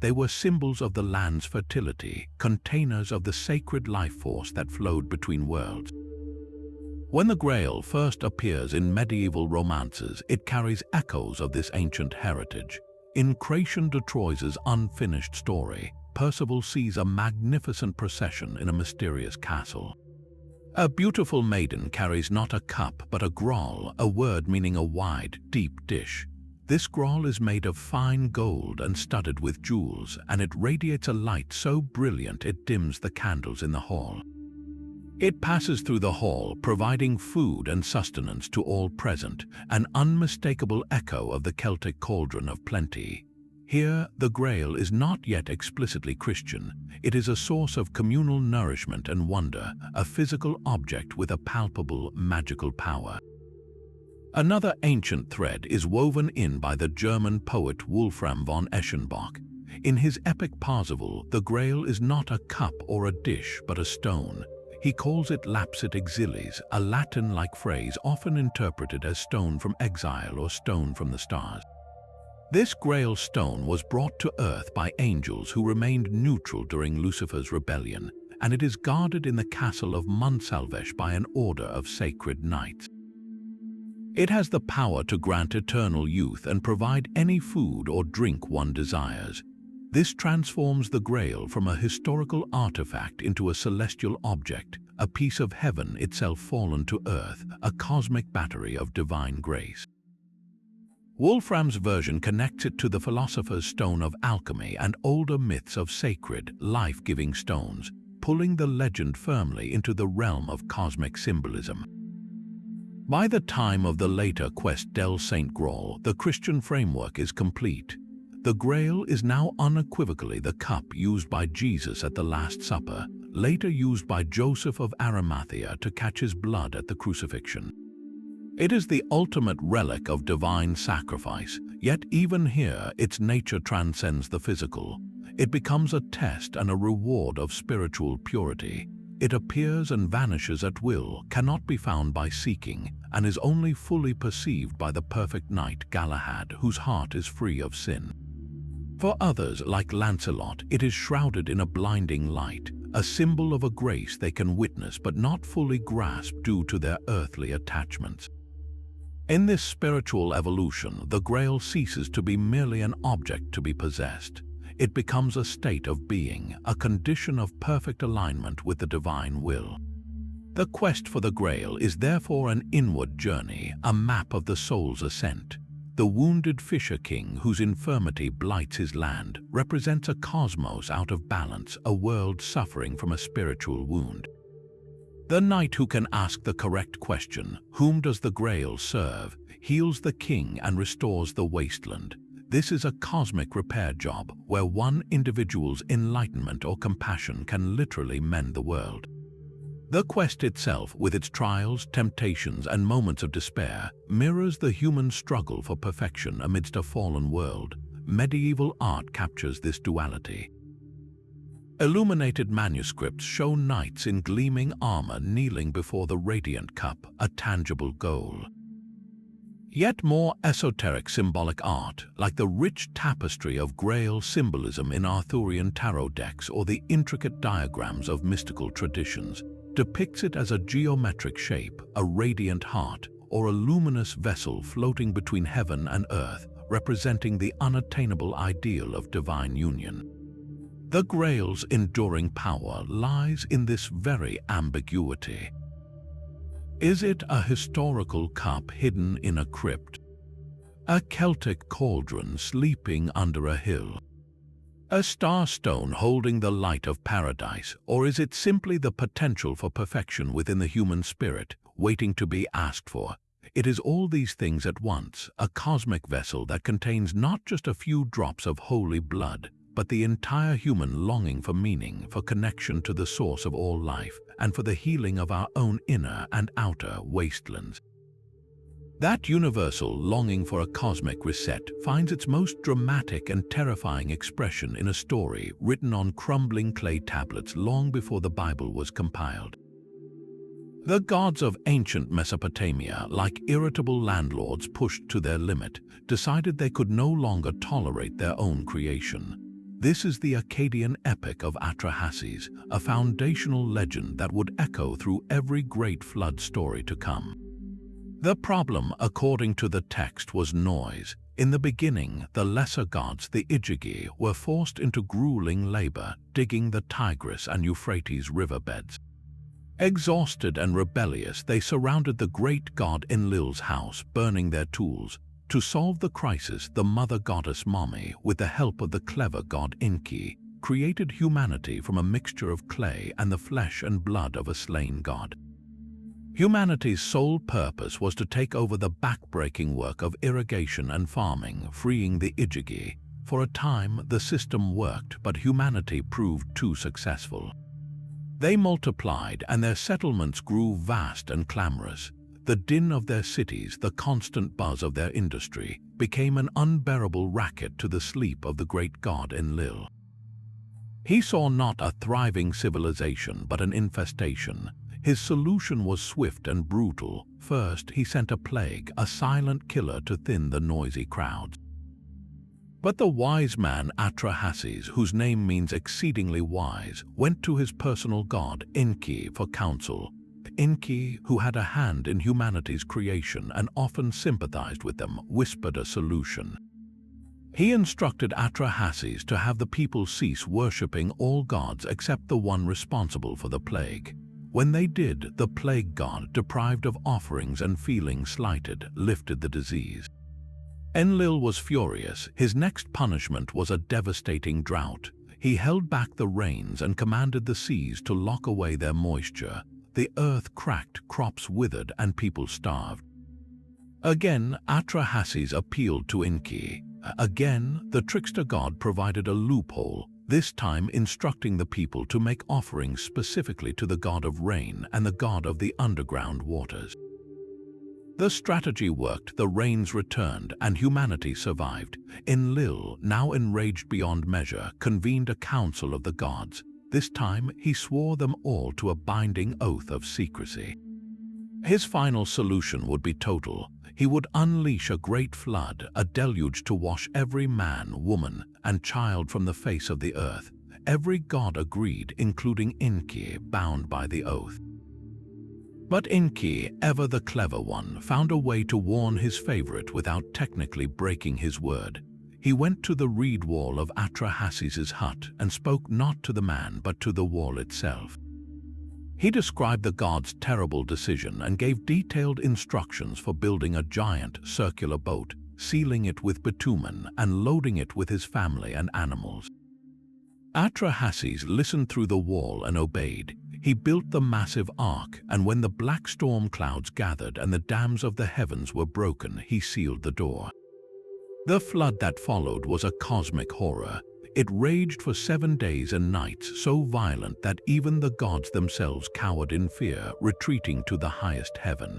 They were symbols of the land's fertility, containers of the sacred life force that flowed between worlds. When the Grail first appears in medieval romances, it carries echoes of this ancient heritage. In Chrétien de Troyes' unfinished story, Percival sees a magnificent procession in a mysterious castle. A beautiful maiden carries not a cup but a grol, a word meaning a wide, deep dish. This grol is made of fine gold and studded with jewels, and it radiates a light so brilliant it dims the candles in the hall. It passes through the hall, providing food and sustenance to all present, an unmistakable echo of the Celtic cauldron of plenty. Here, the Grail is not yet explicitly Christian. It is a source of communal nourishment and wonder, a physical object with a palpable, magical power. Another ancient thread is woven in by the German poet Wolfram von Eschenbach. In his epic Parzival, the Grail is not a cup or a dish, but a stone. He calls it lapsit exilis, a Latin-like phrase often interpreted as stone from exile or stone from the stars. This Grail stone was brought to earth by angels who remained neutral during Lucifer's rebellion, and it is guarded in the castle of Munsalvesh by an order of sacred knights. It has the power to grant eternal youth and provide any food or drink one desires. This transforms the Grail from a historical artifact into a celestial object, a piece of heaven itself fallen to earth, a cosmic battery of divine grace. Wolfram's version connects it to the philosopher's stone of alchemy and older myths of sacred, life-giving stones, pulling the legend firmly into the realm of cosmic symbolism. By the time of the later Quest del Saint Graal, the Christian framework is complete. The Grail is now unequivocally the cup used by Jesus at the Last Supper, later used by Joseph of Arimathea to catch his blood at the crucifixion. It is the ultimate relic of divine sacrifice, yet even here its nature transcends the physical. It becomes a test and a reward of spiritual purity. It appears and vanishes at will, cannot be found by seeking, and is only fully perceived by the perfect knight Galahad, whose heart is free of sin. For others, like Lancelot, it is shrouded in a blinding light, a symbol of a grace they can witness but not fully grasp due to their earthly attachments. In this spiritual evolution, the Grail ceases to be merely an object to be possessed. It becomes a state of being, a condition of perfect alignment with the divine will. The quest for the Grail is therefore an inward journey, a map of the soul's ascent. The wounded fisher king whose infirmity blights his land represents a cosmos out of balance, a world suffering from a spiritual wound. The knight who can ask the correct question, whom does the Grail serve, heals the king and restores the wasteland. This is a cosmic repair job where one individual's enlightenment or compassion can literally mend the world. The quest itself, with its trials, temptations, and moments of despair, mirrors the human struggle for perfection amidst a fallen world. Medieval art captures this duality. Illuminated manuscripts show knights in gleaming armor kneeling before the radiant cup, a tangible goal. Yet more esoteric symbolic art, like the rich tapestry of Grail symbolism in Arthurian tarot decks or the intricate diagrams of mystical traditions, depicts it as a geometric shape, a radiant heart, or a luminous vessel floating between heaven and earth, representing the unattainable ideal of divine union. The Grail's enduring power lies in this very ambiguity. Is it a historical cup hidden in a crypt? A Celtic cauldron sleeping under a hill? A starstone holding the light of paradise, or is it simply the potential for perfection within the human spirit, waiting to be asked for? It is all these things at once, a cosmic vessel that contains not just a few drops of holy blood, but the entire human longing for meaning, for connection to the source of all life, and for the healing of our own inner and outer wastelands. That universal longing for a cosmic reset finds its most dramatic and terrifying expression in a story written on crumbling clay tablets long before the Bible was compiled. The gods of ancient Mesopotamia, like irritable landlords pushed to their limit, decided they could no longer tolerate their own creation. This is the Akkadian epic of Atrahasis, a foundational legend that would echo through every great flood story to come. The problem, according to the text, was noise. In the beginning, the lesser gods, the Igigi, were forced into grueling labor, digging the Tigris and Euphrates riverbeds. Exhausted and rebellious, they surrounded the great god Enlil's house, burning their tools. To solve the crisis, the mother goddess Mami, with the help of the clever god Enki, created humanity from a mixture of clay and the flesh and blood of a slain god. Humanity's sole purpose was to take over the back-breaking work of irrigation and farming, freeing the Igigi. For a time, the system worked, but humanity proved too successful. They multiplied, and their settlements grew vast and clamorous. The din of their cities, the constant buzz of their industry, became an unbearable racket to the sleep of the great god Enlil. He saw not a thriving civilization, but an infestation. His solution was swift and brutal. First, he sent a plague, a silent killer to thin the noisy crowds. But the wise man Atrahasis, whose name means exceedingly wise, went to his personal god Enki for counsel. Enki, who had a hand in humanity's creation and often sympathized with them, whispered a solution. He instructed Atrahasis to have the people cease worshipping all gods except the one responsible for the plague. When they did, the plague god, deprived of offerings and feeling slighted, lifted the disease. Enlil was furious. His next punishment was a devastating drought. He held back the rains and commanded the seas to lock away their moisture. the earth cracked, crops withered, and people starved. Again, Atrahasis appealed to Enki. Again, the trickster god provided a loophole, this time instructing the people to make offerings specifically to the god of rain and the god of the underground waters. The strategy worked, the rains returned, and humanity survived. Enlil, now enraged beyond measure, convened a council of the gods. This time, he swore them all to a binding oath of secrecy. His final solution would be total. He would unleash a great flood, a deluge to wash every man, woman, and child from the face of the earth. Every god agreed, including Enki, bound by the oath. But Enki, ever the clever one, found a way to warn his favorite without technically breaking his word. He went to the reed wall of Atrahasis's hut and spoke not to the man but to the wall itself. He described the god's terrible decision and gave detailed instructions for building a giant circular boat, sealing it with bitumen and loading it with his family and animals. Atrahasis listened through the wall and obeyed. He built the massive ark, and when the black storm clouds gathered and the dams of the heavens were broken, he sealed the door. The flood that followed was a cosmic horror. It raged for 7 days and nights, so violent that even the gods themselves cowered in fear, retreating to the highest heaven.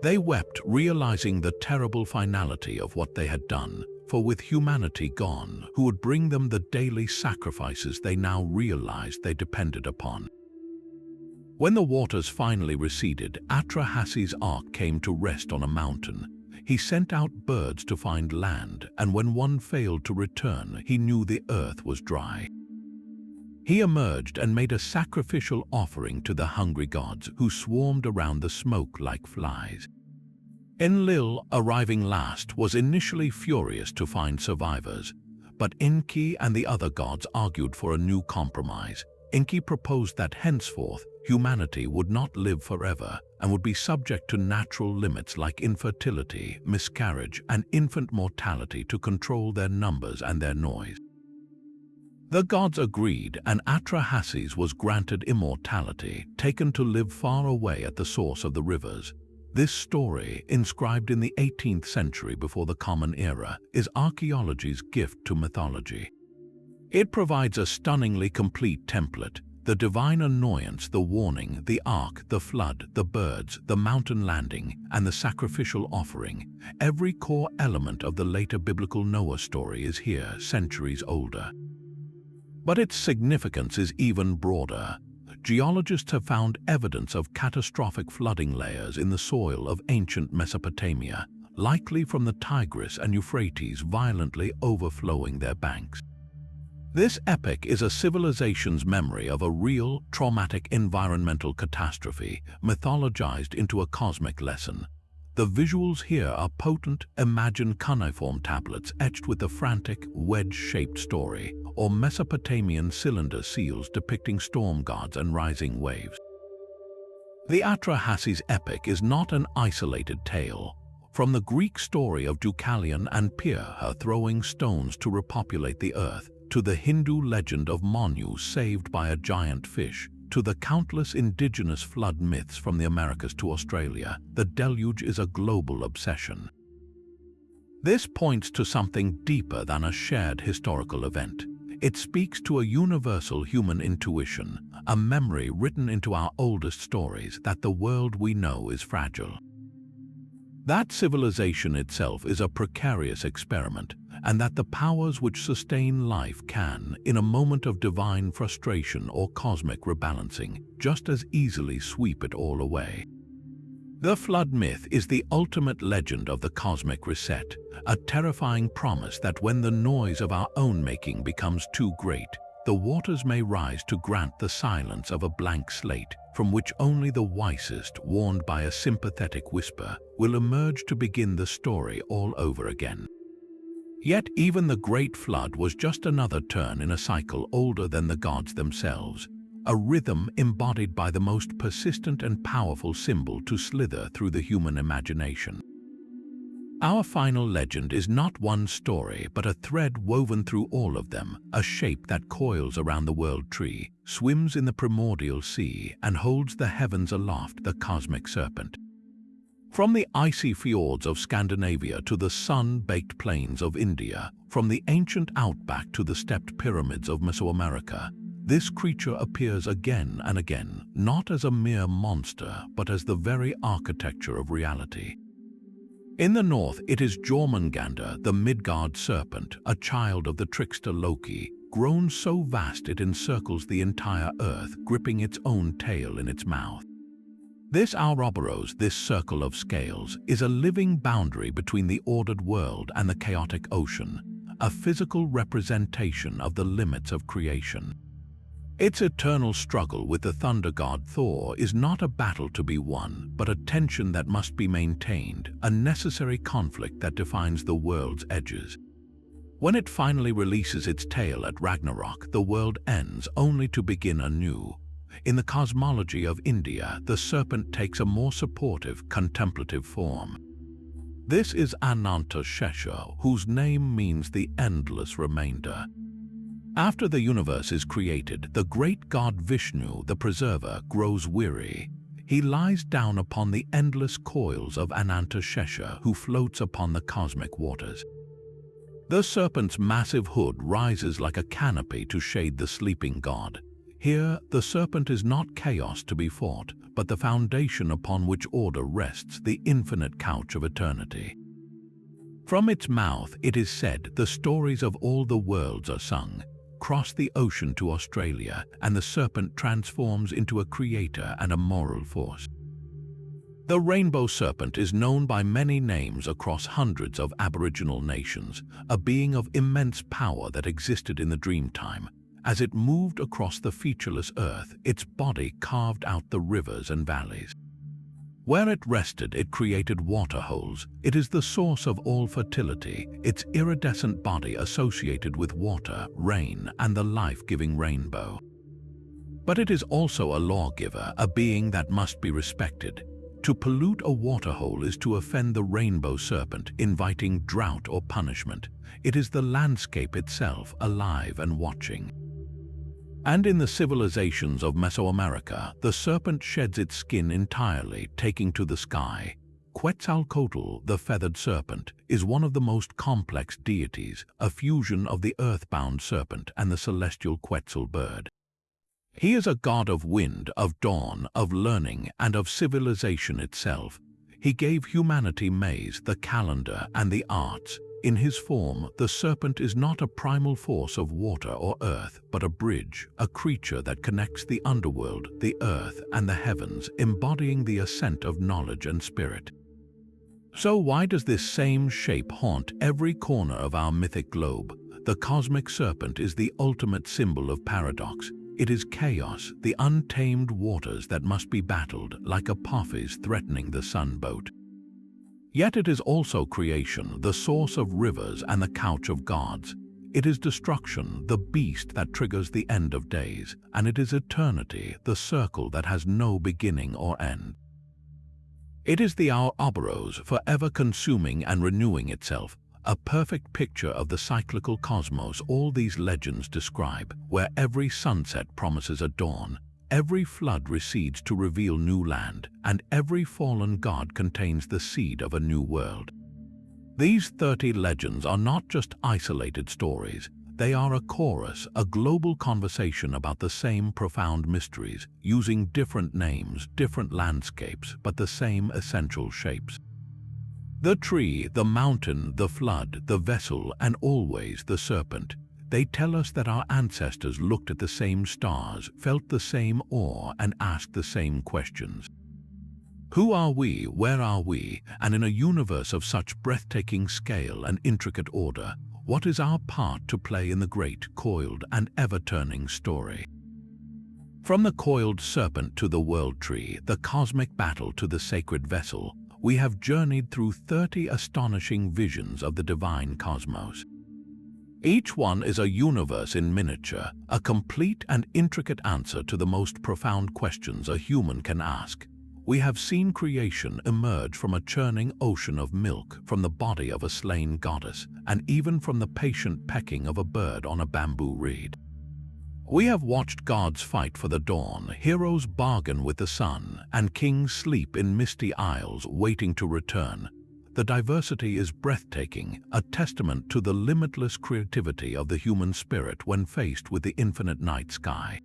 They wept, realizing the terrible finality of what they had done, for with humanity gone, who would bring them the daily sacrifices they now realized they depended upon? When the waters finally receded, Atrahasis' ark came to rest on a mountain. He sent out birds to find land, and when one failed to return, he knew the earth was dry. He emerged and made a sacrificial offering to the hungry gods, who swarmed around the smoke like flies. Enlil, arriving last, was initially furious to find survivors, but Enki and the other gods argued for a new compromise. Enki proposed that henceforth, humanity would not live forever and would be subject to natural limits like infertility, miscarriage, and infant mortality to control their numbers and their noise. The gods agreed, and Atrahasis was granted immortality, taken to live far away at the source of the rivers. This story, inscribed in the 18th century before the Common Era, is archaeology's gift to mythology. It provides a stunningly complete template: the divine annoyance, the warning, the ark, the flood, the birds, the mountain landing, and the sacrificial offering. Every core element of the later biblical Noah story is here, centuries older. But its significance is even broader. Geologists have found evidence of catastrophic flooding layers in the soil of ancient Mesopotamia, likely from the Tigris and Euphrates violently overflowing their banks. This epic is a civilization's memory of a real, traumatic environmental catastrophe, mythologized into a cosmic lesson. The visuals here are potent. Imagine cuneiform tablets etched with a frantic, wedge-shaped story, or Mesopotamian cylinder seals depicting storm gods and rising waves. The Atrahasis epic is not an isolated tale. From the Greek story of Deucalion and Pyrrha throwing stones to repopulate the earth, to the Hindu legend of Manu saved by a giant fish, to the countless indigenous flood myths from the Americas to Australia, the deluge is a global obsession. This points to something deeper than a shared historical event. It speaks to a universal human intuition, a memory written into our oldest stories that the world we know is fragile. That civilization itself is a precarious experiment, and that the powers which sustain life can, in a moment of divine frustration or cosmic rebalancing, just as easily sweep it all away. The flood myth is the ultimate legend of the cosmic reset, a terrifying promise that when the noise of our own making becomes too great, the waters may rise to grant the silence of a blank slate, from which only the wisest, warned by a sympathetic whisper, will emerge to begin the story all over again. Yet even the Great Flood was just another turn in a cycle older than the gods themselves, a rhythm embodied by the most persistent and powerful symbol to slither through the human imagination. Our final legend is not one story, but a thread woven through all of them, a shape that coils around the world tree, swims in the primordial sea, and holds the heavens aloft, the cosmic serpent. From the icy fjords of Scandinavia to the sun-baked plains of India, from the ancient outback to the stepped pyramids of Mesoamerica, this creature appears again and again, not as a mere monster, but as the very architecture of reality. In the north, it is Jormungandr, the Midgard serpent, a child of the trickster Loki, grown so vast it encircles the entire earth, gripping its own tail in its mouth. This Ouroboros, this circle of scales, is a living boundary between the ordered world and the chaotic ocean, a physical representation of the limits of creation. Its eternal struggle with the thunder god Thor is not a battle to be won, but a tension that must be maintained, a necessary conflict that defines the world's edges. When it finally releases its tail at Ragnarok, the world ends only to begin anew. In the cosmology of India, the serpent takes a more supportive, contemplative form. This is Ananta Shesha, whose name means the endless remainder. After the universe is created, the great god Vishnu, the preserver, grows weary. He lies down upon the endless coils of Ananta Shesha, who floats upon the cosmic waters. The serpent's massive hood rises like a canopy to shade the sleeping god. Here, the serpent is not chaos to be fought, but the foundation upon which order rests, the infinite couch of eternity. From its mouth, it is said, the stories of all the worlds are sung. Cross the ocean to Australia, and the serpent transforms into a creator and a moral force. The rainbow serpent is known by many names across hundreds of Aboriginal nations, a being of immense power that existed in the Dreamtime. As it moved across the featureless earth, its body carved out the rivers and valleys. Where it rested, it created waterholes. It is the source of all fertility, its iridescent body associated with water, rain, and the life-giving rainbow. But it is also a lawgiver, a being that must be respected. To pollute a waterhole is to offend the rainbow serpent, inviting drought or punishment. It is the landscape itself, alive and watching. And in the civilizations of Mesoamerica, the serpent sheds its skin entirely, taking to the sky. Quetzalcoatl, the feathered serpent, is one of the most complex deities, a fusion of the earthbound serpent and the celestial Quetzal bird. He is a god of wind, of dawn, of learning, and of civilization itself. He gave humanity maize, the calendar, and the arts. In his form, the serpent is not a primal force of water or earth, but a bridge, a creature that connects the underworld, the earth, and the heavens, embodying the ascent of knowledge and spirit. So why does this same shape haunt every corner of our mythic globe? The cosmic serpent is the ultimate symbol of paradox. It is chaos, the untamed waters that must be battled, like Apophis threatening the sun-boat. Yet it is also creation, the source of rivers and the couch of gods. It is destruction, the beast that triggers the end of days, and it is eternity, the circle that has no beginning or end. It is the Ouroboros, forever consuming and renewing itself, a perfect picture of the cyclical cosmos all these legends describe, where every sunset promises a dawn, every flood recedes to reveal new land, and every fallen god contains the seed of a new world. These 30 legends are not just isolated stories. They are a chorus, a global conversation about the same profound mysteries, using different names, different landscapes, but the same essential shapes. The tree, the mountain, the flood, the vessel, and always the serpent. They tell us that our ancestors looked at the same stars, felt the same awe, and asked the same questions. Who are we, where are we, and in a universe of such breathtaking scale and intricate order, what is our part to play in the great, coiled, and ever-turning story? From the coiled serpent to the world tree, the cosmic battle to the sacred vessel, we have journeyed through 30 astonishing visions of the divine cosmos. Each one is a universe in miniature, a complete and intricate answer to the most profound questions a human can ask. We have seen creation emerge from a churning ocean of milk, from the body of a slain goddess, and even from the patient pecking of a bird on a bamboo reed. We have watched gods fight for the dawn, heroes bargain with the sun, and kings sleep in misty isles waiting to return. The diversity is breathtaking, a testament to the limitless creativity of the human spirit when faced with the infinite night sky.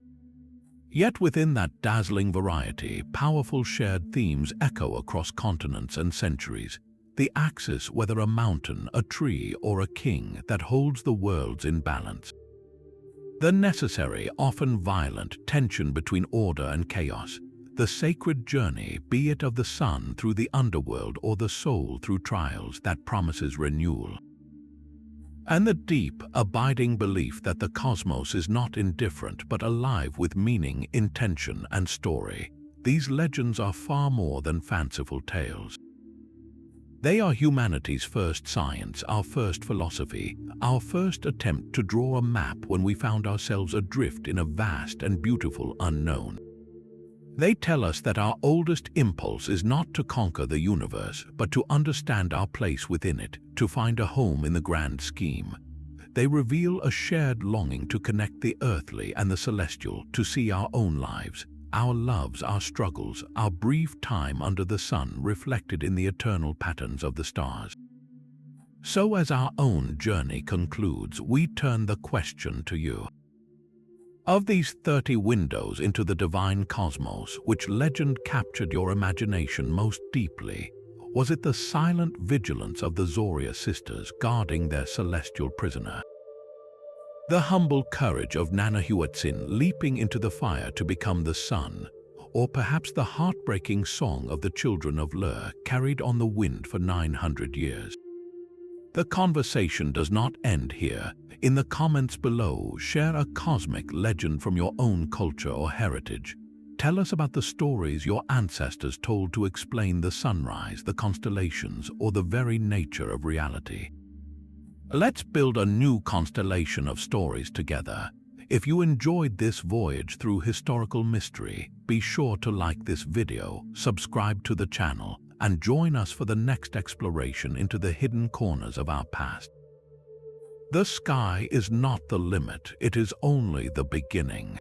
Yet within that dazzling variety, powerful shared themes echo across continents and centuries. The axis, whether a mountain, a tree, or a king, that holds the worlds in balance. The necessary, often violent, tension between order and chaos. The sacred journey, be it of the sun through the underworld or the soul through trials, that promises renewal. And the deep, abiding belief that the cosmos is not indifferent but alive with meaning, intention, and story. These legends are far more than fanciful tales. They are humanity's first science, our first philosophy, our first attempt to draw a map when we found ourselves adrift in a vast and beautiful unknown. They tell us that our oldest impulse is not to conquer the universe, but to understand our place within it, to find a home in the grand scheme. They reveal a shared longing to connect the earthly and the celestial, to see our own lives, our loves, our struggles, our brief time under the sun reflected in the eternal patterns of the stars. So as our own journey concludes, we turn the question to you. Of these 30 windows into the divine cosmos, which legend captured your imagination most deeply? Was it the silent vigilance of the Zoria sisters guarding their celestial prisoner? The humble courage of Nanahuatzin leaping into the fire to become the sun? Or perhaps the heartbreaking song of the children of Lur carried on the wind for 900 years? The conversation does not end here. In the comments below, share a cosmic legend from your own culture or heritage. Tell us about the stories your ancestors told to explain the sunrise, the constellations, or the very nature of reality. Let's build a new constellation of stories together. If you enjoyed this voyage through historical mystery, be sure to like this video, subscribe to the channel, and join us for the next exploration into the hidden corners of our past. The sky is not the limit, it is only the beginning.